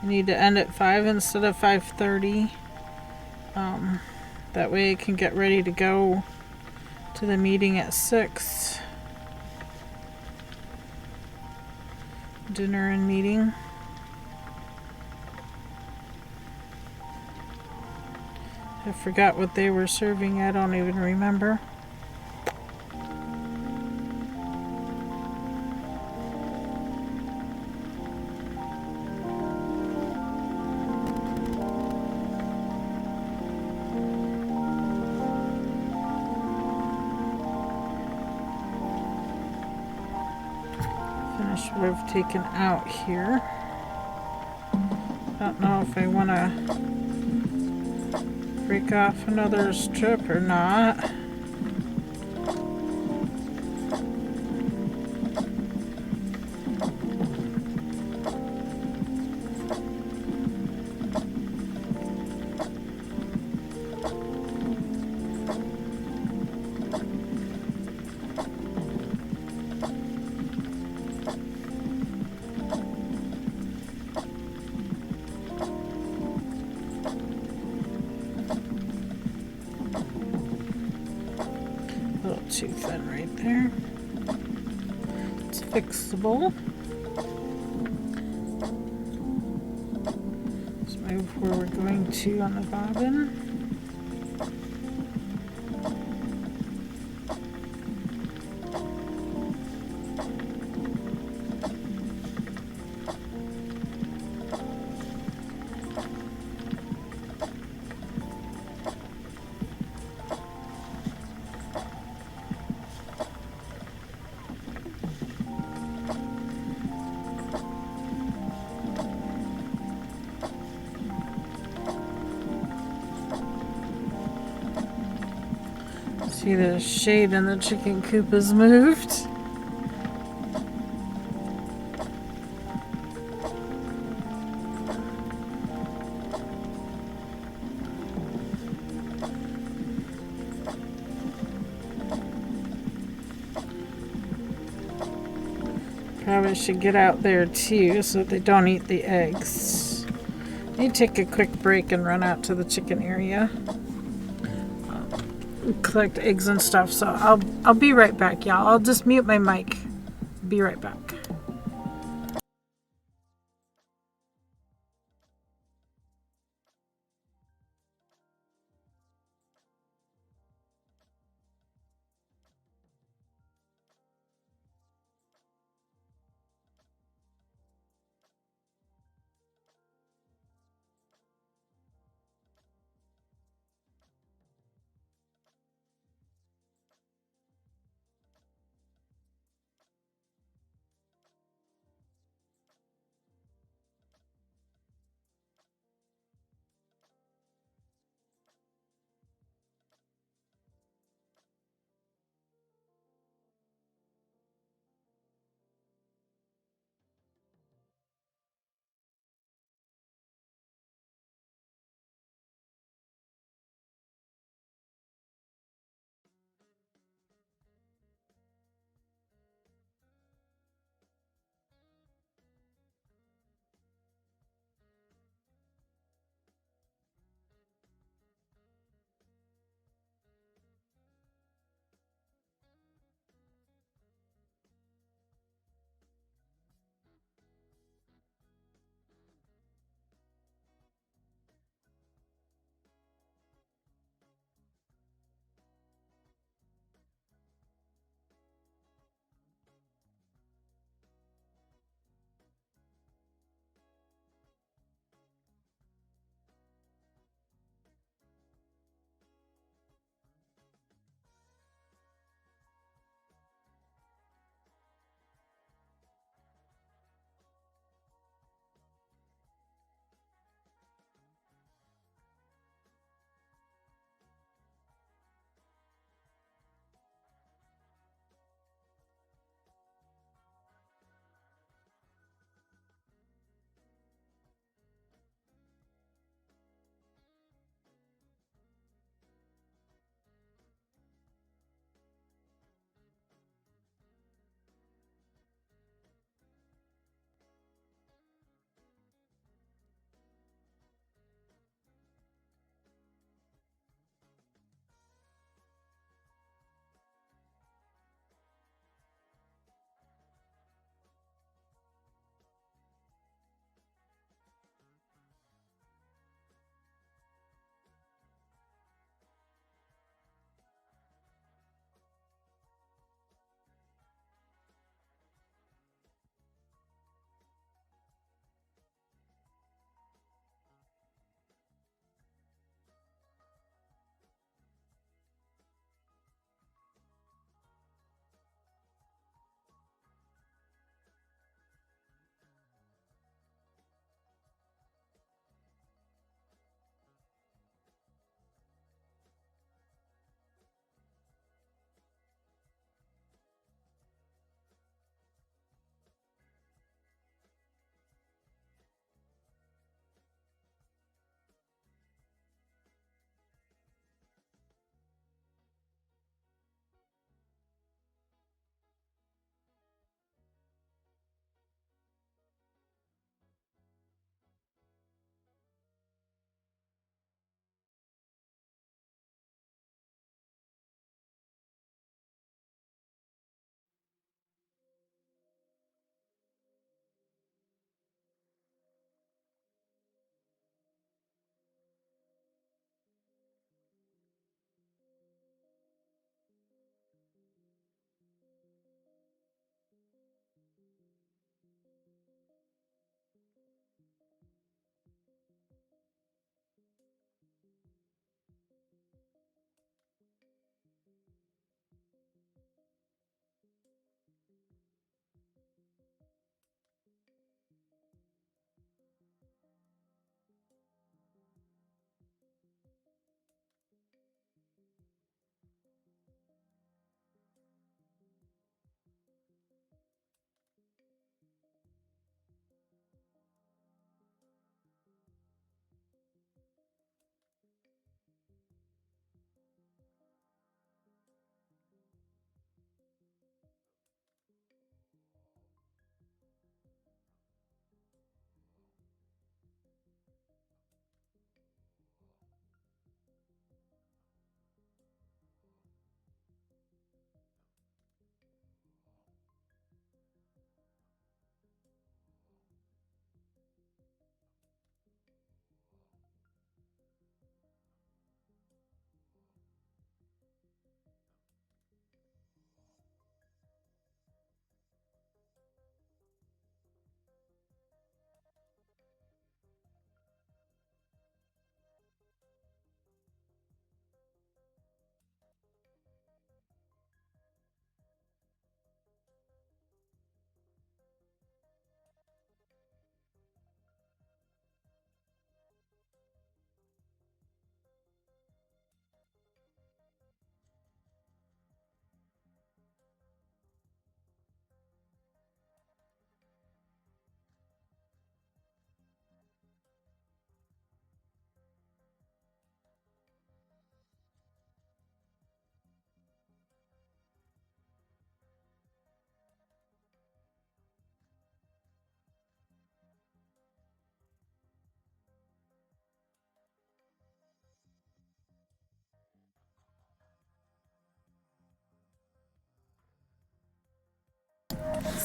I need to end at 5 instead of 5:30. That way I can get ready to go to the meeting at 6. Dinner and meeting. I forgot what they were serving. I don't even remember. Finish what I've taken out here. I don't know if I want to break off another strip or not. Too thin right there. It's fixable. Let's move where we're going to on the bobbin. See, the shade in the chicken coop is moved. Probably should get out there too so that they don't eat the eggs. You take a quick break and run out to the chicken area. Collect eggs and stuff, so I'll be right back, y'all. I'll just mute my mic. Be right back.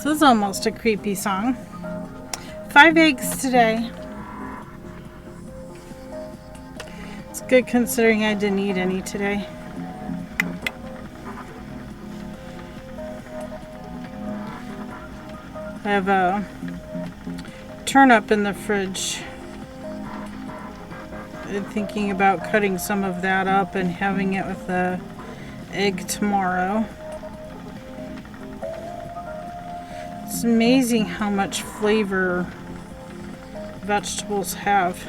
This is almost a creepy song. 5 eggs today. It's good considering I didn't eat any today. I have a turnip in the fridge. I'm thinking about cutting some of that up and having it with the egg tomorrow. It's amazing how much flavor vegetables have.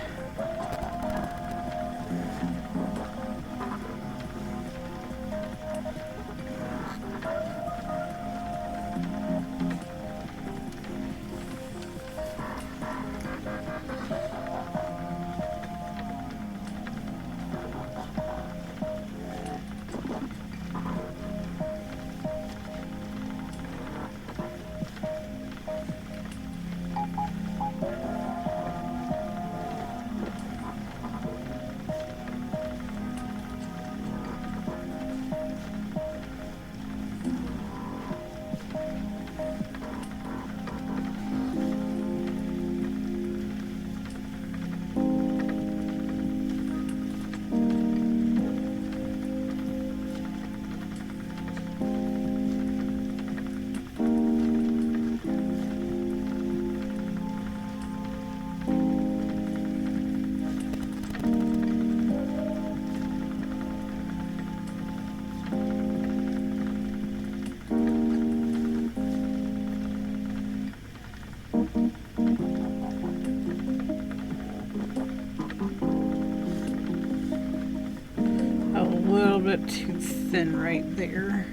A little bit too thin right there.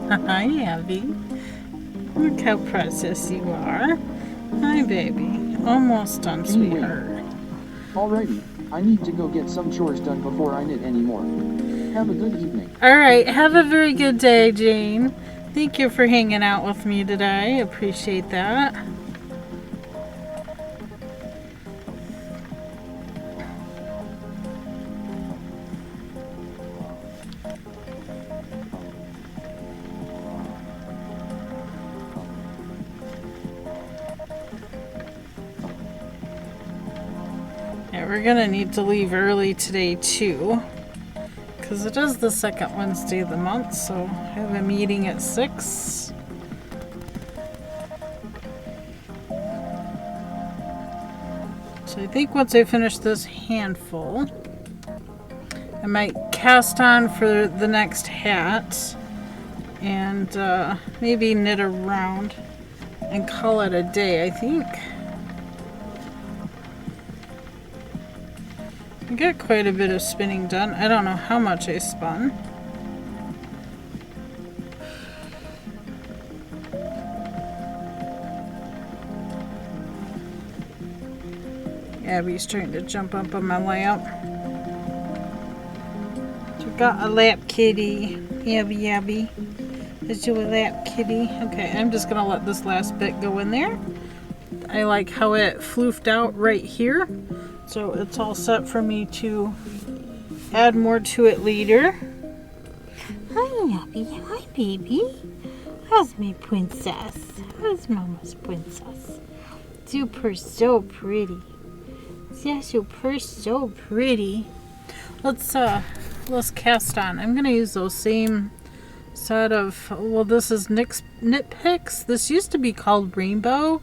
Hi, Abby. Look how precious you are. Hi, baby. Almost done, sweetheart. Alrighty, I need to go get some chores done before I knit anymore. Have a good evening. Alright, have a very good day, Jane. Thank you for hanging out with me today. I appreciate that. Yeah, we're gonna need to leave early today too, because it is the second Wednesday of the month, so I have a meeting at 6. So I think once I finish this handful, I might cast on for the next hat and maybe knit around and call it a day, I think. I got quite a bit of spinning done. I don't know how much I spun. Abby's trying to jump up on my lap. You got a lap kitty. Abby. Is you a lap kitty? Okay, I'm just gonna let this last bit go in there. I like how it floofed out right here. So it's all set for me to add more to it later. Hi, Abby. Hi, baby. How's my princess? How's Mama's princess? Super, so pretty. Yeah, super, so pretty. Let's cast on. I'm gonna use those same set of, well, this is Nitpicks. This used to be called Rainbow.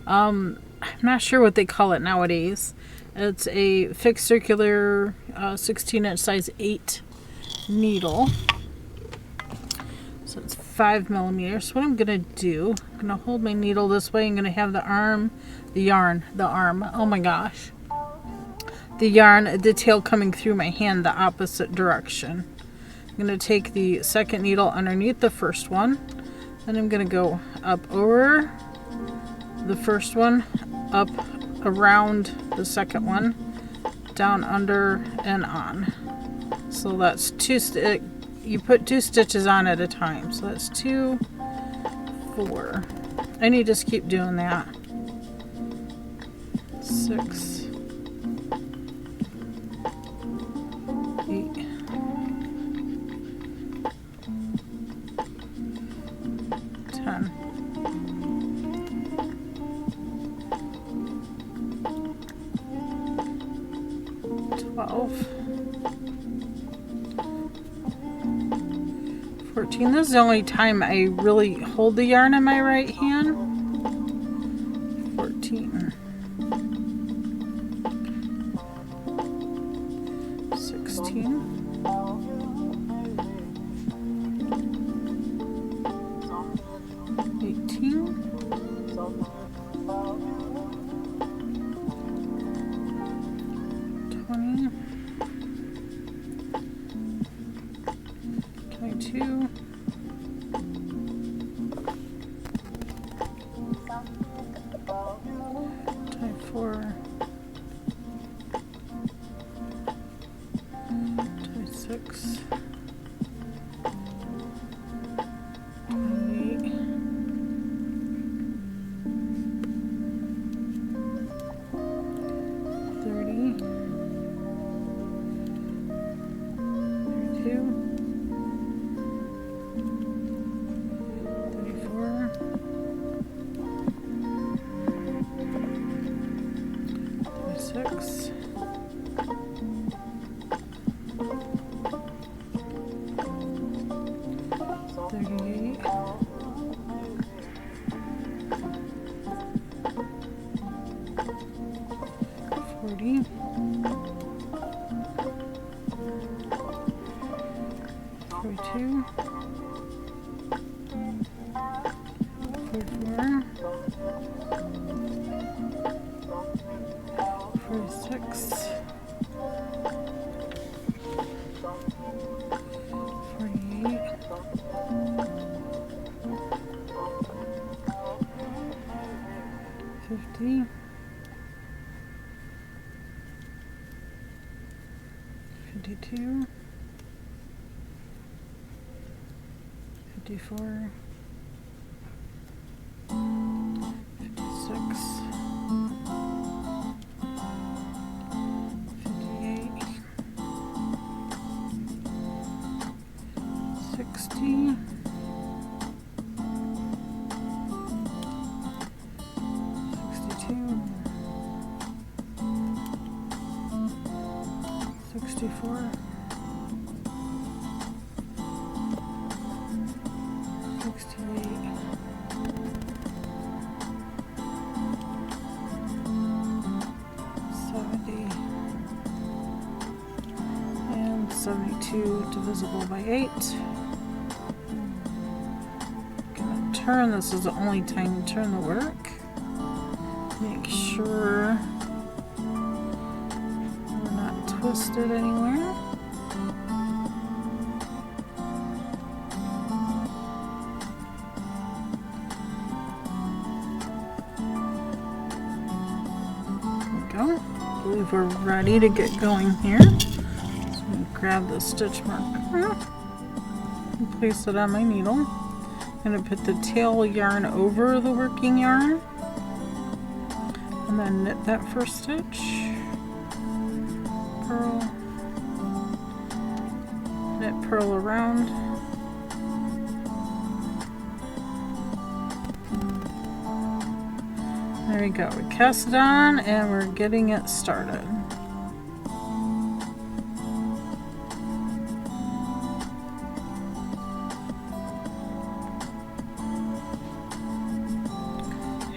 I'm not sure what they call it nowadays. It's a fixed circular 16-inch size 8 needle. So it's 5 millimeters. So what I'm going to do, I'm going to hold my needle this way. I'm going to have the arm, the arm, oh my gosh. The yarn, the tail coming through my hand the opposite direction. I'm going to take the second needle underneath the first one. Then I'm going to go up over the first one, up around the second one, down under and on. So that's you put 2 stitches on at a time. So that's 2, 4. And you just keep doing that. 6, 8, 10. 12, 14. This is the only time I really hold the yarn in my right hand. 14, 16, 18, 20, 22, 24, 26, 28, 30, 32, 34, 36, 38, 40, 42, 44, 46, 48, 50, 52, 54, 56, 58, 60, 62, 64, 68, 70, and 72 divisible by 8. Gonna turn, this is the only time to turn the work. Make sure we're not twisted anywhere. I believe we're ready to get going here. So I'm going to grab the stitch marker and place it on my needle. I'm going to put the tail yarn over the working yarn and then knit that first stitch, purl, knit, purl around, there we go. We cast it on and we're getting it started.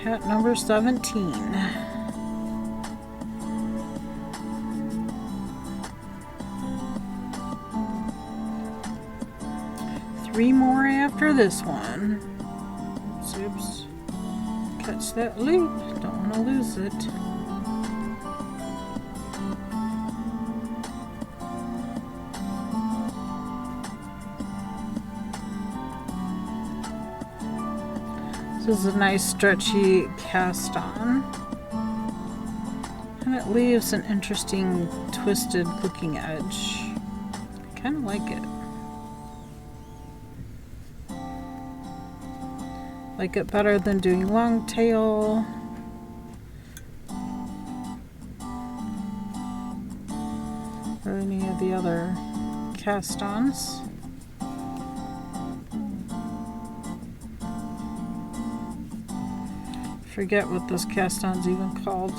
Hat number 17. Three more after this one. Oops. Catch that loop. Don't want to lose it. This is a nice stretchy cast on. And it leaves an interesting twisted looking edge. I kind of like it. Like it better than doing long tail. Or any of the other cast-ons. Forget what this cast-on's even called.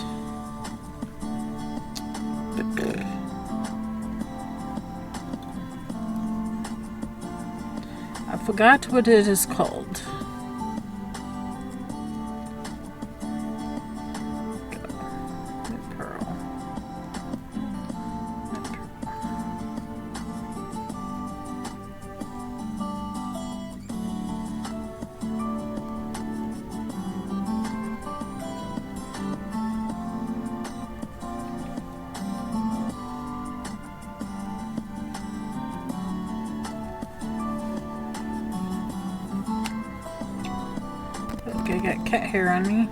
I forgot what it is called. I got cat hair on me.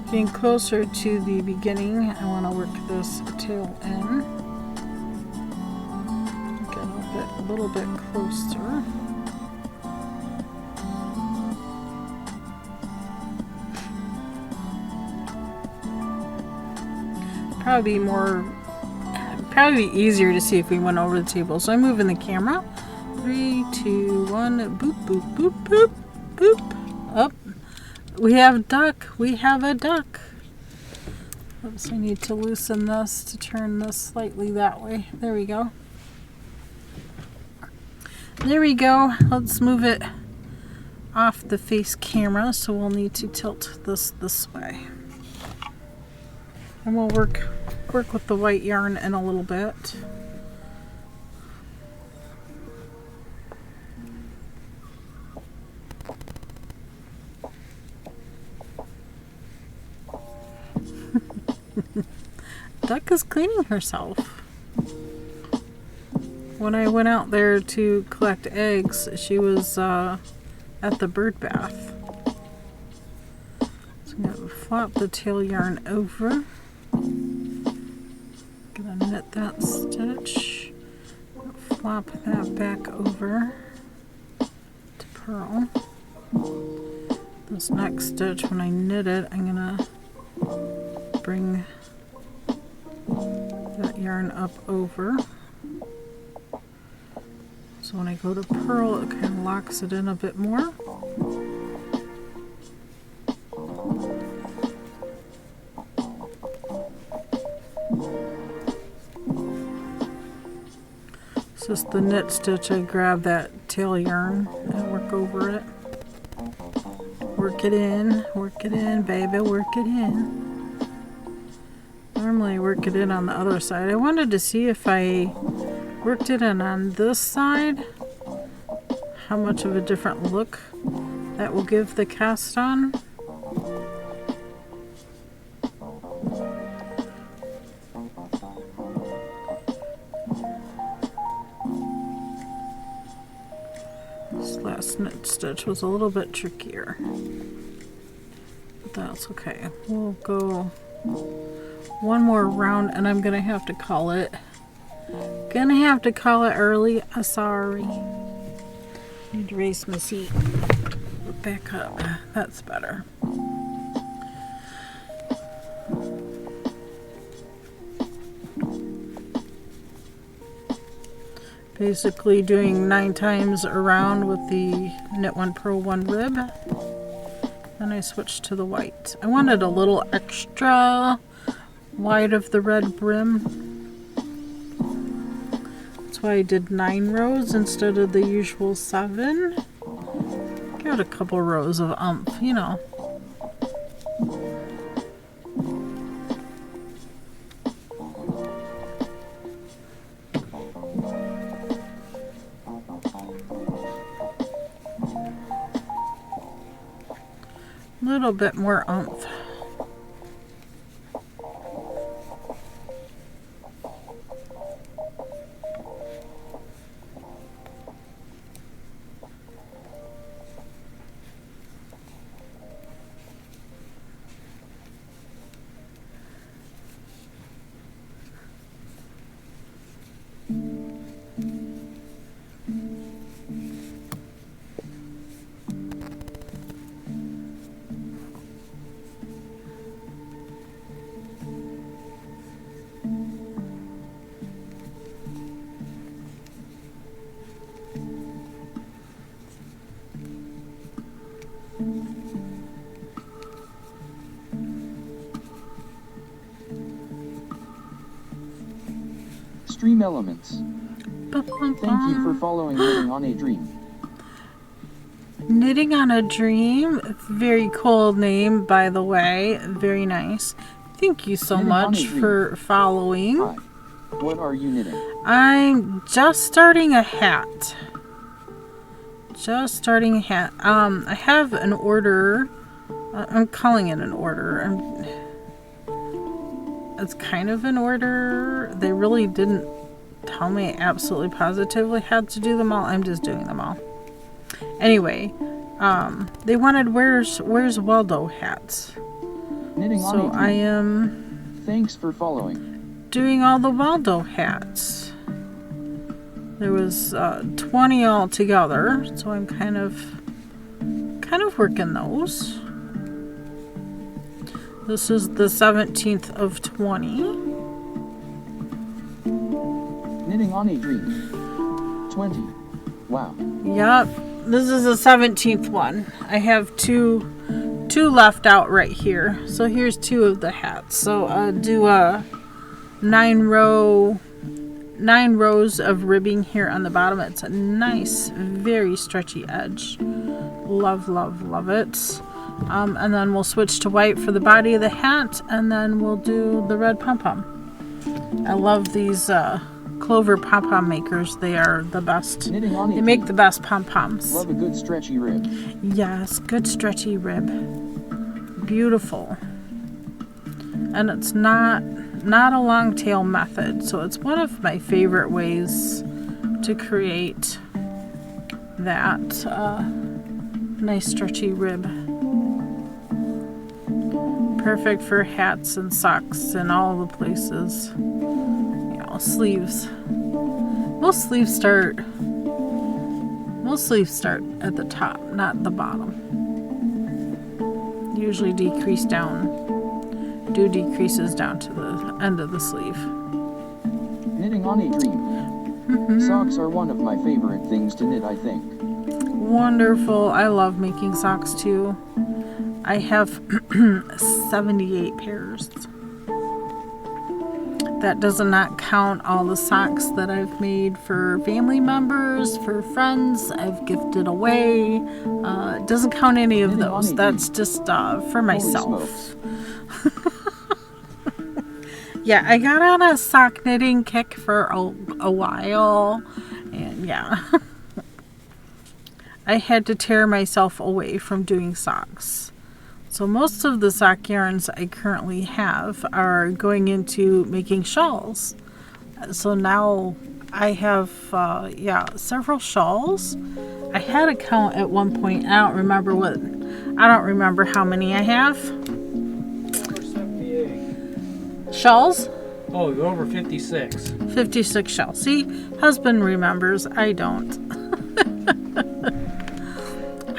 Getting closer to the beginning, I want to work this tail in. Get a little bit closer. Probably be easier to see if we went over the table. So I'm moving the camera. 3, 2, 1, boop, boop, boop, boop. Boop. Up. We have a duck. We have a duck. Oops, I need to loosen this to turn this slightly that way. There we go. There we go. Let's move it off the face camera, so we'll need to tilt this way. And we'll work with the white yarn in a little bit. Duck is cleaning herself. When I went out there to collect eggs, she was at the bird bath. So I'm going to flop the tail yarn over. Gonna knit that stitch. Flop that back over to purl. This next stitch, when I knit it, I'm gonna bring that yarn up over. So when I go to purl, it kind of locks it in a bit more. It's just the knit stitch. I grab that tail yarn and work over it. Work it in, baby, work it in. Normally I work it in on the other side. I wanted to see if I worked it in on this side, how much of a different look that will give the cast on. This last knit stitch was a little bit trickier, but that's okay. We'll go one more round, and I'm gonna have to call it early. Sorry. Need to raise my seat back up. That's better. Basically doing 9 times around with the knit 1 purl 1 rib. Then I switched to the white. I wanted a little extra wide of the red brim. That's why I did 9 rows instead of the usual 7. Got a couple rows of umph, you know. A little bit more umph. Stream Elements. Thank you for following Knitting on a Dream. Knitting on a Dream. Very cool name, by the way. Very nice. Thank you so much for following. Hi. What are you knitting? I'm just starting a hat. Just starting a hat. I have an order. I'm calling it an order. It's kind of an order. They really didn't tell me absolutely positively how to do them all. I'm just doing them all. Anyway, they wanted where's Waldo hats. Knitting on So a Dream. I am Thanks for following. doing all the Waldo hats. There was 20 all together, so I'm kind of working those. This is the 17th of 20. Knitting on a Dream. 20. Wow. Yep, this is the 17th one. I have two left out right here. So here's 2 of the hats. So do a 9 rows of ribbing here on the bottom. It's a nice, very stretchy edge. Love, love, love it. And then we'll switch to white for the body of the hat, and then we'll do the red pom-pom. I love these Clover pom-pom makers. They are the best. Knitting on a They make Dream. the best pom-poms. Love a good stretchy rib. Yes, good stretchy rib. Beautiful. And it's not a long tail method, so it's one of my favorite ways to create that nice stretchy rib. Perfect for hats and socks and all the places. You know, sleeves. Most sleeves start at the top, not the bottom. Usually decreases down to the end of the sleeve. Knitting on a Dream. Socks are one of my favorite things to knit, I think. Wonderful. I love making socks too. I have 78 pairs. That does not count all the socks that I've made for family members, for friends, I've gifted away. It doesn't count any of those. That's just for myself. Yeah, I got on a sock knitting kick for a while, and yeah. I had to tear myself away from doing socks. So most of the sock yarns I currently have are going into making shawls. So now I have, several shawls. I had a count at one point. I don't remember how many I have. Over 78. Shawls? Oh, you're over 56. 56 shawls. See, husband remembers. I don't.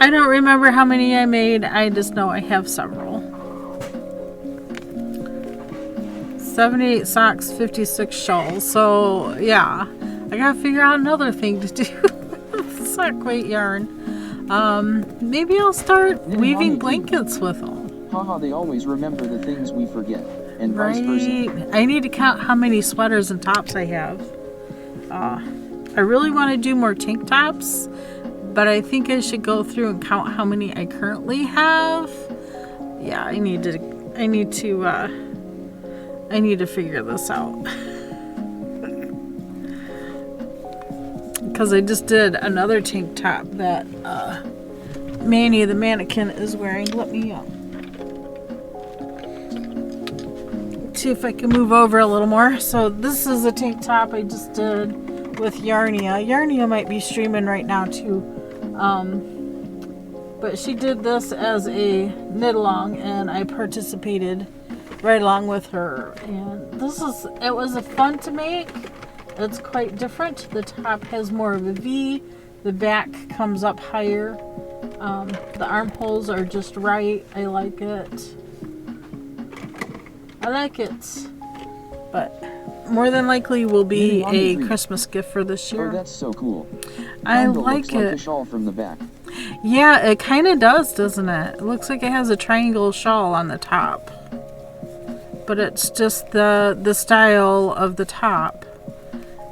I don't remember how many I made. I just know I have several. 78 socks, 56 shawls. So, yeah. I gotta figure out another thing to do with sock weight yarn. Maybe I'll start weaving blankets with them. Haha, they always remember the things we forget. And vice versa. I need to count how many sweaters and tops I have. I really want to do more tank tops, but I think I should go through and count how many I currently have. Yeah, I need to figure this out. Because I just did another tank top that Manny the mannequin is wearing. Let me see if I can move over a little more. So this is a tank top I just did with Yarnia. Yarnia might be streaming right now too. But she did this as a knit along and I participated right along with her. And it was a fun to make. It's quite different. The top has more of a V. The back comes up higher. The armholes are just right. I like it. But more than likely will be a Christmas gift for this year. Oh, that's so cool. I like it. Like a shawl from the back. Yeah, it kind of does, doesn't it? It looks like it has a triangle shawl on the top. But it's just the style of the top.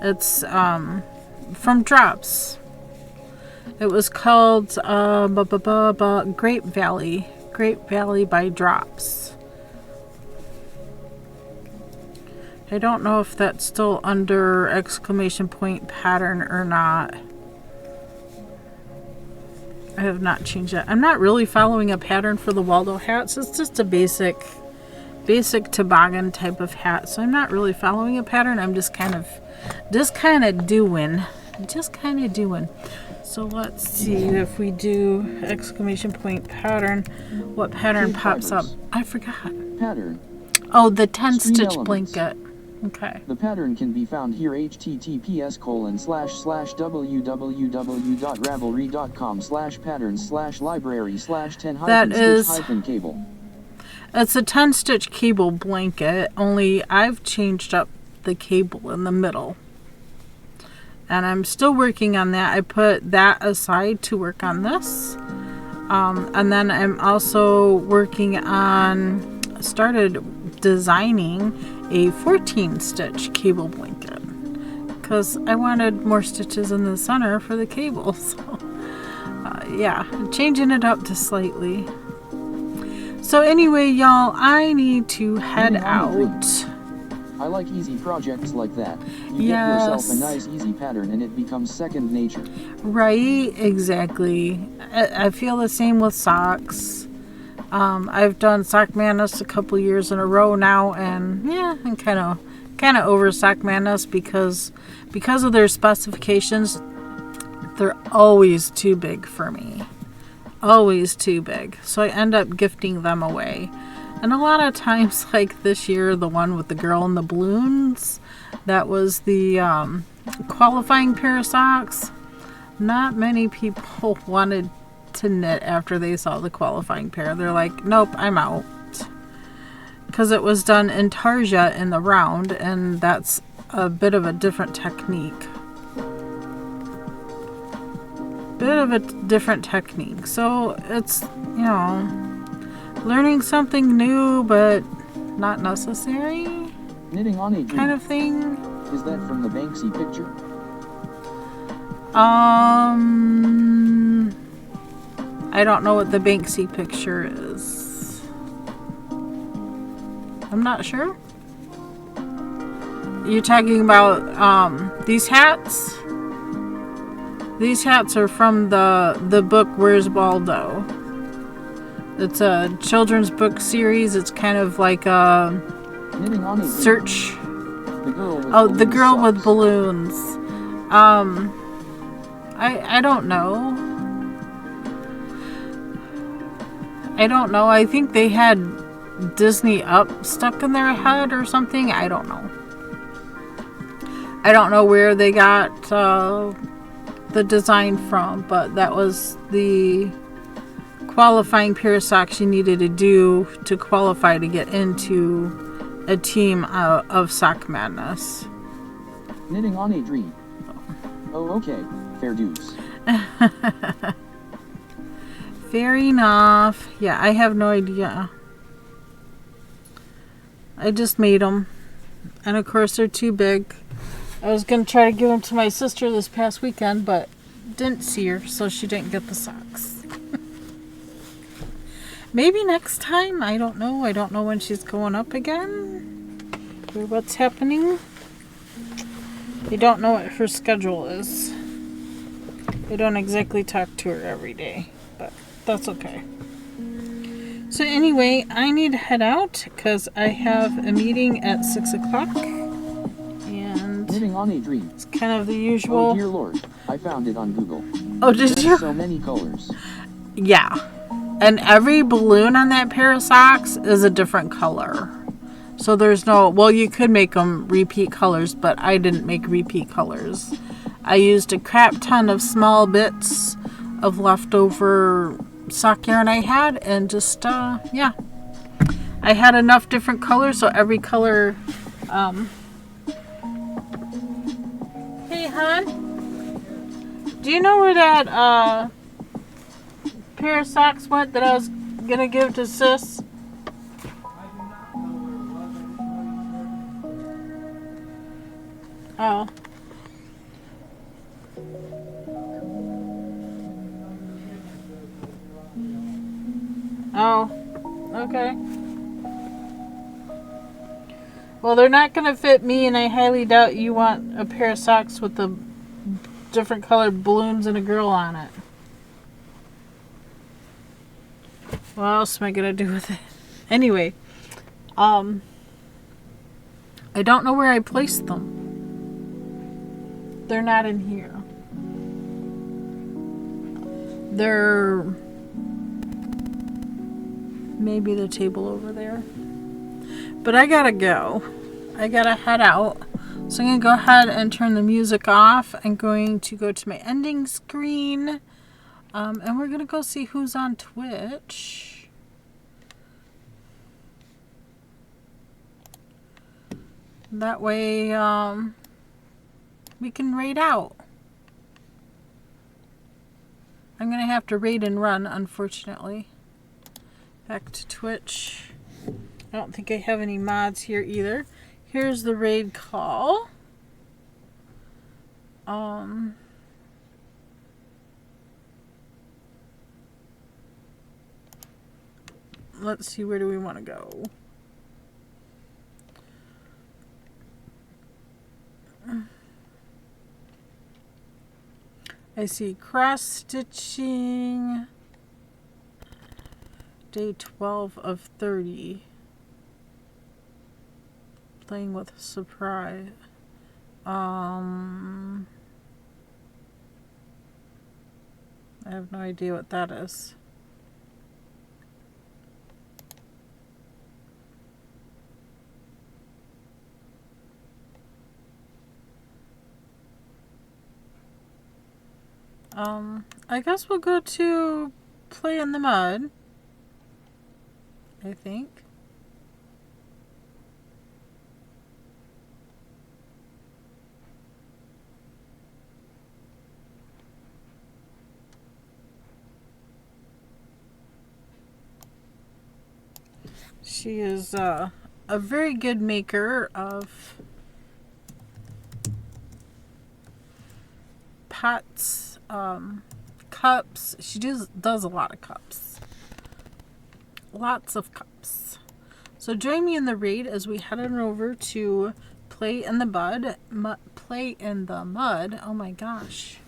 It's from Drops. It was called Grape Valley. Grape Valley by Drops. I don't know if that's still under exclamation point pattern or not. I have not changed it. I'm not really following a pattern for the Waldo hats. It's just a basic toboggan type of hat. So I'm not really following a pattern. I'm just kind of doing. So let's see if we do exclamation point pattern. What pattern pops up? I forgot. Pattern. Oh, the 10-stitch elements. blanket. Okay. The pattern can be found here https://www.ravelry.com/pattern/library/10-stitch-cable. It's a 10-stitch cable blanket, only I've changed up the cable in the middle. And I'm still working on that. I put that aside to work on this. And then I'm also started designing a 14-stitch cable blanket. Because I wanted more stitches in the center for the cable. So, yeah, changing it up to slightly. So anyway, y'all, I need to head out. I like easy projects like that. You get yourself a nice easy pattern and it becomes second nature. Right, exactly. I feel the same with socks. I've done Sock Madness a couple years in a row now, and yeah, I'm kind of over Sock Madness because of their specifications. They're always too big for me. Always too big. So I end up gifting them away. And a lot of times, like this year, the one with the girl in the balloons, that was the qualifying pair of socks. Not many people wanted to knit after they saw the qualifying pair. They're like, nope, I'm out. Because it was done in tarsia in the round, and that's a bit of a different technique. So it's, learning something new, but not necessary. Knitting on a dream kind of thing. Is that from the Banksy picture? I don't know what the Banksy picture is. I'm not sure. You're talking about these hats? These hats are from the book Where's Waldo? It's a children's book series. It's kind of like a search. The girl with balloons. I don't know. I think they had Disney Up stuck in their head or something. I don't know. I don't know where they got the design from, but that was the qualifying pair of socks you needed to do to qualify to get into a team of Sock Madness. Knitting on a dream. Oh, okay. Fair dues. Fair enough. Yeah, I have no idea. I just made them. And of course they're too big. I was going to try to give them to my sister this past weekend, but didn't see her, so she didn't get the socks. Maybe next time. I don't know. I don't know when she's going up again or what's happening. I don't know what her schedule is. I don't exactly talk to her every day, but that's okay. So anyway, I need to head out because I have a meeting at 6 o'clock. And Living on a dream. it's kind of the usual. Oh dear Lord, I found it on Google. Oh, did There's you? so many colors. Yeah. And every balloon on that pair of socks is a different color. So there's no, well, you could make them repeat colors, but I didn't make repeat colors. I used a crap ton of small bits of leftover sock yarn I had, and just, yeah. I had enough different colors, so every color, Hey, hon? Do you know where that, pair of socks went that I was gonna give to Sis? Oh. Oh. Okay. Well, they're not gonna fit me, and I highly doubt you want a pair of socks with the different colored balloons and a girl on it. What else am I gonna do with it? Anyway, I don't know where I placed them. They're not in here. They're maybe the table over there. But I gotta go. I gotta head out. So I'm gonna go ahead and turn the music off. I'm going to go to my ending screen. And we're gonna go see who's on Twitch. That way, we can raid out. I'm gonna have to raid and run, unfortunately. Back to Twitch. I don't think I have any mods here either. Here's the raid call. Let's see, where do we want to go? I see cross stitching. Day 12 of 30. Playing with surprise. I have no idea what that is. I guess we'll go to Play in the Mud, I think. She is a very good maker of pots, cups. She does a lot of cups. Lots of cups. So join me in the raid as we head on over to Play in the Mud. Oh my gosh.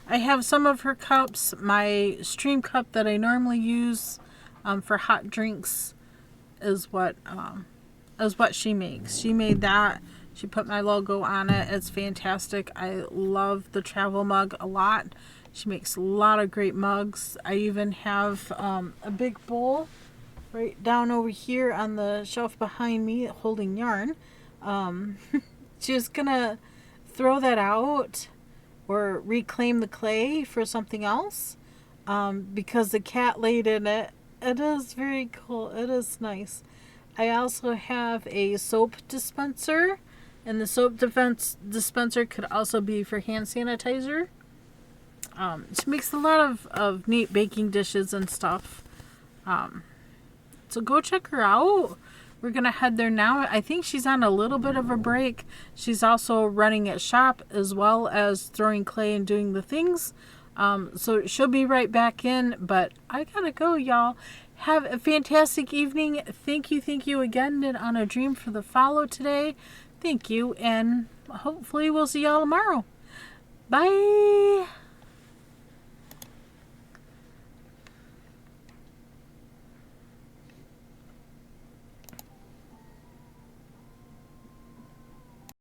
I have some of her cups. My Stream cup that I normally use for hot drinks is what she makes. She made that. She put my logo on it. It's fantastic. I love the travel mug a lot. She makes a lot of great mugs. I even have a big bowl right down over here on the shelf behind me holding yarn. She was gonna throw that out or reclaim the clay for something else because the cat laid in it. It is very cool. It is nice. I also have a soap dispenser, and the soap dispenser could also be for hand sanitizer. She makes a lot of neat baking dishes and stuff. So go check her out. we're going to head there now. I think she's on a little bit of a break. She's also running at shop as well as throwing clay and doing the things. So she'll be right back in, but I got to go, y'all. Have a fantastic evening. Thank you again, Knit on a Dream, for the follow today. Thank you, and hopefully we'll see y'all tomorrow. Bye.